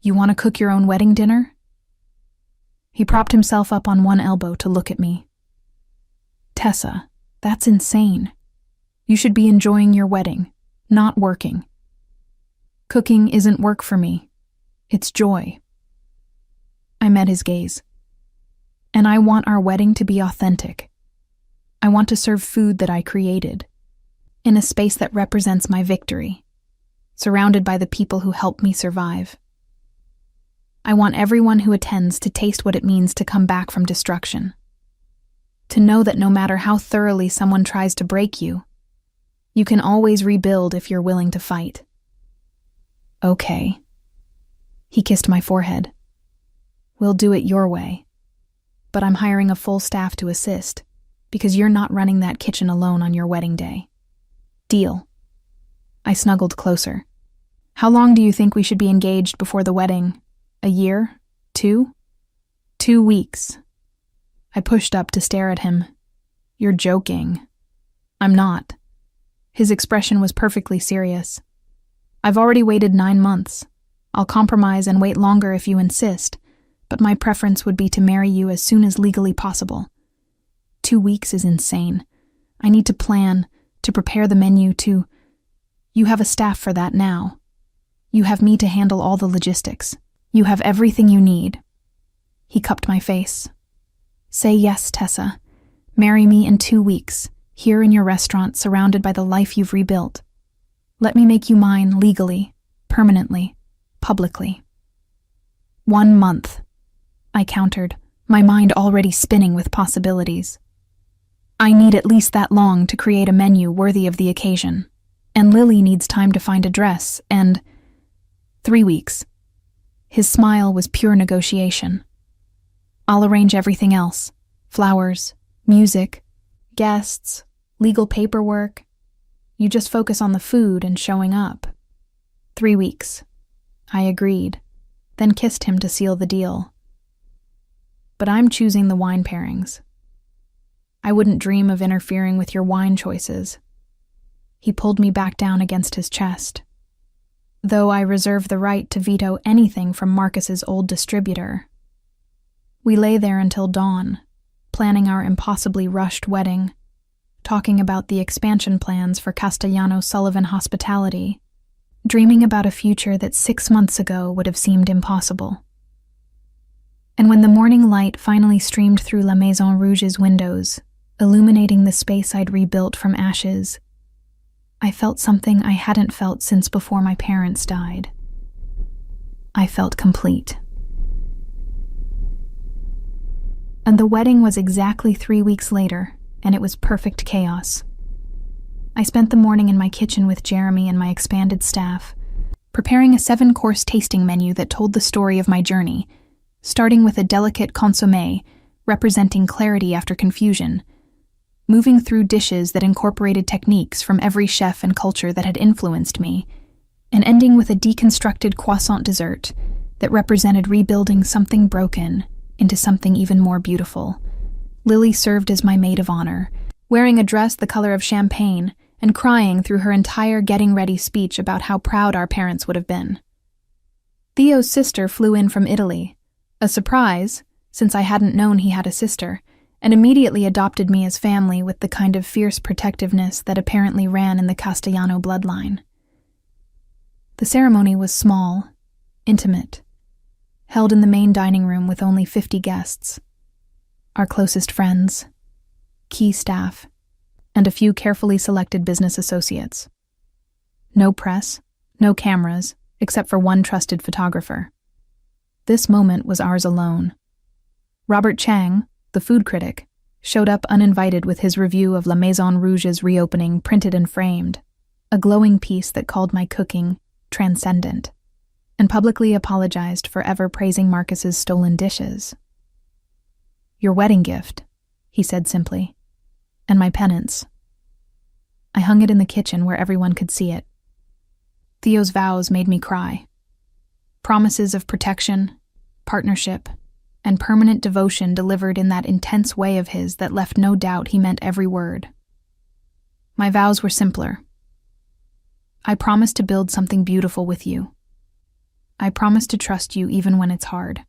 You want to cook your own wedding dinner? He propped himself up on one elbow to look at me. Tessa, that's insane. You should be enjoying your wedding, not working. Cooking isn't work for me. It's joy. I met his gaze. And I want our wedding to be authentic. I want to serve food that I created, in a space that represents my victory, surrounded by the people who helped me survive. I want everyone who attends to taste what it means to come back from destruction. To know that no matter how thoroughly someone tries to break you, you can always rebuild if you're willing to fight. Okay. He kissed my forehead. We'll do it your way. But I'm hiring a full staff to assist, because you're not running that kitchen alone on your wedding day. Deal. I snuggled closer. How long do you think we should be engaged before the wedding? A year? 2? 2 weeks. I pushed up to stare at him. You're joking. I'm not. His expression was perfectly serious. I've already waited 9 months. I'll compromise and wait longer if you insist, but my preference would be to marry you as soon as legally possible. 2 weeks is insane. I need to plan, to prepare the menu, to... You have a staff for that now. You have me to handle all the logistics. You have everything you need. He cupped my face. Say yes, Tessa. Marry me in 2 weeks. here in your restaurant, surrounded by the life you've rebuilt. Let me make you mine legally, permanently, publicly." 1 month, I countered, my mind already spinning with possibilities. I need at least that long to create a menu worthy of the occasion, and Lily needs time to find a dress, and 3 weeks. His smile was pure negotiation. I'll arrange everything else: flowers, music, guests, legal paperwork. You just focus on the food and showing up. 3 weeks. I agreed, then kissed him to seal the deal. But I'm choosing the wine pairings. I wouldn't dream of interfering with your wine choices. He pulled me back down against his chest. Though I reserve the right to veto anything from Marcus's old distributor. We lay there until dawn, planning our impossibly rushed wedding, talking about the expansion plans for Castellano-Sullivan Hospitality, dreaming about a future that 6 months ago would have seemed impossible. And when the morning light finally streamed through La Maison Rouge's windows, illuminating the space I'd rebuilt from ashes, I felt something I hadn't felt since before my parents died. I felt complete. And the wedding was exactly 3 weeks later, and it was perfect chaos. I spent the morning in my kitchen with Jeremy and my expanded staff, preparing a 7-course tasting menu that told the story of my journey, starting with a delicate consommé representing clarity after confusion, moving through dishes that incorporated techniques from every chef and culture that had influenced me, and ending with a deconstructed croissant dessert that represented rebuilding something broken into something even more beautiful. Lily served as my maid of honor, wearing a dress the color of champagne and crying through her entire getting ready speech about how proud our parents would have been. Theo's sister flew in from Italy, a surprise, since I hadn't known he had a sister, and immediately adopted me as family with the kind of fierce protectiveness that apparently ran in the Castellano bloodline. The ceremony was small, intimate, held in the main dining room with only 50 guests, our closest friends, key staff, and a few carefully selected business associates. No press, no cameras, except for one trusted photographer. This moment was ours alone. Robert Chang, the food critic, showed up uninvited with his review of La Maison Rouge's reopening printed and framed, a glowing piece that called my cooking transcendent, and publicly apologized for ever praising Marcus's stolen dishes. "Your wedding gift," he said simply, "and my penance." I hung it in the kitchen where everyone could see it. Theo's vows made me cry. Promises of protection, partnership, and permanent devotion delivered in that intense way of his that left no doubt he meant every word. My vows were simpler. I promise to build something beautiful with you. I promise to trust you even when it's hard.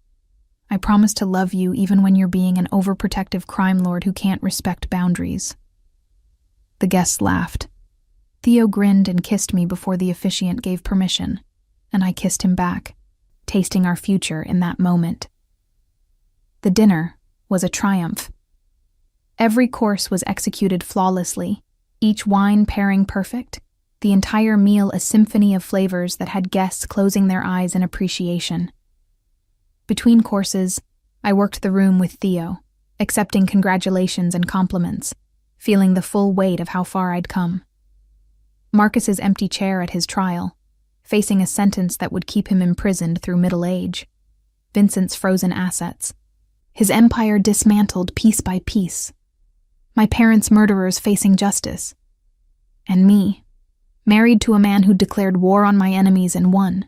I promise to love you even when you're being an overprotective crime lord who can't respect boundaries. The guests laughed. Theo grinned and kissed me before the officiant gave permission, and I kissed him back, tasting our future in that moment. The dinner was a triumph. Every course was executed flawlessly, each wine pairing perfect, the entire meal a symphony of flavors that had guests closing their eyes in appreciation. Between courses, I worked the room with Theo, accepting congratulations and compliments, feeling the full weight of how far I'd come. Marcus's empty chair at his trial, facing a sentence that would keep him imprisoned through middle age. Vincent's frozen assets. His empire dismantled piece by piece. My parents' murderers facing justice. And me, married to a man who declared war on my enemies and won,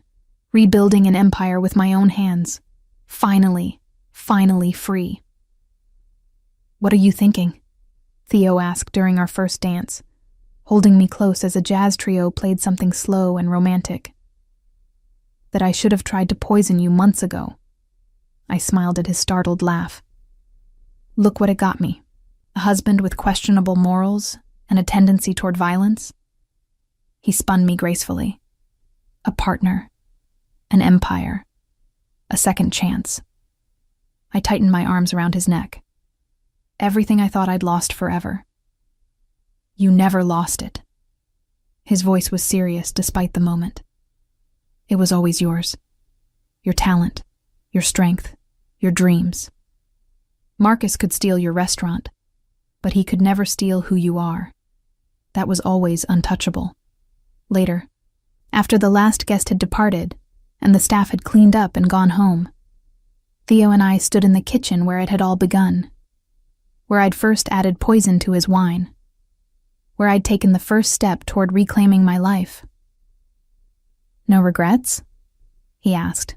rebuilding an empire with my own hands. Finally free. "What are you thinking?" Theo asked during our first dance, holding me close as a jazz trio played something slow and romantic. "That I should have tried to poison you months ago." I smiled at his startled laugh. "Look what it got me. A husband with questionable morals and a tendency toward violence." He spun me gracefully. A partner. An empire. A second chance. I tightened my arms around his neck. Everything I thought I'd lost forever. You never lost it. His voice was serious despite the moment. It was always yours. Your talent, your strength, your dreams. Marcus could steal your restaurant, but he could never steal who you are. That was always untouchable. Later, after the last guest had departed and the staff had cleaned up and gone home, Theo and I stood in the kitchen where it had all begun, where I'd first added poison to his wine, where I'd taken the first step toward reclaiming my life. No regrets? He asked,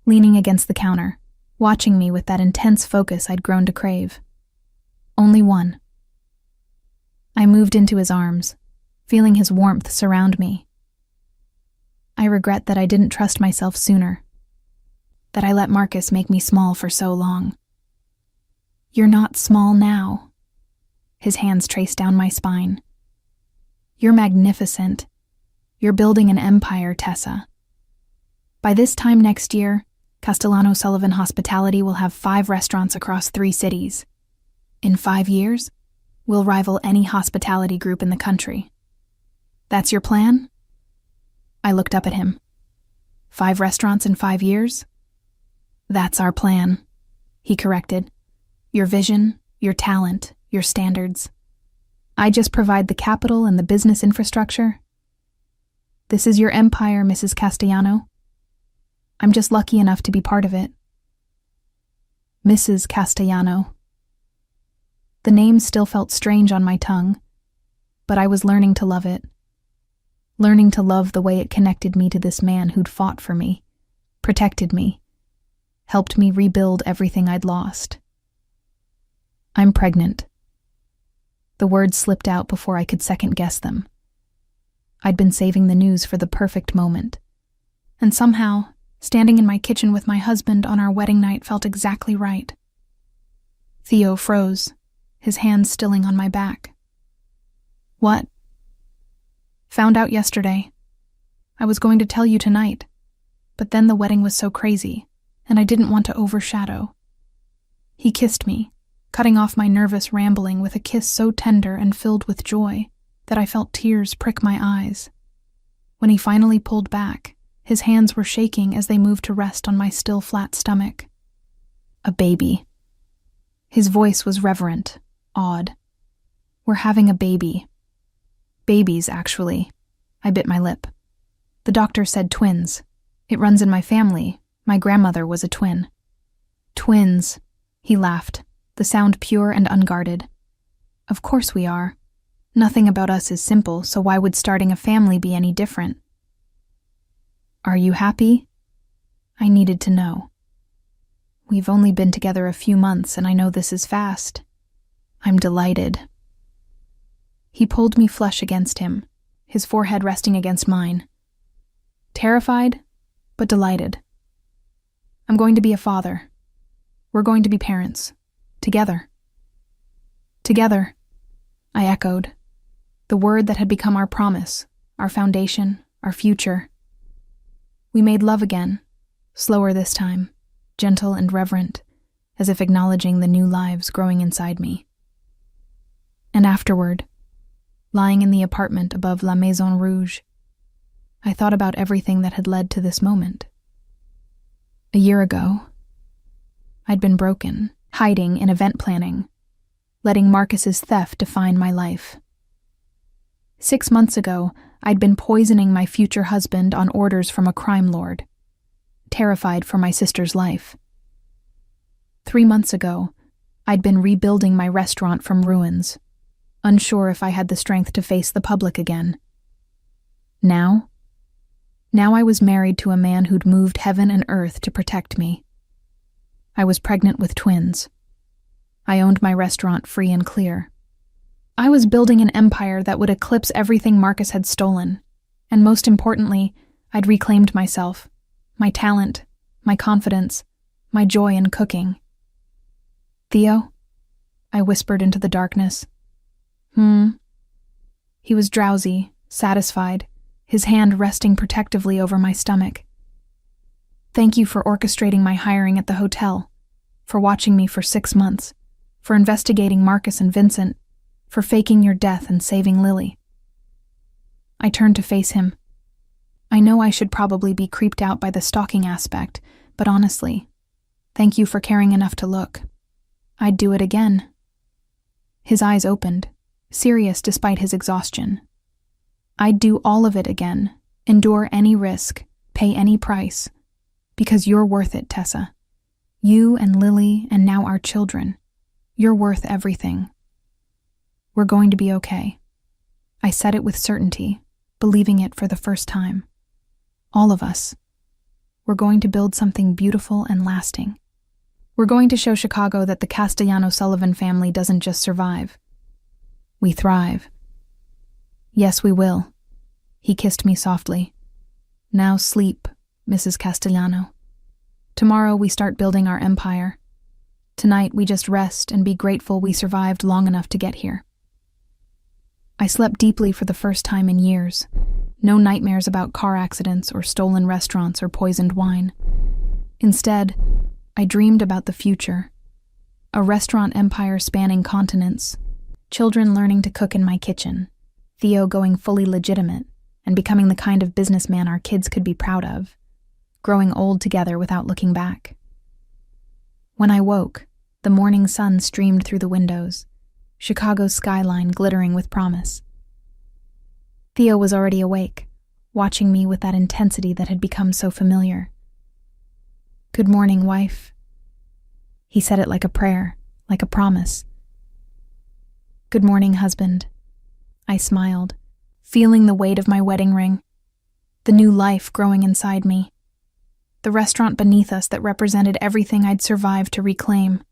leaning against the counter, watching me with that intense focus I'd grown to crave. Only one. I moved into his arms, feeling his warmth surround me. I regret that I didn't trust myself sooner, that I let Marcus make me small for so long. You're not small now. His hands traced down my spine. You're magnificent. You're building an empire, Tessa. By this time next year, Castellano Sullivan Hospitality will have 5 restaurants across 3 cities. In 5 years, we'll rival any hospitality group in the country. That's your plan? I looked up at him. 5 restaurants in 5 years? That's our plan, he corrected. Your vision, your talent, your standards. I just provide the capital and the business infrastructure. This is your empire, Mrs. Castellano. I'm just lucky enough to be part of it. Mrs. Castellano. The name still felt strange on my tongue, but I was learning to love it. Learning to love the way it connected me to this man who'd fought for me, protected me, helped me rebuild everything I'd lost. I'm pregnant. The words slipped out before I could second-guess them. I'd been saving the news for the perfect moment, and somehow, standing in my kitchen with my husband on our wedding night felt exactly right. Theo froze, his hands stilling on my back. What? Found out yesterday. I was going to tell you tonight, but then the wedding was so crazy, and I didn't want to overshadow. He kissed me, cutting off my nervous rambling with a kiss so tender and filled with joy that I felt tears prick my eyes. When he finally pulled back, his hands were shaking as they moved to rest on my still flat stomach. A baby. His voice was reverent, awed. We're having a baby. Babies, actually. I bit my lip. The doctor said twins. It runs in my family. My grandmother was a twin. Twins, he laughed, the sound pure and unguarded. Of course we are. Nothing about us is simple, so why would starting a family be any different? Are you happy? I needed to know. We've only been together a few months, and I know this is fast. I'm delighted. He pulled me flush against him, his forehead resting against mine. Terrified, but delighted. I'm going to be a father. We're going to be parents. Together. Together, I echoed. The word that had become our promise, our foundation, our future. We made love again, slower this time, gentle and reverent, as if acknowledging the new lives growing inside me. And afterward, lying in the apartment above La Maison Rouge, I thought about everything that had led to this moment. A year ago, I'd been broken, hiding in event planning, letting Marcus's theft define my life. 6 months ago, I'd been poisoning my future husband on orders from a crime lord, terrified for my sister's life. 3 months ago, I'd been rebuilding my restaurant from ruins, unsure if I had the strength to face the public again. Now I was married to a man who'd moved heaven and earth to protect me. I was pregnant with twins. I owned my restaurant free and clear. I was building an empire that would eclipse everything Marcus had stolen, and most importantly, I'd reclaimed myself, my talent, my confidence, my joy in cooking. Theo? I whispered into the darkness. He was drowsy, satisfied, his hand resting protectively over my stomach. Thank you for orchestrating my hiring at the hotel, for watching me for 6 months, for investigating Marcus and Vincent, for faking your death and saving Lily. I turned to face him. I know I should probably be creeped out by the stalking aspect, but honestly, thank you for caring enough to look. I'd do it again. His eyes opened, serious despite his exhaustion. I'd do all of it again, endure any risk, pay any price, because you're worth it, Tessa. You and Lily and now our children. You're worth everything. We're going to be okay. I said it with certainty, believing it for the first time. All of us. We're going to build something beautiful and lasting. We're going to show Chicago that the Castellano-Sullivan family doesn't just survive. We thrive. Yes, we will. He kissed me softly. Now sleep, Mrs. Castellano. Tomorrow we start building our empire. Tonight we just rest and be grateful we survived long enough to get here. I slept deeply for the first time in years. No nightmares about car accidents or stolen restaurants or poisoned wine. Instead, I dreamed about the future. A restaurant empire spanning continents. Children learning to cook in my kitchen. Theo going fully legitimate and becoming the kind of businessman our kids could be proud of. Growing old together without looking back. When I woke, the morning sun streamed through the windows, Chicago's skyline glittering with promise. Theo was already awake, watching me with that intensity that had become so familiar. "Good morning, wife." He said it like a prayer, like a promise. "Good morning, husband." I smiled, feeling the weight of my wedding ring, the new life growing inside me, the restaurant beneath us that represented everything I'd survived to reclaim.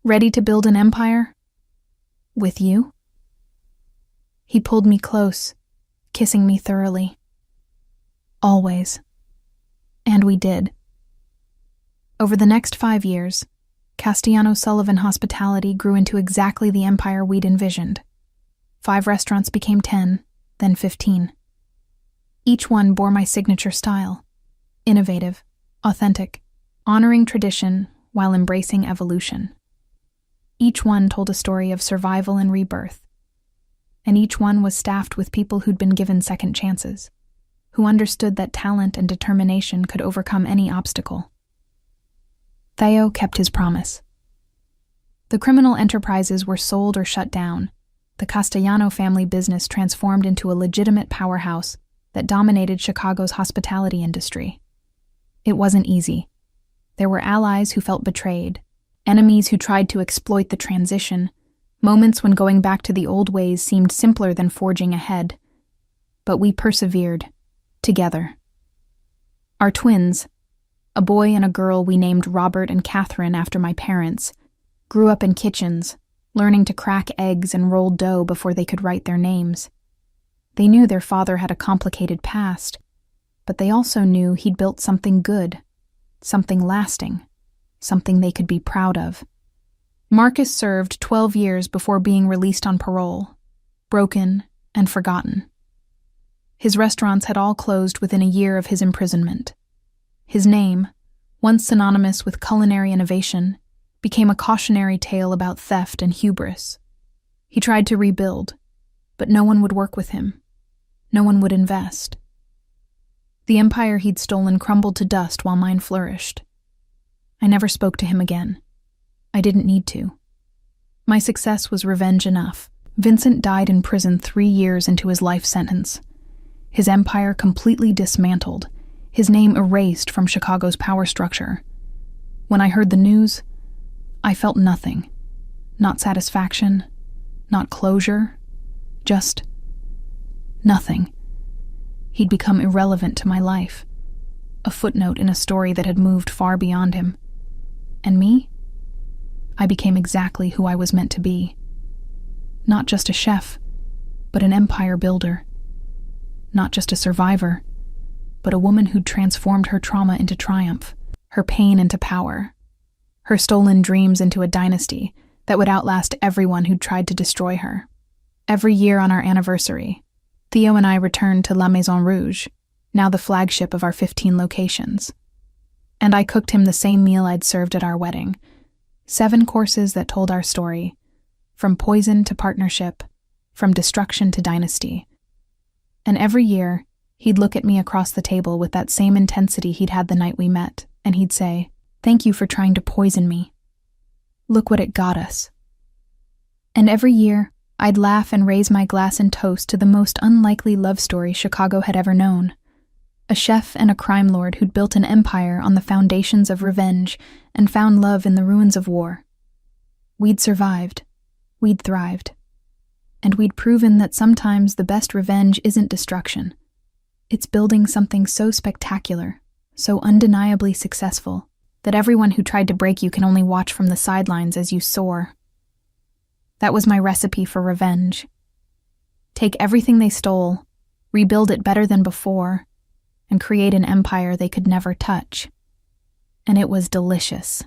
Ready to build an empire? With you? He pulled me close, kissing me thoroughly. Always. And we did. Over the next 5 years, Castellano-Sullivan hospitality grew into exactly the empire we'd envisioned. 5 restaurants became 10, then 15. Each one bore my signature style. Innovative, authentic, honoring tradition while embracing evolution. Each one told a story of survival and rebirth. And each one was staffed with people who'd been given second chances, who understood that talent and determination could overcome any obstacle. Theo kept his promise. The criminal enterprises were sold or shut down. The Castellano family business transformed into a legitimate powerhouse that dominated Chicago's hospitality industry. It wasn't easy. There were allies who felt betrayed, enemies who tried to exploit the transition, moments when going back to the old ways seemed simpler than forging ahead. But we persevered, together. Our twins, a boy and a girl we named Robert and Catherine after my parents, grew up in kitchens, learning to crack eggs and roll dough before they could write their names. They knew their father had a complicated past, but they also knew he'd built something good, something lasting, something they could be proud of. Marcus served 12 years before being released on parole, broken and forgotten. His restaurants had all closed within a year of his imprisonment. His name, once synonymous with culinary innovation, became a cautionary tale about theft and hubris. He tried to rebuild, but no one would work with him. No one would invest. The empire he'd stolen crumbled to dust while mine flourished. I never spoke to him again. I didn't need to. My success was revenge enough. Vincent died in prison 3 years into his life sentence. His empire completely dismantled, his name erased from Chicago's power structure. When I heard the news, I felt nothing. Not satisfaction, not closure, just nothing. He'd become irrelevant to my life, a footnote in a story that had moved far beyond him. And me? I became exactly who I was meant to be. Not just a chef, but an empire builder. Not just a survivor, but a woman who'd transformed her trauma into triumph, her pain into power, her stolen dreams into a dynasty that would outlast everyone who'd tried to destroy her. Every year on our anniversary, Theo and I returned to La Maison Rouge, now the flagship of our 15 locations. And I cooked him the same meal I'd served at our wedding, 7 courses that told our story, from poison to partnership, from destruction to dynasty. And every year, he'd look at me across the table with that same intensity he'd had the night we met, and he'd say, "Thank you for trying to poison me. Look what it got us." And every year, I'd laugh and raise my glass and toast to the most unlikely love story Chicago had ever known. A chef and a crime lord who'd built an empire on the foundations of revenge and found love in the ruins of war. We'd survived. We'd thrived. And we'd proven that sometimes the best revenge isn't destruction. It's building something so spectacular, so undeniably successful, that everyone who tried to break you can only watch from the sidelines as you soar. That was my recipe for revenge. Take everything they stole, rebuild it better than before, and create an empire they could never touch. And it was delicious.